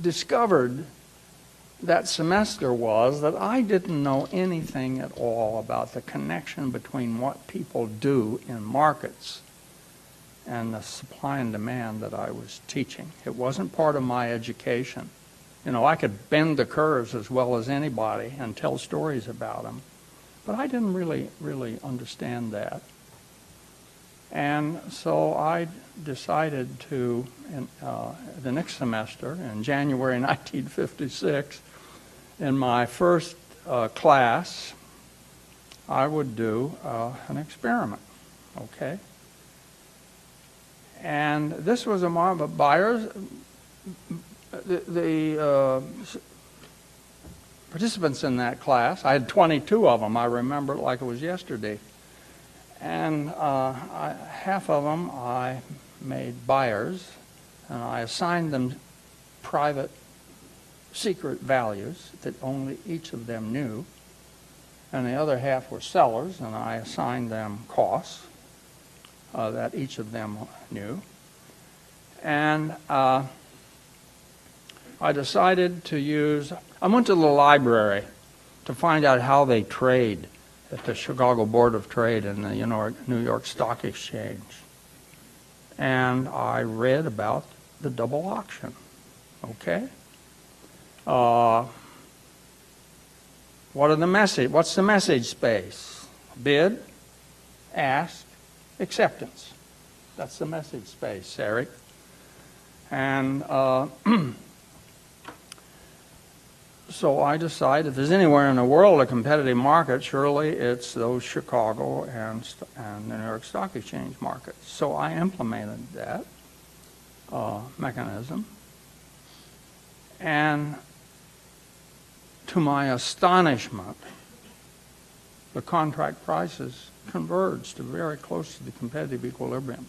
discovered that semester was that I didn't know anything at all about the connection between what people do in markets and the supply and demand that I was teaching. It wasn't part of my education. You know, I could bend the curves as well as anybody and tell stories about them, but I didn't really understand that. And so I decided to, the next semester, in January 1956, in my first class, I would do an experiment, okay? And this was a buyers. The participants in that class, I had 22 of them. I remember it like it was yesterday. And half of them I made buyers, and I assigned them private, secret values that only each of them knew. And the other half were sellers, and I assigned them costs that each of them knew. And I decided to use, I went to the library to find out how they trade at the Chicago Board of Trade and the New York Stock Exchange. And I read about the double auction, okay? What's the message space? Bid, ask, acceptance. That's the message space, Eric. And so I decided if there's anywhere in the world a competitive market, surely it's those Chicago and the New York Stock Exchange markets. So I implemented that mechanism. And to my astonishment, the contract prices converged to very close to the competitive equilibrium.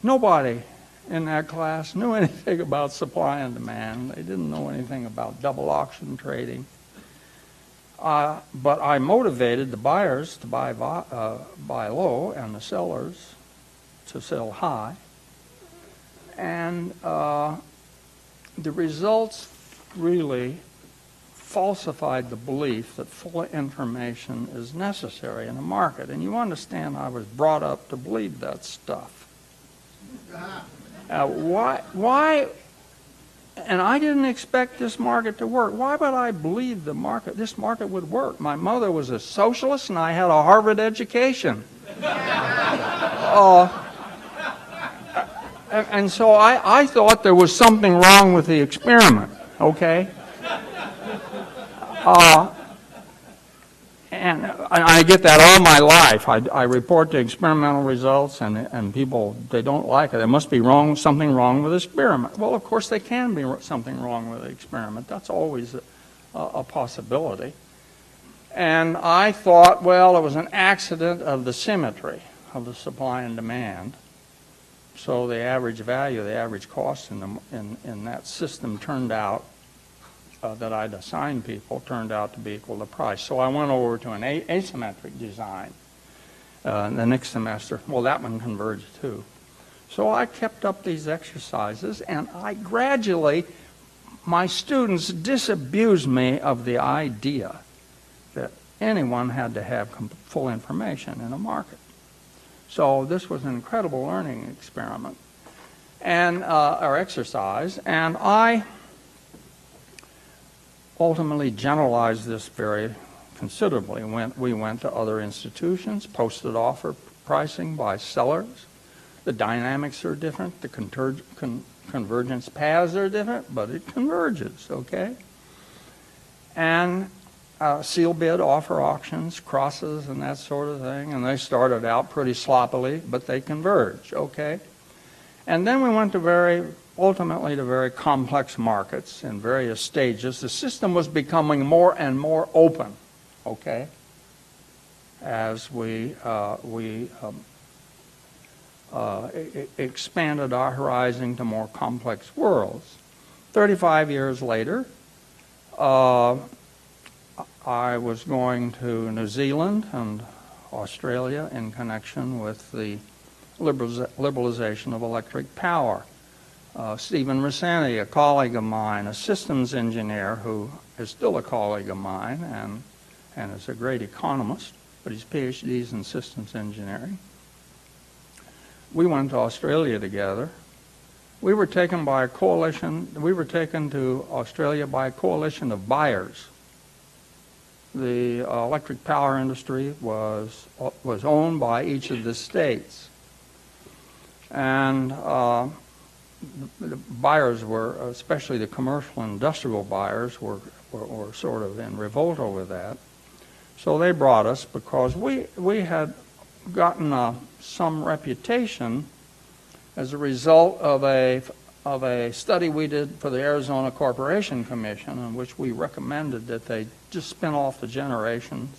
Nobody in that class knew anything about supply and demand. They didn't know anything about double auction trading. But I motivated the buyers to buy low and the sellers to sell high. And the results really falsified the belief that full information is necessary in a market. And you understand I was brought up to believe that stuff. Why? And I didn't expect this market to work. Why would I believe this market would work? My mother was a socialist and I had a Harvard education. And so I thought there was something wrong with the experiment, okay? And I get that all my life. I report the experimental results, and people, they don't like it. There must be something wrong with the experiment. Well, of course, there can be something wrong with the experiment. That's always a possibility. And I thought, well, it was an accident of the symmetry of the supply and demand. So the average value, the average cost in that system turned out that I'd assigned people turned out to be equal to price. So I went over to an asymmetric design the next semester. Well, that one converged too. So I kept up these exercises, and I gradually, my students disabused me of the idea that anyone had to have full information in a market. So this was an incredible learning experiment and or exercise, and I ultimately generalized this very considerably. We went to other institutions, posted offer pricing by sellers. The dynamics are different, the convergence paths are different, but it converges, okay? And seal bid offer auctions, crosses, and that sort of thing, and they started out pretty sloppily, but they converge, okay? And then we went to ultimately to very complex markets in various stages. The system was becoming more and more open, okay, as we expanded our horizon to more complex worlds. 35 years later, I was going to New Zealand and Australia in connection with the liberalization of electric power. Stephen Rossetti, a colleague of mine, a systems engineer who is still a colleague of mine and is a great economist, but his PhD is in systems engineering. We went to Australia together. We were taken by a coalition. We were taken to Australia by a coalition of buyers. The electric power industry was owned by each of the states, and the buyers were, especially the commercial and industrial buyers, were sort of in revolt over that. So they brought us because we had gotten some reputation as a result of a study we did for the Arizona Corporation Commission, in which we recommended that they just spin off the generations,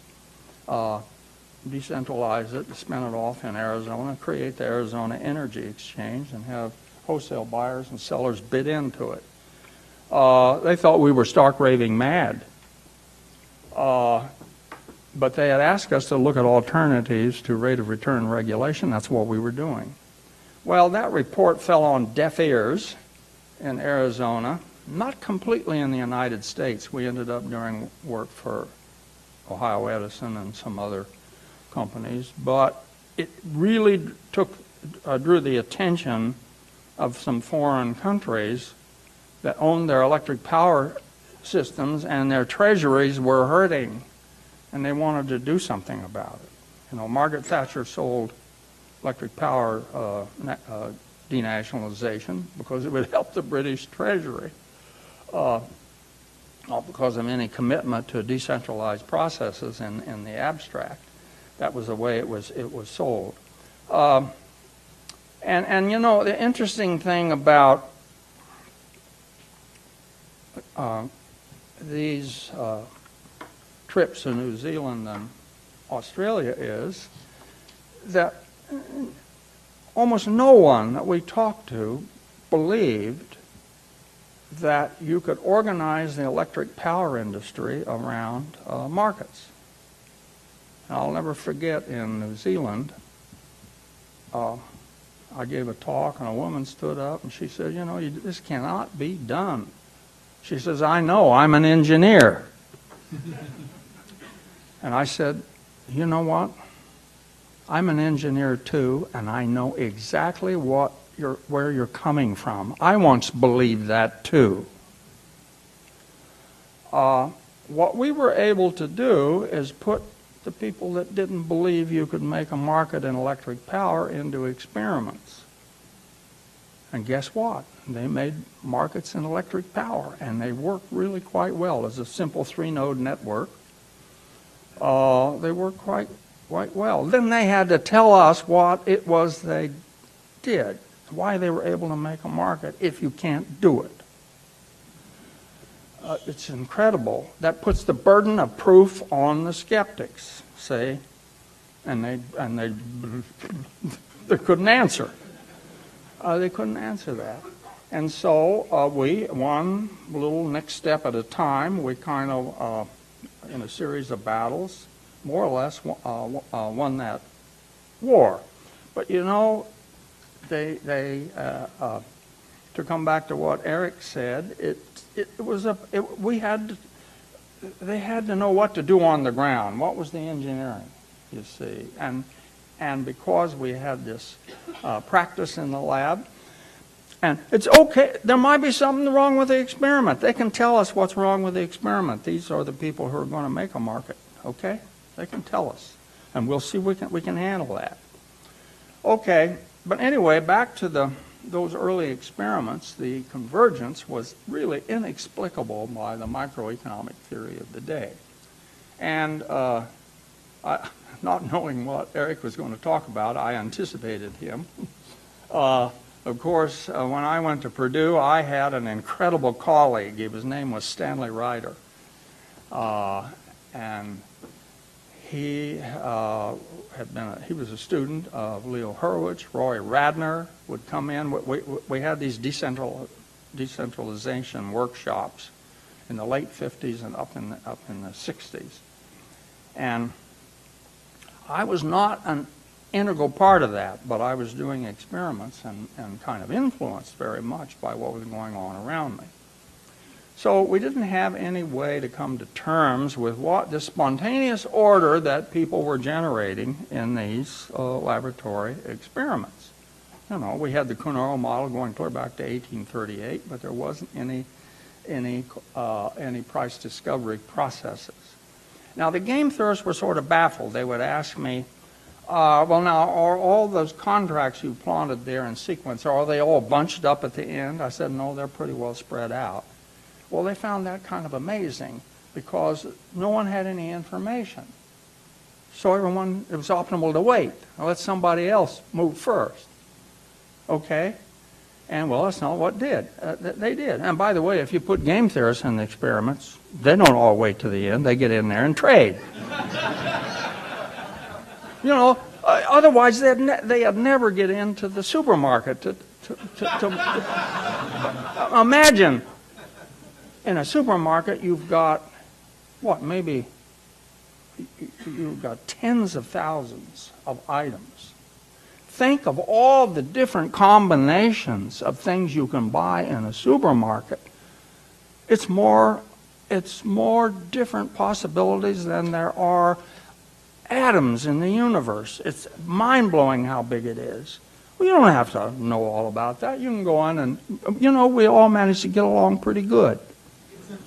decentralize it, spin it off in Arizona, create the Arizona Energy Exchange, and have wholesale buyers and sellers bid into it. They thought we were stark raving mad. But they had asked us to look at alternatives to rate of return regulation. That's what we were doing. Well, that report fell on deaf ears in Arizona, not completely in the United States. We ended up doing work for Ohio Edison and some other companies, but it really drew the attention of some foreign countries that owned their electric power systems, and their treasuries were hurting, and they wanted to do something about it. You know, Margaret Thatcher sold electric power denationalization because it would help the British Treasury, not because of any commitment to decentralized processes in the abstract. That was the way it was sold. And you know, the interesting thing about these trips to New Zealand and Australia is that almost no one that we talked to believed that you could organize the electric power industry around markets. And I'll never forget in New Zealand, I gave a talk and a woman stood up and she said, you know, this cannot be done. She says, I know, I'm an engineer. And I said, you know what? I'm an engineer too, and I know exactly where you're coming from. I once believed that too. What we were able to do is put the people that didn't believe you could make a market in electric power into experiments. And guess what? They made markets in electric power, and they worked really quite well. As a simple 3-node network, they worked quite well. Then they had to tell us what it was they did, why they were able to make a market if you can't do it. It's incredible. That puts the burden of proof on the skeptics, see? And they couldn't answer. They couldn't answer that. And so we, one little next step at a time, we kind of, in a series of battles, more or less won that war. But you know, to come back to what Eric said, they had to know what to do on the ground. What was the engineering, you see? And because we had this practice in the lab, and it's okay, there might be something wrong with the experiment. They can tell us what's wrong with the experiment. These are the people who are going to make a market, okay? They can tell us, and we'll see we can handle that. Okay, but anyway, back to those early experiments, the convergence was really inexplicable by the microeconomic theory of the day. And not knowing what Eric was going to talk about, I anticipated him. Of course, when I went to Purdue, I had an incredible colleague. His name was Stanley Ryder. And he he was a student of Leo Hurwitz. Roy Radner would come in. We had these decentralization workshops in the late 50s and up in the 60s. And I was not an integral part of that, but I was doing experiments and kind of influenced very much by what was going on around me. So we didn't have any way to come to terms with what the spontaneous order that people were generating in these laboratory experiments. You know, we had the Kuhnert model going clear back to 1838, but there wasn't any price discovery processes. Now, the game theorists were sort of baffled. They would ask me, well, now, are all those contracts you plotted there in sequence, are they all bunched up at the end? I said, no, they're pretty well spread out. Well, they found that kind of amazing because no one had any information. So it was optimal to wait. Let somebody else move first. Okay? And, well, that's not what they did. And, by the way, if you put game theorists in the experiments, they don't all wait to the end. They get in there and trade. You know, otherwise they'd never get into the supermarket to imagine. In a supermarket, you've got, maybe you've got tens of thousands of items. Think of all the different combinations of things you can buy in a supermarket. It's more different possibilities than there are atoms in the universe. It's mind-blowing how big it is. Well, you don't have to know all about that. You can go on and, you know, we all manage to get along pretty good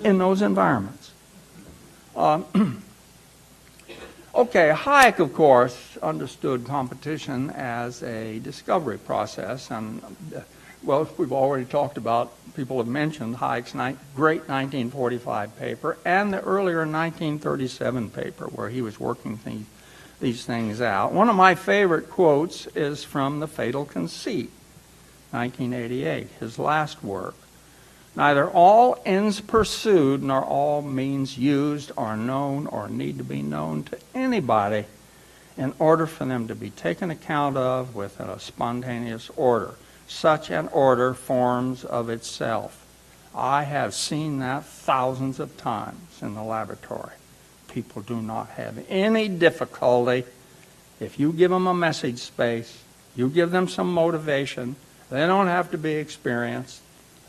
in those environments. Okay, Hayek, of course, understood competition as a discovery process. And, well, we've already talked about, people have mentioned Hayek's great 1945 paper and the earlier 1937 paper where he was working these things out. One of my favorite quotes is from The Fatal Conceit, 1988, his last work. Neither all ends pursued nor all means used are known or need to be known to anybody in order for them to be taken account of within a spontaneous order. Such an order forms of itself. I have seen that thousands of times in the laboratory. People do not have any difficulty. If you give them a message space, you give them some motivation, they don't have to be experienced.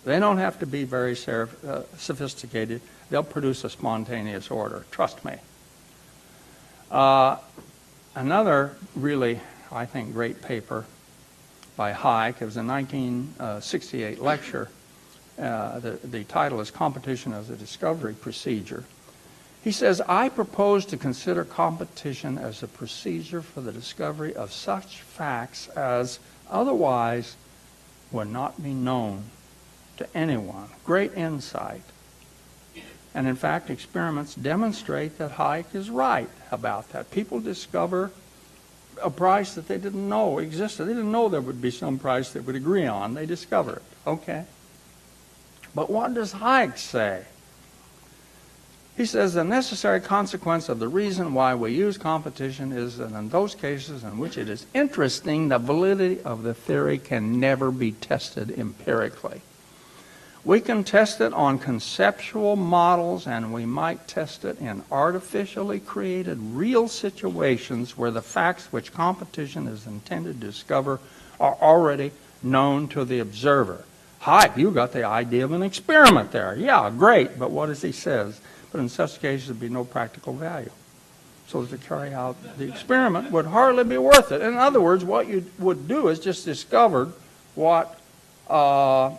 They don't have to be very sophisticated. They'll produce a spontaneous order. Trust me. Another really, I think, great paper by Hayek. It was a 1968 lecture. The title is Competition as a Discovery Procedure. He says, I propose to consider competition as a procedure for the discovery of such facts as otherwise would not be known to anyone. Great insight. And in fact, experiments demonstrate that Hayek is right about that. People discover a price that they didn't know existed. They didn't know there would be some price they would agree on. They discover it. Okay. But what does Hayek say? He says the necessary consequence of the reason why we use competition is that in those cases in which it is interesting, the validity of the theory can never be tested empirically. We can test it on conceptual models, and we might test it in artificially created real situations where the facts which competition is intended to discover are already known to the observer. Hi, you got the idea of an experiment there. Yeah, great, but what does he says? But in such cases, there'd be no practical value. So to carry out the experiment would hardly be worth it. In other words, what you would do is just discover what was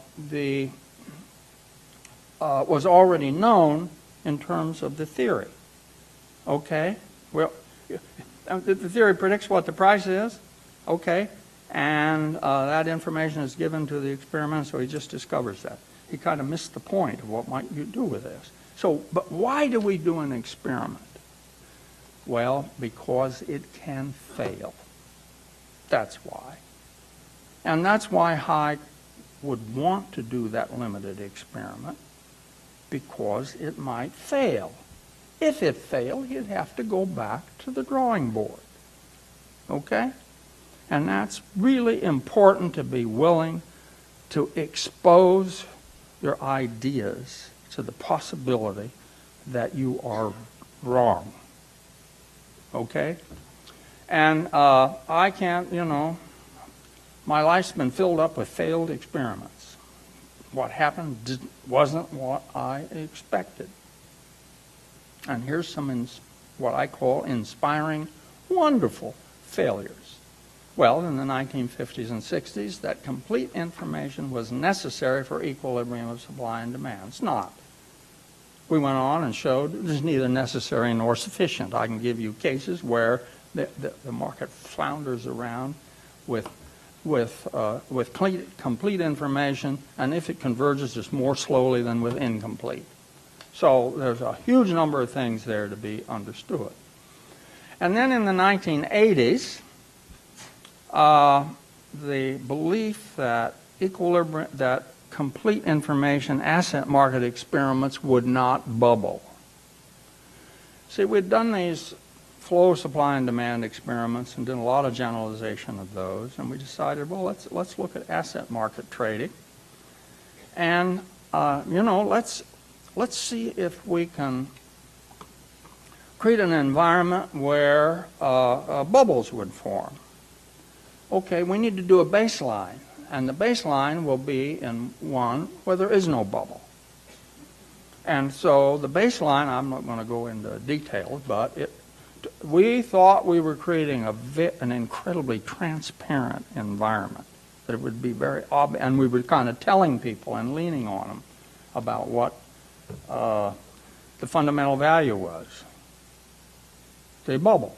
already known in terms of the theory. Okay? Well, the theory predicts what the price is. Okay? And that information is given to the experiment, so he just discovers that. He kind of missed the point of what might you do with this. So, but why do we do an experiment? Well, because it can fail. That's why. And that's why Hayek would want to do that limited experiment, because it might fail. If it failed, he'd have to go back to the drawing board. Okay? And that's really important, to be willing to expose your ideas to the possibility that you are wrong. Okay? And I can't, my life's been filled up with failed experiments. What happened wasn't what I expected. And here's some what I call inspiring, wonderful failures. Well, in the 1950s and 60s, that complete information was necessary for equilibrium of supply and demand. It's not. We went on and showed it is neither necessary nor sufficient. I can give you cases where the market flounders around with complete information, and if it converges, it's more slowly than with incomplete. So there's a huge number of things there to be understood. And then in the 1980s, the belief that complete information asset market experiments would not bubble. See, we'd done these flow, supply, and demand experiments and did a lot of generalization of those, and we decided, well, let's look at asset market trading, and let's see if we can create an environment where bubbles would form. Okay, we need to do a baseline, and the baseline will be in one where there is no bubble. And so the baseline, I'm not going to go into details, but we thought we were creating an incredibly transparent environment, that it would be very obvious, and we were kind of telling people and leaning on them about what the fundamental value was. They bubbled.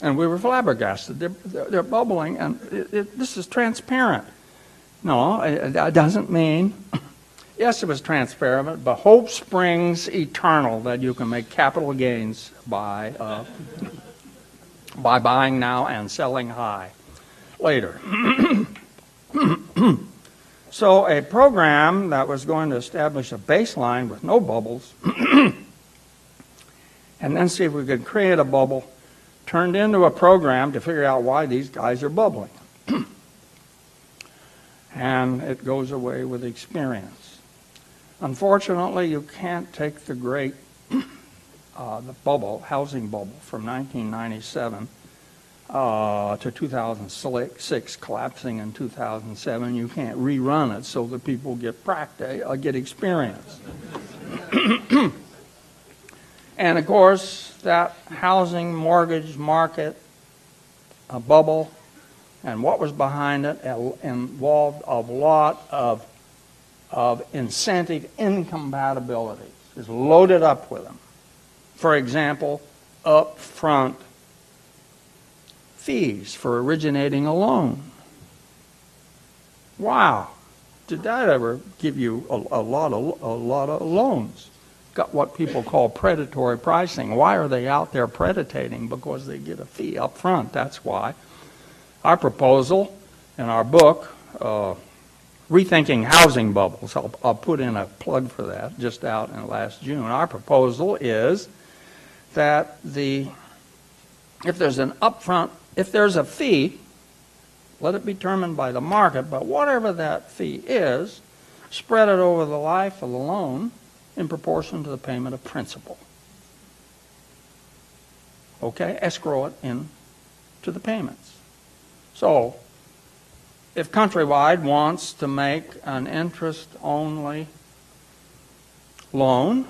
And we were flabbergasted. They're bubbling, and this is transparent. No, it doesn't mean... Yes, it was transparent, but hope springs eternal that you can make capital gains by buying now and selling high later. So a program that was going to establish a baseline with no bubbles and then see if we could create a bubble turned into a program to figure out why these guys are bubbling. And it goes away with experience. Unfortunately, you can't take the great the bubble, housing bubble from 1997 to 2006, collapsing in 2007. You can't rerun it so that people get get experience. And of course, that housing mortgage market bubble and what was behind it involved a lot of incentive incompatibilities. It's loaded up with them. For example, upfront fees for originating a loan. Wow, did that ever give you a lot of loans? Got what people call predatory pricing. Why are they out there predating? Because they get a fee up front. That's why. Our proposal in our book, Rethinking Housing Bubbles, I'll put in a plug for that, just out in last June. Our proposal is that if there's a fee Let it be determined by the market, but whatever that fee is, spread it over the life of the loan in proportion to the payment of principal. Okay, escrow it in to the payments. So, if Countrywide wants to make an interest-only loan,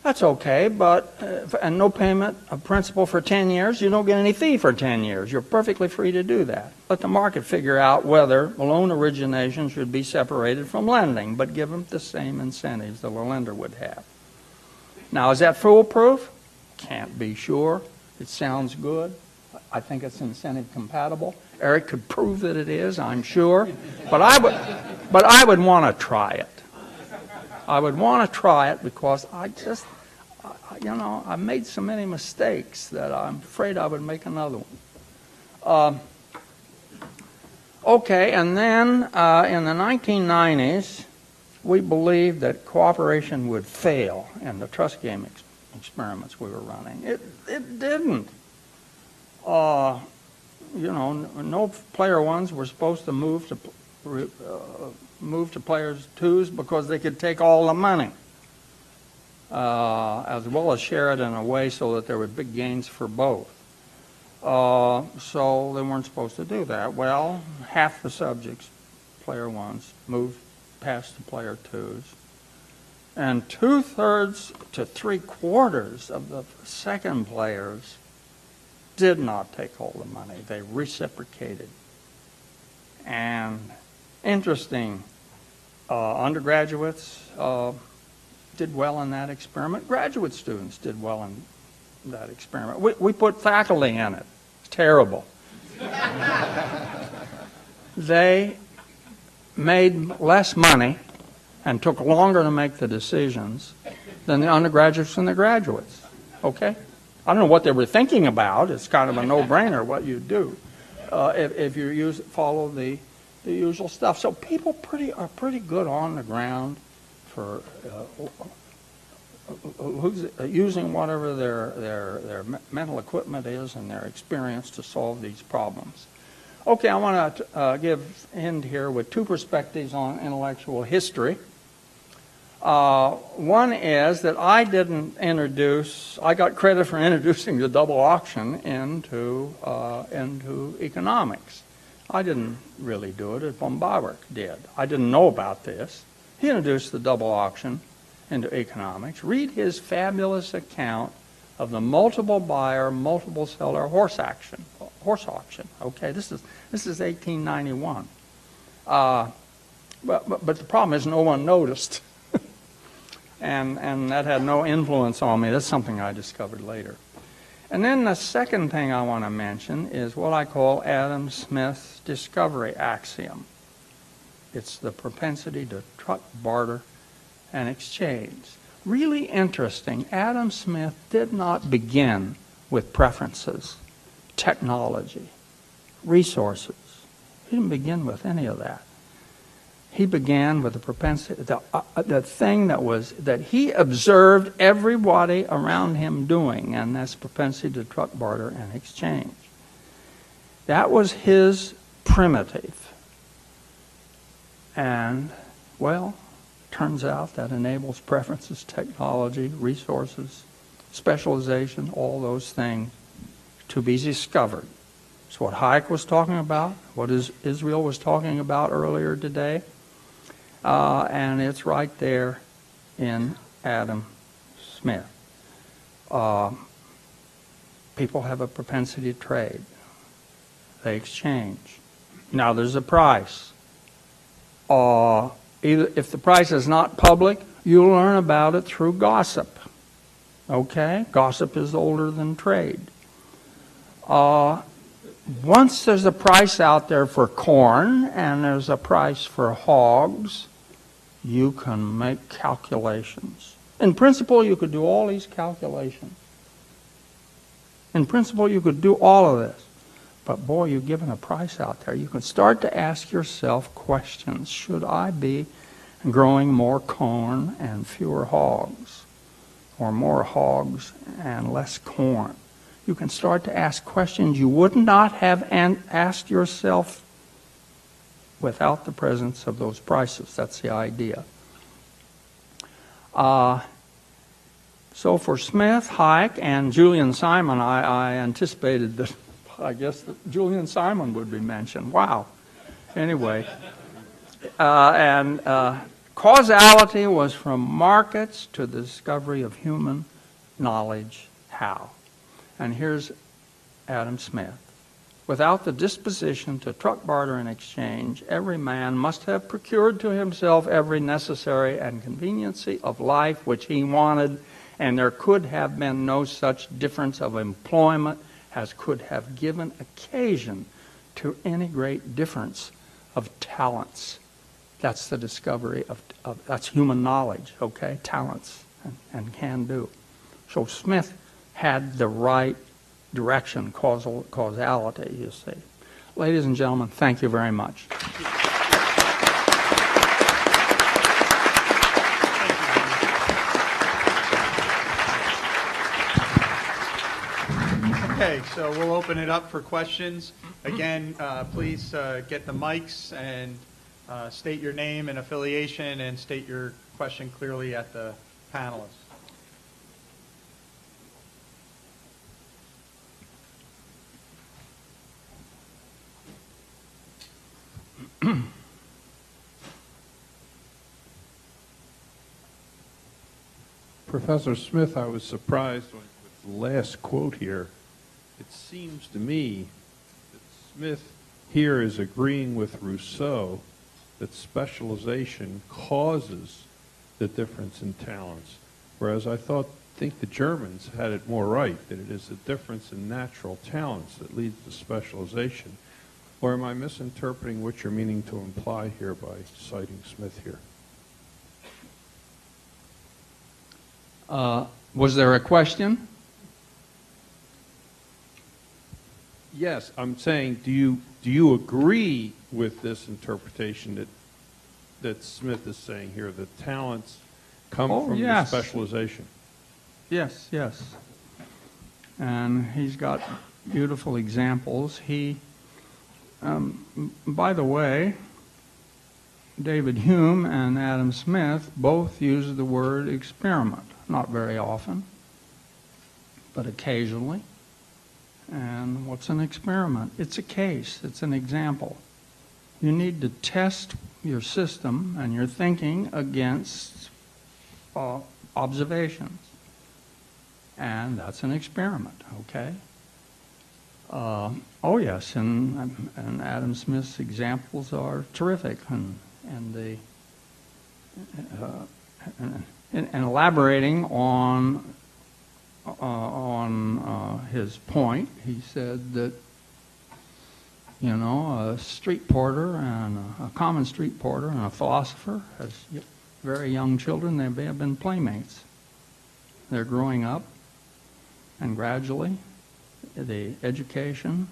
that's okay, but and no payment of principal for 10 years, you don't get any fee for 10 years. You're perfectly free to do that. Let the market figure out whether loan origination should be separated from lending, but give them the same incentives that a lender would have. Now, is that foolproof? Can't be sure. It sounds good. I think it's incentive compatible. Eric could prove that it is, I'm sure. But I would want to try it. I would want to try it because I made so many mistakes that I'm afraid I would make another one. Okay, and then in the 1990s, we believed that cooperation would fail in the trust game experiments we were running. It didn't. No player ones were supposed to move to players twos because they could take all the money, as well as share it in a way so that there were big gains for both. So they weren't supposed to do that. Well, half the subjects, player ones, moved past to player twos. And 2/3 to 3/4 of the second players did not take all the money. They reciprocated. And interesting, undergraduates did well in that experiment. Graduate students did well in that experiment. We put faculty in it. It's terrible. They made less money and took longer to make the decisions than the undergraduates and the graduates. Okay? I don't know what they were thinking about. It's kind of a no-brainer what you do if you follow the usual stuff. So people are pretty good on the ground for using whatever their mental equipment is and their experience to solve these problems. Okay, I want to end here with two perspectives on intellectual history. One is that I got credit for introducing the double auction into economics. I didn't really do it, von Bauer did. I didn't know about this. He introduced the double auction into economics. Read his fabulous account of the multiple buyer, multiple seller horse auction. Okay, this is 1891. But the problem is no one noticed. And that had no influence on me. That's something I discovered later. And then the second thing I want to mention is what I call Adam Smith's discovery axiom. It's the propensity to truck, barter, and exchange. Really interesting. Adam Smith did not begin with preferences, technology, resources. He didn't begin with any of that. He began with the propensity, the thing that he observed everybody around him doing, and that's propensity to truck, barter, and exchange. That was his primitive. And, well, turns out that enables preferences, technology, resources, specialization, all those things to be discovered. It's what Hayek was talking about, what Israel was talking about earlier today. And it's right there in Adam Smith. People have a propensity to trade. They exchange. Now there's a price. If the price is not public, you'll learn about it through gossip. Okay? Gossip is older than trade. Once there's a price out there for corn and there's a price for hogs, you can make calculations. In principle, you could do all these calculations. In principle, you could do all of this. But boy, you're given a price out there. You can start to ask yourself questions. Should I be growing more corn and fewer hogs? Or more hogs and less corn? You can start to ask questions you would not have asked yourself without the presence of those prices. That's the idea. So for Smith, Hayek, and Julian Simon, I anticipated that, I guess, that Julian Simon would be mentioned. Wow. Anyway, causality was from markets to the discovery of human knowledge. How? And here's Adam Smith. Without the disposition to truck, barter, and exchange, every man must have procured to himself every necessary and conveniency of life which he wanted, and there could have been no such difference of employment as could have given occasion to any great difference of talents. That's the discovery of that's human knowledge, okay? Talents and can do. So Smith had the right direction, causality, you see. Ladies and gentlemen, thank you very much. Okay, so we'll open it up for questions. Again, please get the mics and state your name and affiliation and state your question clearly at the panelists. Professor Smith, I was surprised with the last quote here. It seems to me that Smith here is agreeing with Rousseau that specialization causes the difference in talents, whereas I think the Germans had it more right, that it is the difference in natural talents that leads to specialization. Or am I misinterpreting what you're meaning to imply here by citing Smith here? Was there a question? Yes, I'm saying, do you agree with this interpretation that Smith is saying here, that talents come from the specialization? Yes, yes. And he's got beautiful examples. He, by the way, David Hume and Adam Smith both use the word experiment. Not very often, but occasionally. And what's an experiment? It's a case. It's an example. You need to test your system and your thinking against observations. And that's an experiment, okay? Oh yes, and Adam Smith's examples are terrific, and elaborating on his point, he said that, you know, a street porter and a common street porter and a philosopher, as very young children, they may have been playmates. They're growing up, and gradually, the education,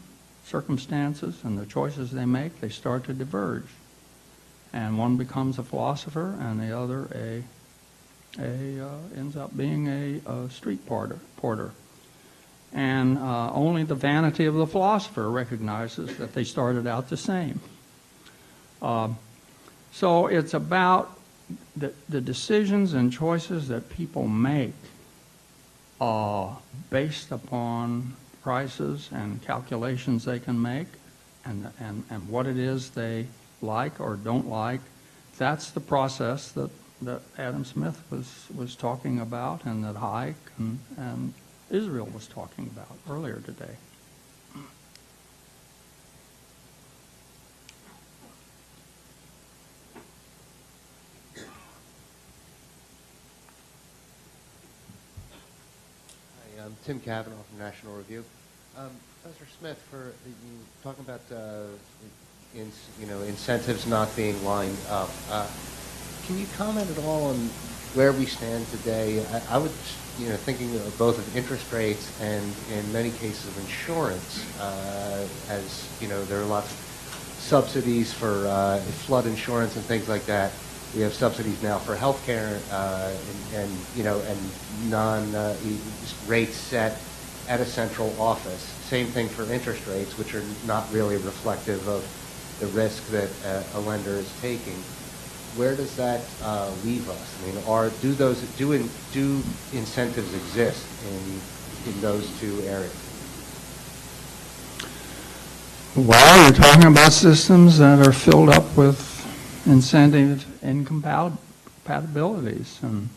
circumstances, and the choices they make, they start to diverge. And one becomes a philosopher, and the other ends up being a street porter. And only the vanity of the philosopher recognizes that they started out the same. So it's about the decisions and choices that people make based upon prices and calculations they can make, and what it is they like or don't like. That's the process that Adam Smith was talking about, and that Hayek and Israel was talking about earlier today. Hi, I'm Tim Cavanaugh from National Review. Professor Smith, you talking about incentives not being lined up. Can you comment at all on where we stand today? I would, thinking of both of interest rates and in many cases of insurance, as there are lots of subsidies for flood insurance and things like that. We have subsidies now for health care and non rates set at a central office. Same thing for interest rates, which are not really reflective of the risk that a lender is taking. Where does that leave us? I mean, do incentives exist in those two areas? Well, you're talking about systems that are filled up with incentive incompatibilities, and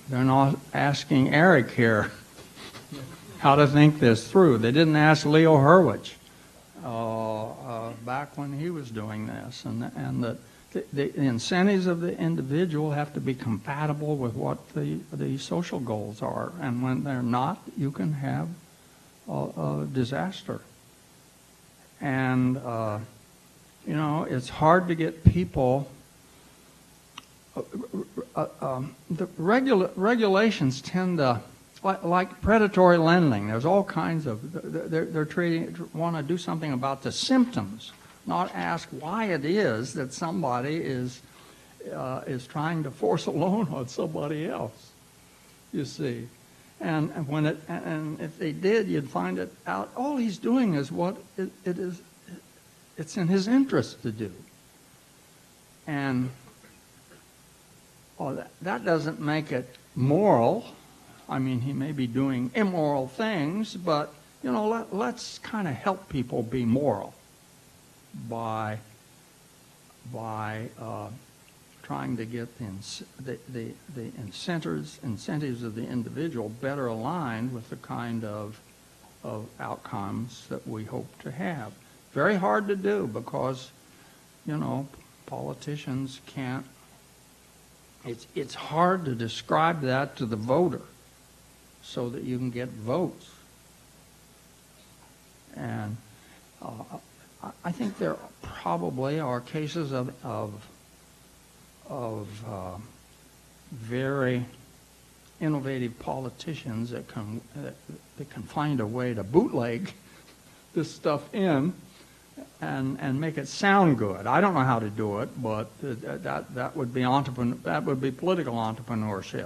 they're not asking Eric here how to think this through. They didn't ask Leo Hurwitz back when he was doing this, and the incentives of the individual have to be compatible with what the social goals are, and when they're not, you can have a disaster. And it's hard to get people. The regulations tend to, like predatory lending. There's all kinds of. They're want to do something about the symptoms, not ask why it is that somebody is trying to force a loan on somebody else. You see, and if they did, you'd find it out. All he's doing is what it is. It's in his interest to do, and that doesn't make it moral. I mean, he may be doing immoral things, but let's kind of help people be moral by trying to get the incentives of the individual better aligned with the kind of outcomes that we hope to have. Very hard to do because, politicians can't. It's hard to describe that to the voter so that you can get votes. And I think there probably are cases of very innovative politicians that can find a way to bootleg this stuff in and make it sound good. I don't know how to do it, but that would be political entrepreneurship.